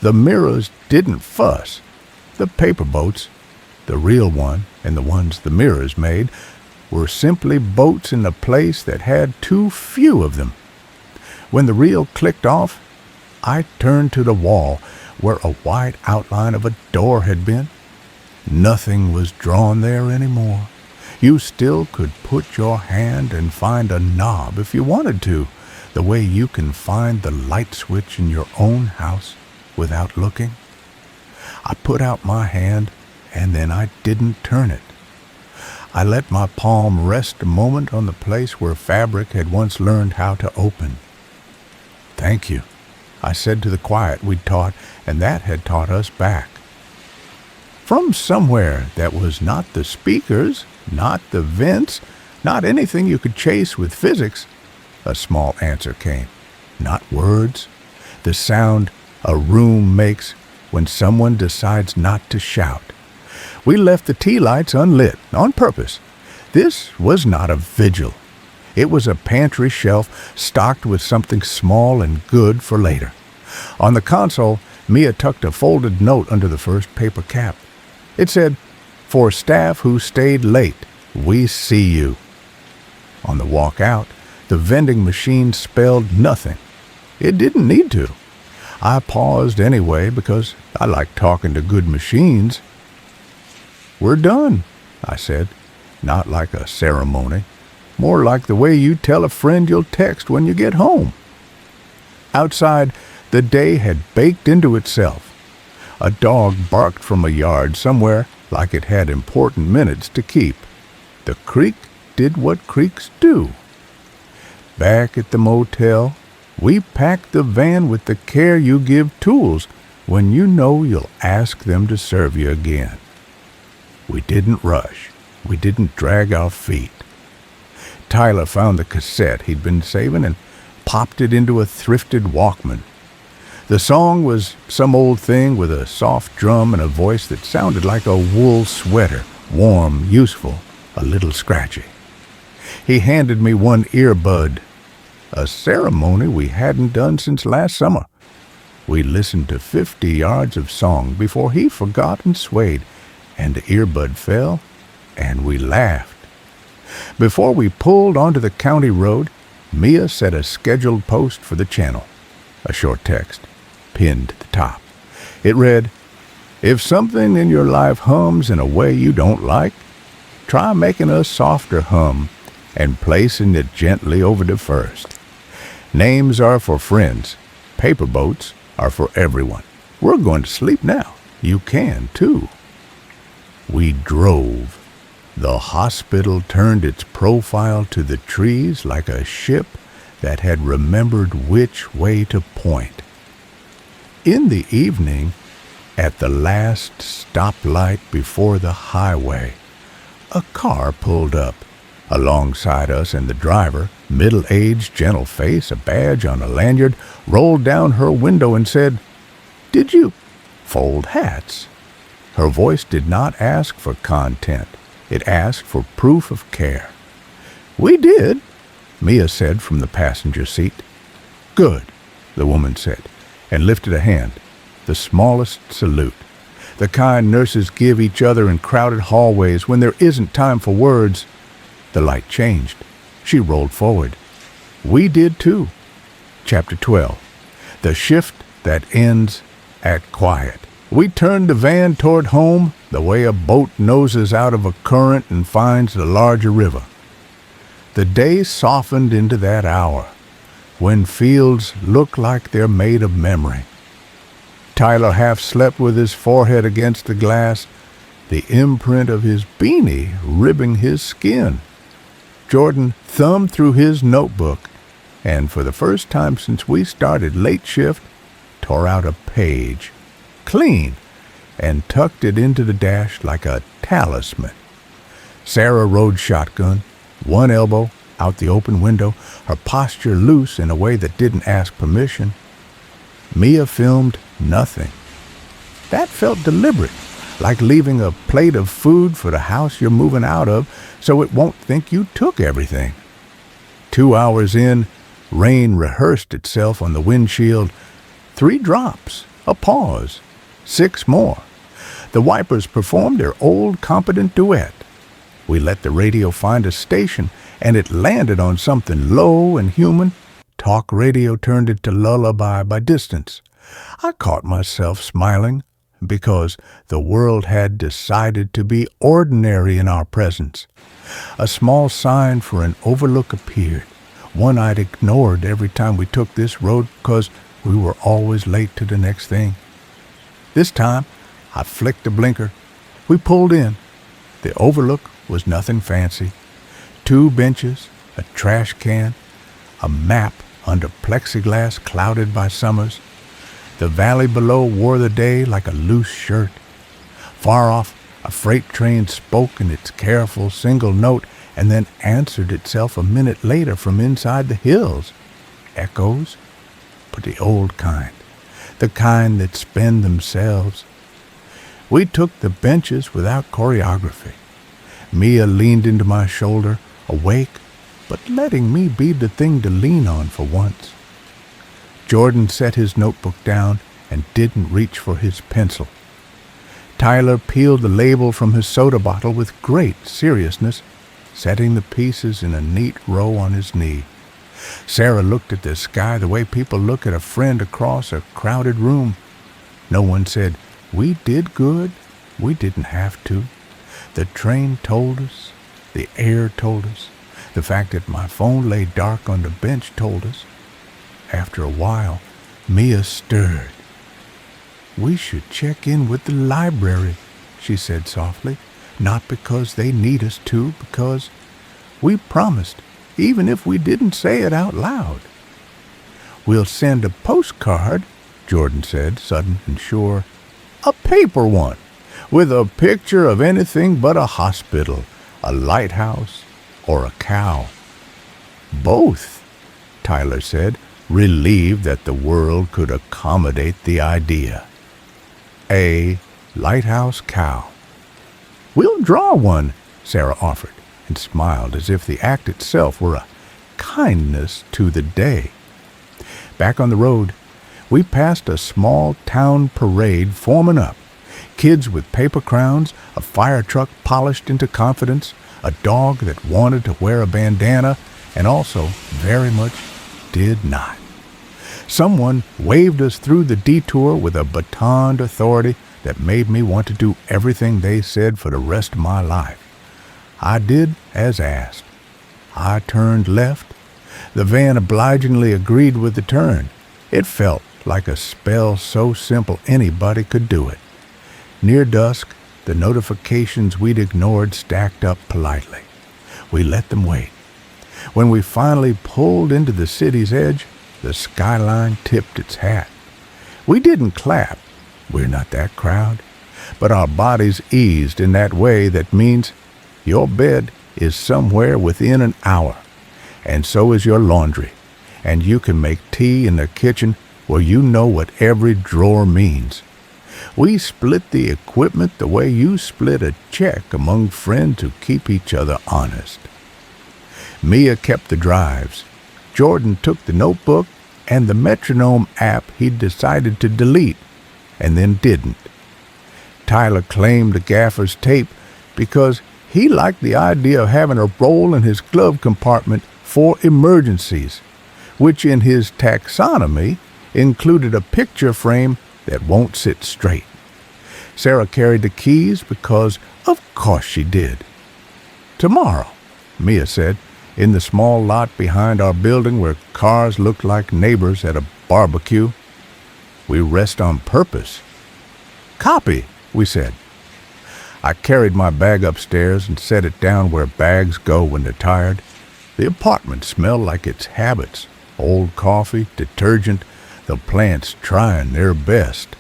The mirrors didn't fuss. The paper boats, the real one and the ones the mirrors made, were simply boats in a place that had too few of them. When the reel clicked off, I turned to the wall where a white outline of a door had been. Nothing was drawn there anymore. You still could put your hand and find a knob if you wanted to, the way you can find the light switch in your own house without looking. I put out my hand, and then I didn't turn it. I let my palm rest a moment on the place where fabric had once learned how to open. "Thank you," I said to the quiet we'd taught, and that had taught us back. From somewhere that was not the speakers, not the vents, not anything you could chase with physics, a small answer came. Not words, the sound a room makes when someone decides not to shout. We left the tea lights unlit on purpose. This was not a vigil. It was a pantry shelf stocked with something small and good for later. On the console, Mia tucked a folded note under the first paper cap. It said, "For staff who stayed late, we see you." On the walk out, the vending machine spelled nothing. It didn't need to. I paused anyway because I like talking to good machines. "We're done," I said, not like a ceremony, more like the way you tell a friend you'll text when you get home. Outside, the day had baked into itself. A dog barked from a yard somewhere like it had important minutes to keep. The creek did what creeks do. Back at the motel, we packed the van with the care you give tools when you know you'll ask them to serve you again. We didn't rush. We didn't drag our feet. Tyler found the cassette he'd been saving and popped it into a thrifted Walkman. The song was some old thing with a soft drum and a voice that sounded like a wool sweater, warm, useful, a little scratchy. He handed me one earbud, a ceremony we hadn't done since last summer. We listened to 50 yards of song before he forgot and swayed, and the earbud fell, and we laughed. Before we pulled onto the county road, Mia set a scheduled post for the channel, a short text, pinned to the top. It read, "If something in your life hums in a way you don't like, try making a softer hum and placing it gently over the first. Names are for friends. Paper boats are for everyone. We're going to sleep now. You can, too." We drove. The hospital turned its profile to the trees like a ship that had remembered which way to point. In the evening, at the last stoplight before the highway, a car pulled up. Alongside us, and the driver, middle-aged, gentle face, a badge on a lanyard, rolled down her window and said, "Did you fold hats?" Her voice did not ask for content. It asked for proof of care. "We did," Mia said from the passenger seat. "Good," the woman said, and lifted a hand, the smallest salute, the kind nurses give each other in crowded hallways when there isn't time for words. The light changed. She rolled forward. We did too. Chapter 12. The shift that ends at quiet. We turned the van toward home the way a boat noses out of a current and finds the larger river. The day softened into that hour when fields look like they're made of memory. Tyler half slept with his forehead against the glass, the imprint of his beanie ribbing his skin. Jordan thumbed through his notebook, and for the first time since we started late shift, tore out a page, clean, and tucked it into the dash like a talisman. Sarah rode shotgun, one elbow out the open window, her posture loose in a way that didn't ask permission. Mia filmed nothing. That felt deliberate, like leaving a plate of food for the house you're moving out of so it won't think you took everything. 2 hours in, rain rehearsed itself on the windshield. 3 drops, a pause, 6 more. The wipers performed their old competent duet. We let the radio find a station, and it landed on something low and human. Talk radio turned it to lullaby by distance. I caught myself smiling because the world had decided to be ordinary in our presence. A small sign for an overlook appeared, one I'd ignored every time we took this road because we were always late to the next thing. This time, I flicked the blinker. We pulled in. The overlook was nothing fancy. 2 benches, a trash can, a map under plexiglass clouded by summers. The valley below wore the day like a loose shirt. Far off, a freight train spoke in its careful single note and then answered itself a minute later from inside the hills. Echoes, but the old kind, the kind that spend themselves. We took the benches without choreography. Mia leaned into my shoulder, awake, but letting me be the thing to lean on for once. Jordan set his notebook down and didn't reach for his pencil. Tyler peeled the label from his soda bottle with great seriousness, setting the pieces in a neat row on his knee. Sarah looked at the sky the way people look at a friend across a crowded room. No one said, "We did good. We didn't have to." The train told us. The air told us. The fact that my phone lay dark on the bench told us. After a while, Mia stirred. "We should check in with the library," she said softly. "Not because they need us to, because we promised, even if we didn't say it out loud." "We'll send a postcard," Jordan said, sudden and sure. "A paper one, with a picture of anything but a hospital, a lighthouse, or a cow." "Both," Tyler said, relieved that the world could accommodate the idea. A lighthouse cow. "We'll draw one," Sarah offered, and smiled as if the act itself were a kindness to the day. Back on the road, we passed a small town parade forming up. Kids with paper crowns, a fire truck polished into confidence, a dog that wanted to wear a bandana and also very much did not. Someone waved us through the detour with a batoned authority that made me want to do everything they said for the rest of my life. I did as asked. I turned left. The van obligingly agreed with the turn. It felt like a spell so simple anybody could do it. Near dusk, the notifications we'd ignored stacked up politely. We let them wait. When we finally pulled into the city's edge, the skyline tipped its hat. We didn't clap. We're not that crowd. But our bodies eased in that way that means your bed is somewhere within an hour, and so is your laundry, and you can make tea in the kitchen where you know what every drawer means. We split the equipment the way you split a check among friends who keep each other honest. Mia kept the drives. Jordan took the notebook and the metronome app he'd decided to delete, and then didn't. Tyler claimed the gaffer's tape because he liked the idea of having a roll in his glove compartment for emergencies, which in his taxonomy included a picture frame that won't sit straight. Sarah carried the keys because of course she did. "Tomorrow," Mia said, in the small lot behind our building where cars looked like neighbors at a barbecue. "We rest on purpose." "Copy," we said. I carried my bag upstairs and set it down where bags go when they're tired. The apartment smelled like its habits: old coffee, detergent, the plants trying their best.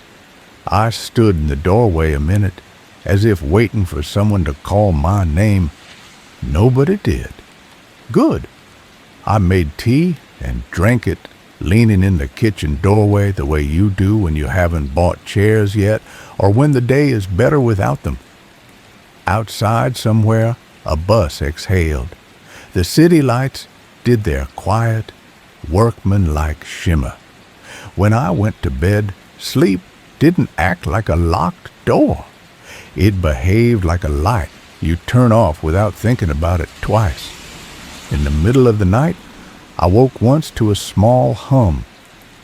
I stood in the doorway a minute, as if waiting for someone to call my name. Nobody did. Good. I made tea and drank it, leaning in the kitchen doorway the way you do when you haven't bought chairs yet, or when the day is better without them. Outside somewhere, a bus exhaled. The city lights did their quiet, workman-like shimmer. When I went to bed, sleep didn't act like a locked door. It behaved like a light you turn off without thinking about it twice. In the middle of the night, I woke once to a small hum.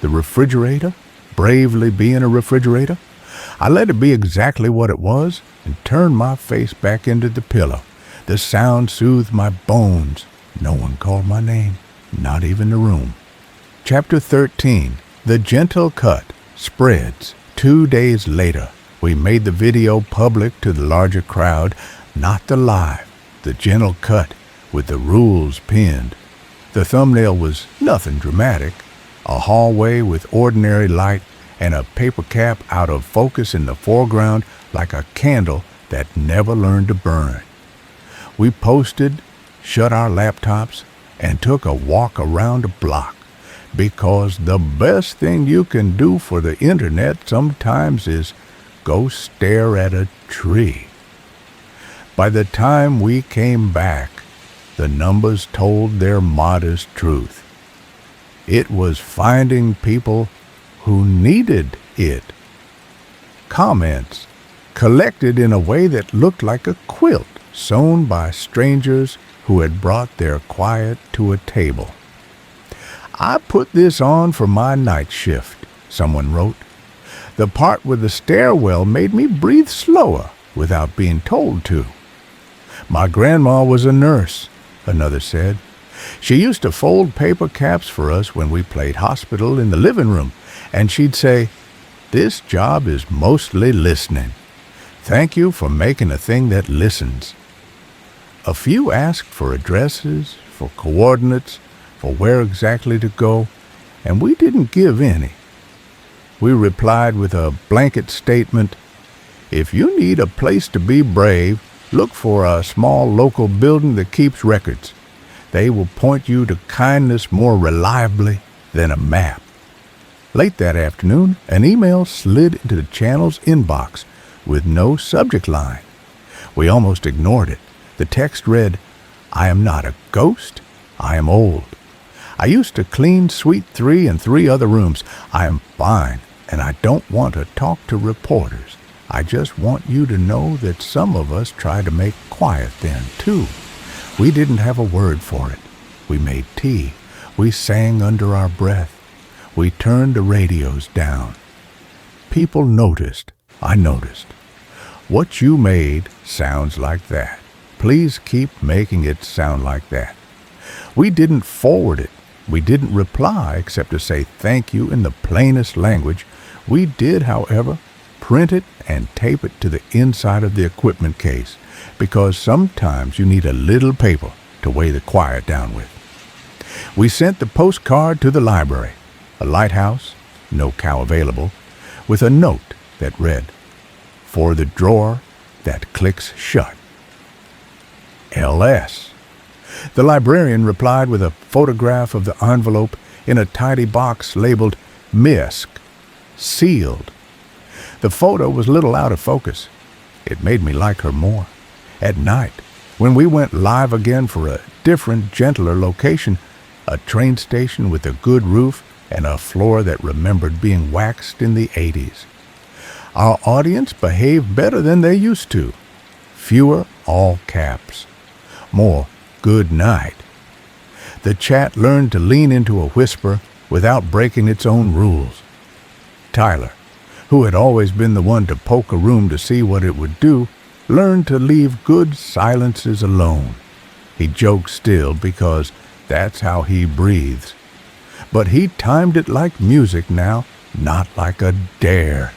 The refrigerator, bravely being a refrigerator. I let it be exactly what it was and turned my face back into the pillow. The sound soothed my bones. No one called my name, not even the room. Chapter 13. The Gentle Cut spreads. 2 days later, we made the video public to the larger crowd, not the live, the gentle cut with the rules pinned. The thumbnail was nothing dramatic, a hallway with ordinary light and a paper cap out of focus in the foreground like a candle that never learned to burn. We posted, shut our laptops, and took a walk around the block, because the best thing you can do for the internet sometimes is go stare at a tree. By the time we came back, the numbers told their modest truth. It was finding people who needed it. Comments collected in a way that looked like a quilt sewn by strangers who had brought their quiet to a table. "I put this on for my night shift," someone wrote. "The part with the stairwell made me breathe slower without being told to." "My grandma was a nurse," another said. "She used to fold paper caps for us when we played hospital in the living room, and she'd say, 'This job is mostly listening. Thank you for making a thing that listens.'" A few asked for addresses, for coordinates, for where exactly to go, and we didn't give any. We replied with a blanket statement, "If you need a place to be brave, look for a small local building that keeps records. They will point you to kindness more reliably than a map." Late that afternoon, an email slid into the channel's inbox with no subject line. We almost ignored it. The text read, "I am not a ghost. I am old. I used to clean Suite 3 and 3 other rooms. I am fine, and I don't want to talk to reporters. I just want you to know that some of us tried to make quiet then, too. We didn't have a word for it. We made tea. We sang under our breath. We turned the radios down. People noticed. I noticed. What you made sounds like that. Please keep making it sound like that." We didn't forward it. We didn't reply except to say thank you in the plainest language. We did, however, print it and tape it to the inside of the equipment case, because sometimes you need a little paper to weigh the quiet down with. We sent the postcard to the library, a lighthouse, no cow available, with a note that read, "For the drawer that clicks shut. L.S." The librarian replied with a photograph of the envelope in a tidy box labeled "Misk," sealed. The photo was a little out of focus. It made me like her more. At night, when we went live again for a different, gentler location, a train station with a good roof and a floor that remembered being waxed in the 80s. Our audience behaved better than they used to. Fewer all caps. More good night. The chat learned to lean into a whisper without breaking its own rules. Tyler, who had always been the one to poke a room to see what it would do, learned to leave good silences alone. He joked still because that's how he breathes. But he timed it like music now, not like a dare.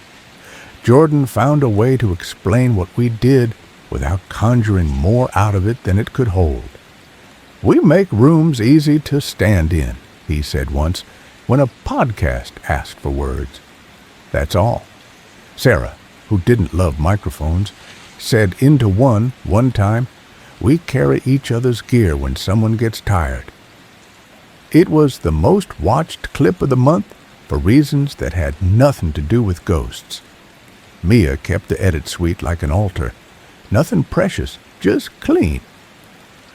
Jordan found a way to explain what we did without conjuring more out of it than it could hold. "We make rooms easy to stand in," he said once, when a podcast asked for words. That's all. Sarah, who didn't love microphones, said into one time, "We carry each other's gear when someone gets tired." It was the most watched clip of the month for reasons that had nothing to do with ghosts. Mia kept the edit suite like an altar. Nothing precious, just clean.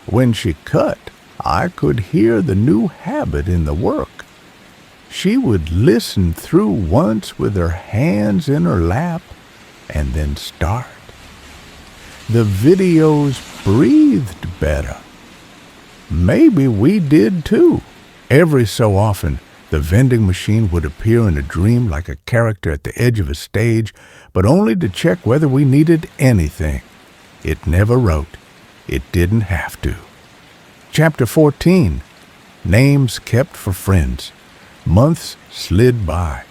When she cut, I could hear the new habit in the work. She would listen through once with her hands in her lap and then start. The videos breathed better. Maybe we did too. Every so often, the vending machine would appear in a dream like a character at the edge of a stage, but only to check whether we needed anything. It never wrote. It didn't have to. Chapter 14. Names kept for friends. Months slid by.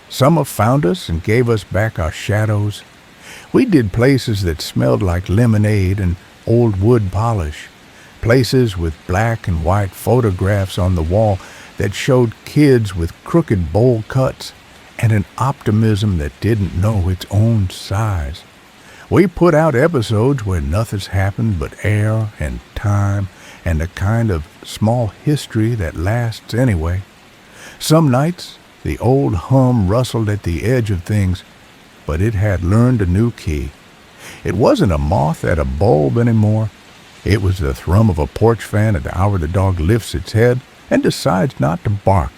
Summer found us and gave us back our shadows. We did places that smelled like lemonade and old wood polish, places with black and white photographs on the wall that showed kids with crooked bowl cuts and an optimism that didn't know its own size. We put out episodes where nothing's happened but air and time and a kind of small history that lasts anyway. Some nights, the old hum rustled at the edge of things, but it had learned a new key. It wasn't a moth at a bulb anymore. It was the thrum of a porch fan at the hour the dog lifts its head and decides not to bark.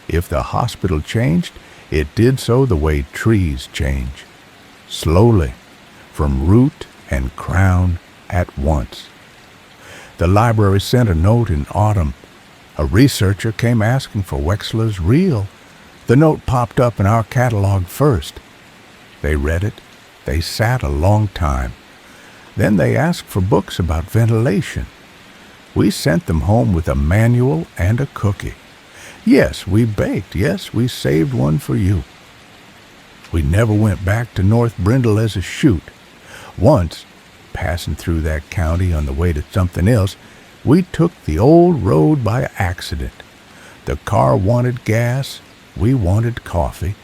If the hospital changed, it did so the way trees change. Slowly, from root and crown at once. The library sent a note in autumn. A researcher came asking for Wexler's reel. The note popped up in our catalog first. They read it. They sat a long time. Then they asked for books about ventilation. We sent them home with a manual and a cookie. Yes, we baked. Yes, we saved one for you. We never went back to North Brindle as a shoot. Once, passing through that county on the way to something else, we took the old road by accident. The car wanted gas, we wanted coffee,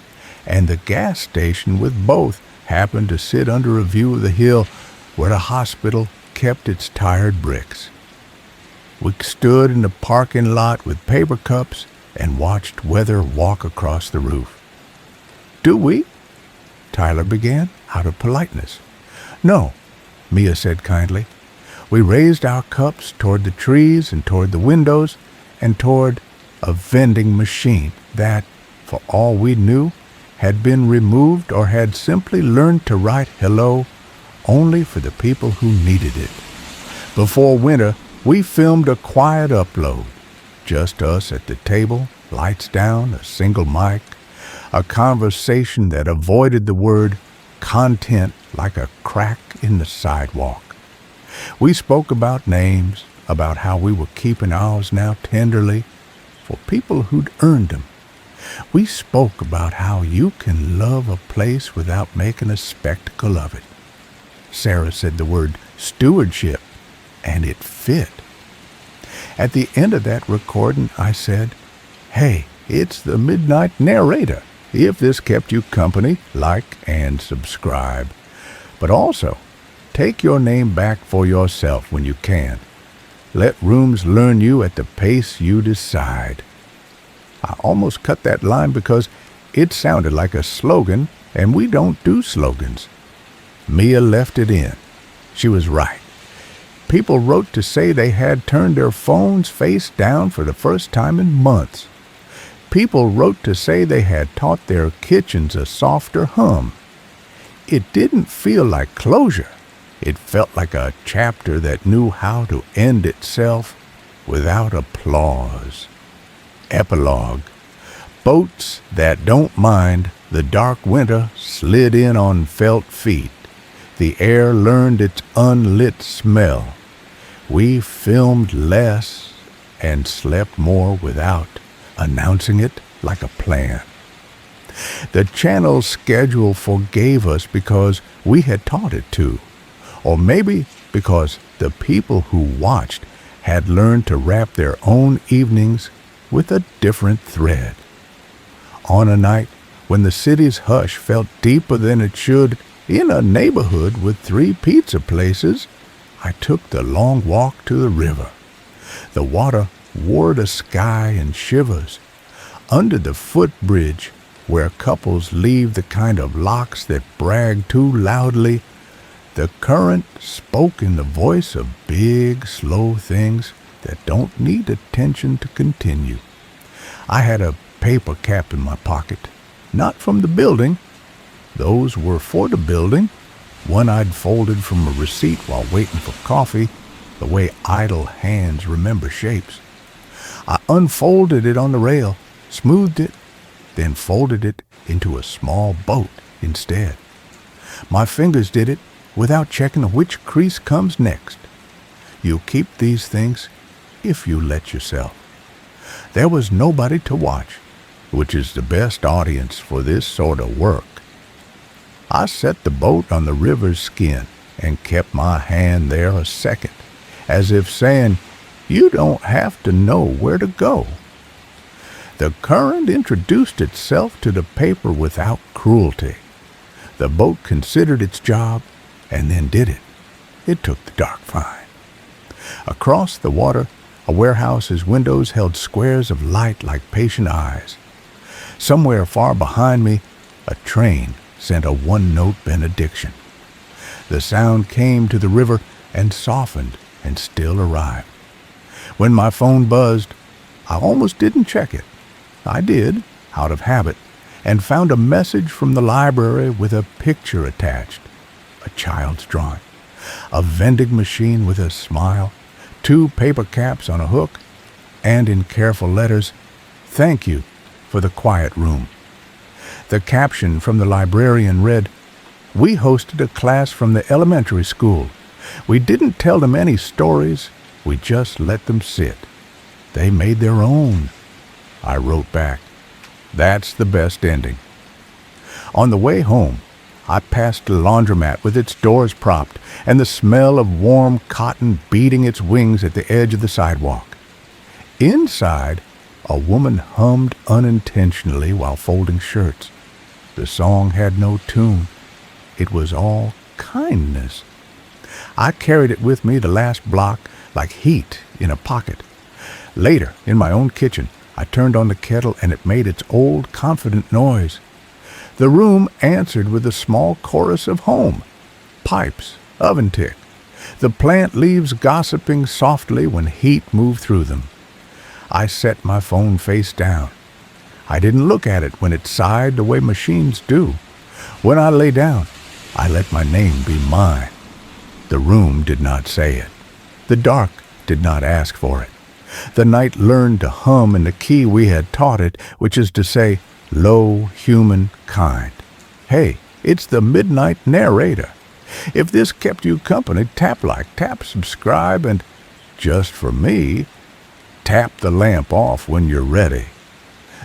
and the gas station with both happened to sit under a view of the hill where the hospital kept its tired bricks. We stood in the parking lot with paper cups and watched weather walk across the roof. "Do we?" Tyler began, out of politeness. "No," Mia said kindly. We raised our cups toward the trees and toward the windows and toward a vending machine that, for all we knew, had been removed or had simply learned to write hello only for the people who needed it. Before winter, we filmed a quiet upload. Just us at the table, lights down, a single mic, a conversation that avoided the word content like a crack in the sidewalk. We spoke about names, about how we were keeping ours now tenderly for people who'd earned them. We spoke about how you can love a place without making a spectacle of it. Sarah said the word stewardship, and it fit. At the end of that recording, I said, "Hey, it's the Midnight Narrator. If this kept you company, like and subscribe. But also, take your name back for yourself when you can. Let rooms learn you at the pace you decide." I almost cut that line because it sounded like a slogan, and we don't do slogans. Mia left it in. She was right. People wrote to say they had turned their phones face down for the first time in months. People wrote to say they had taught their kitchens a softer hum. It didn't feel like closure. It felt like a chapter that knew how to end itself without applause. Epilogue. Boats that don't mind, the dark winter slid in on felt feet. The air learned its unlit smell. We filmed less and slept more without announcing it like a plan. The channel's schedule forgave us because we had taught it to, or maybe because the people who watched had learned to wrap their own evenings with a different thread. On a night when the city's hush felt deeper than it should, in a neighborhood with 3 pizza places, I took the long walk to the river. The water wore the sky in shivers. Under the footbridge, where couples leave the kind of locks that brag too loudly, the current spoke in the voice of big, slow things that don't need attention to continue. I had a paper cap in my pocket, not from the building. Those were for the building. One I'd folded from a receipt while waiting for coffee, the way idle hands remember shapes. I unfolded it on the rail, smoothed it, then folded it into a small boat instead. My fingers did it without checking which crease comes next. You keep these things if you let yourself. There was nobody to watch, which is the best audience for this sort of work. I set the boat on the river's skin, and kept my hand there a second, as if saying, "You don't have to know where to go." The current introduced itself to the paper without cruelty. The boat considered its job and then did it. It took the dark fine. Across the water, a warehouse's windows held squares of light like patient eyes. Somewhere far behind me, a train sent a one-note benediction. The sound came to the river and softened and still arrived. When my phone buzzed, I almost didn't check it. I did, out of habit, and found a message from the library with a picture attached, a child's drawing, a vending machine with a smile, 2 paper caps on a hook, and in careful letters, "Thank you for the quiet room." The caption from the librarian read, "We hosted a class from the elementary school. We didn't tell them any stories, we just let them sit. They made their own." I wrote back, "That's the best ending." On the way home, I passed the laundromat with its doors propped and the smell of warm cotton beating its wings at the edge of the sidewalk. Inside, a woman hummed unintentionally while folding shirts. The song had no tune. It was all kindness. I carried it with me the last block like heat in a pocket. Later, in my own kitchen, I turned on the kettle and it made its old confident noise. The room answered with a small chorus of home. Pipes, oven tick, the plant leaves gossiping softly when heat moved through them. I set my phone face down. I didn't look at it when it sighed the way machines do. When I lay down, I let my name be mine. The room did not say it. The dark did not ask for it. The night learned to hum in the key we had taught it, which is to say, low, human, kind. Hey, it's the Midnight Narrator. If this kept you company, tap like, tap subscribe, and, just for me, tap the lamp off when you're ready.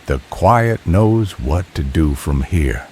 The quiet knows what to do from here.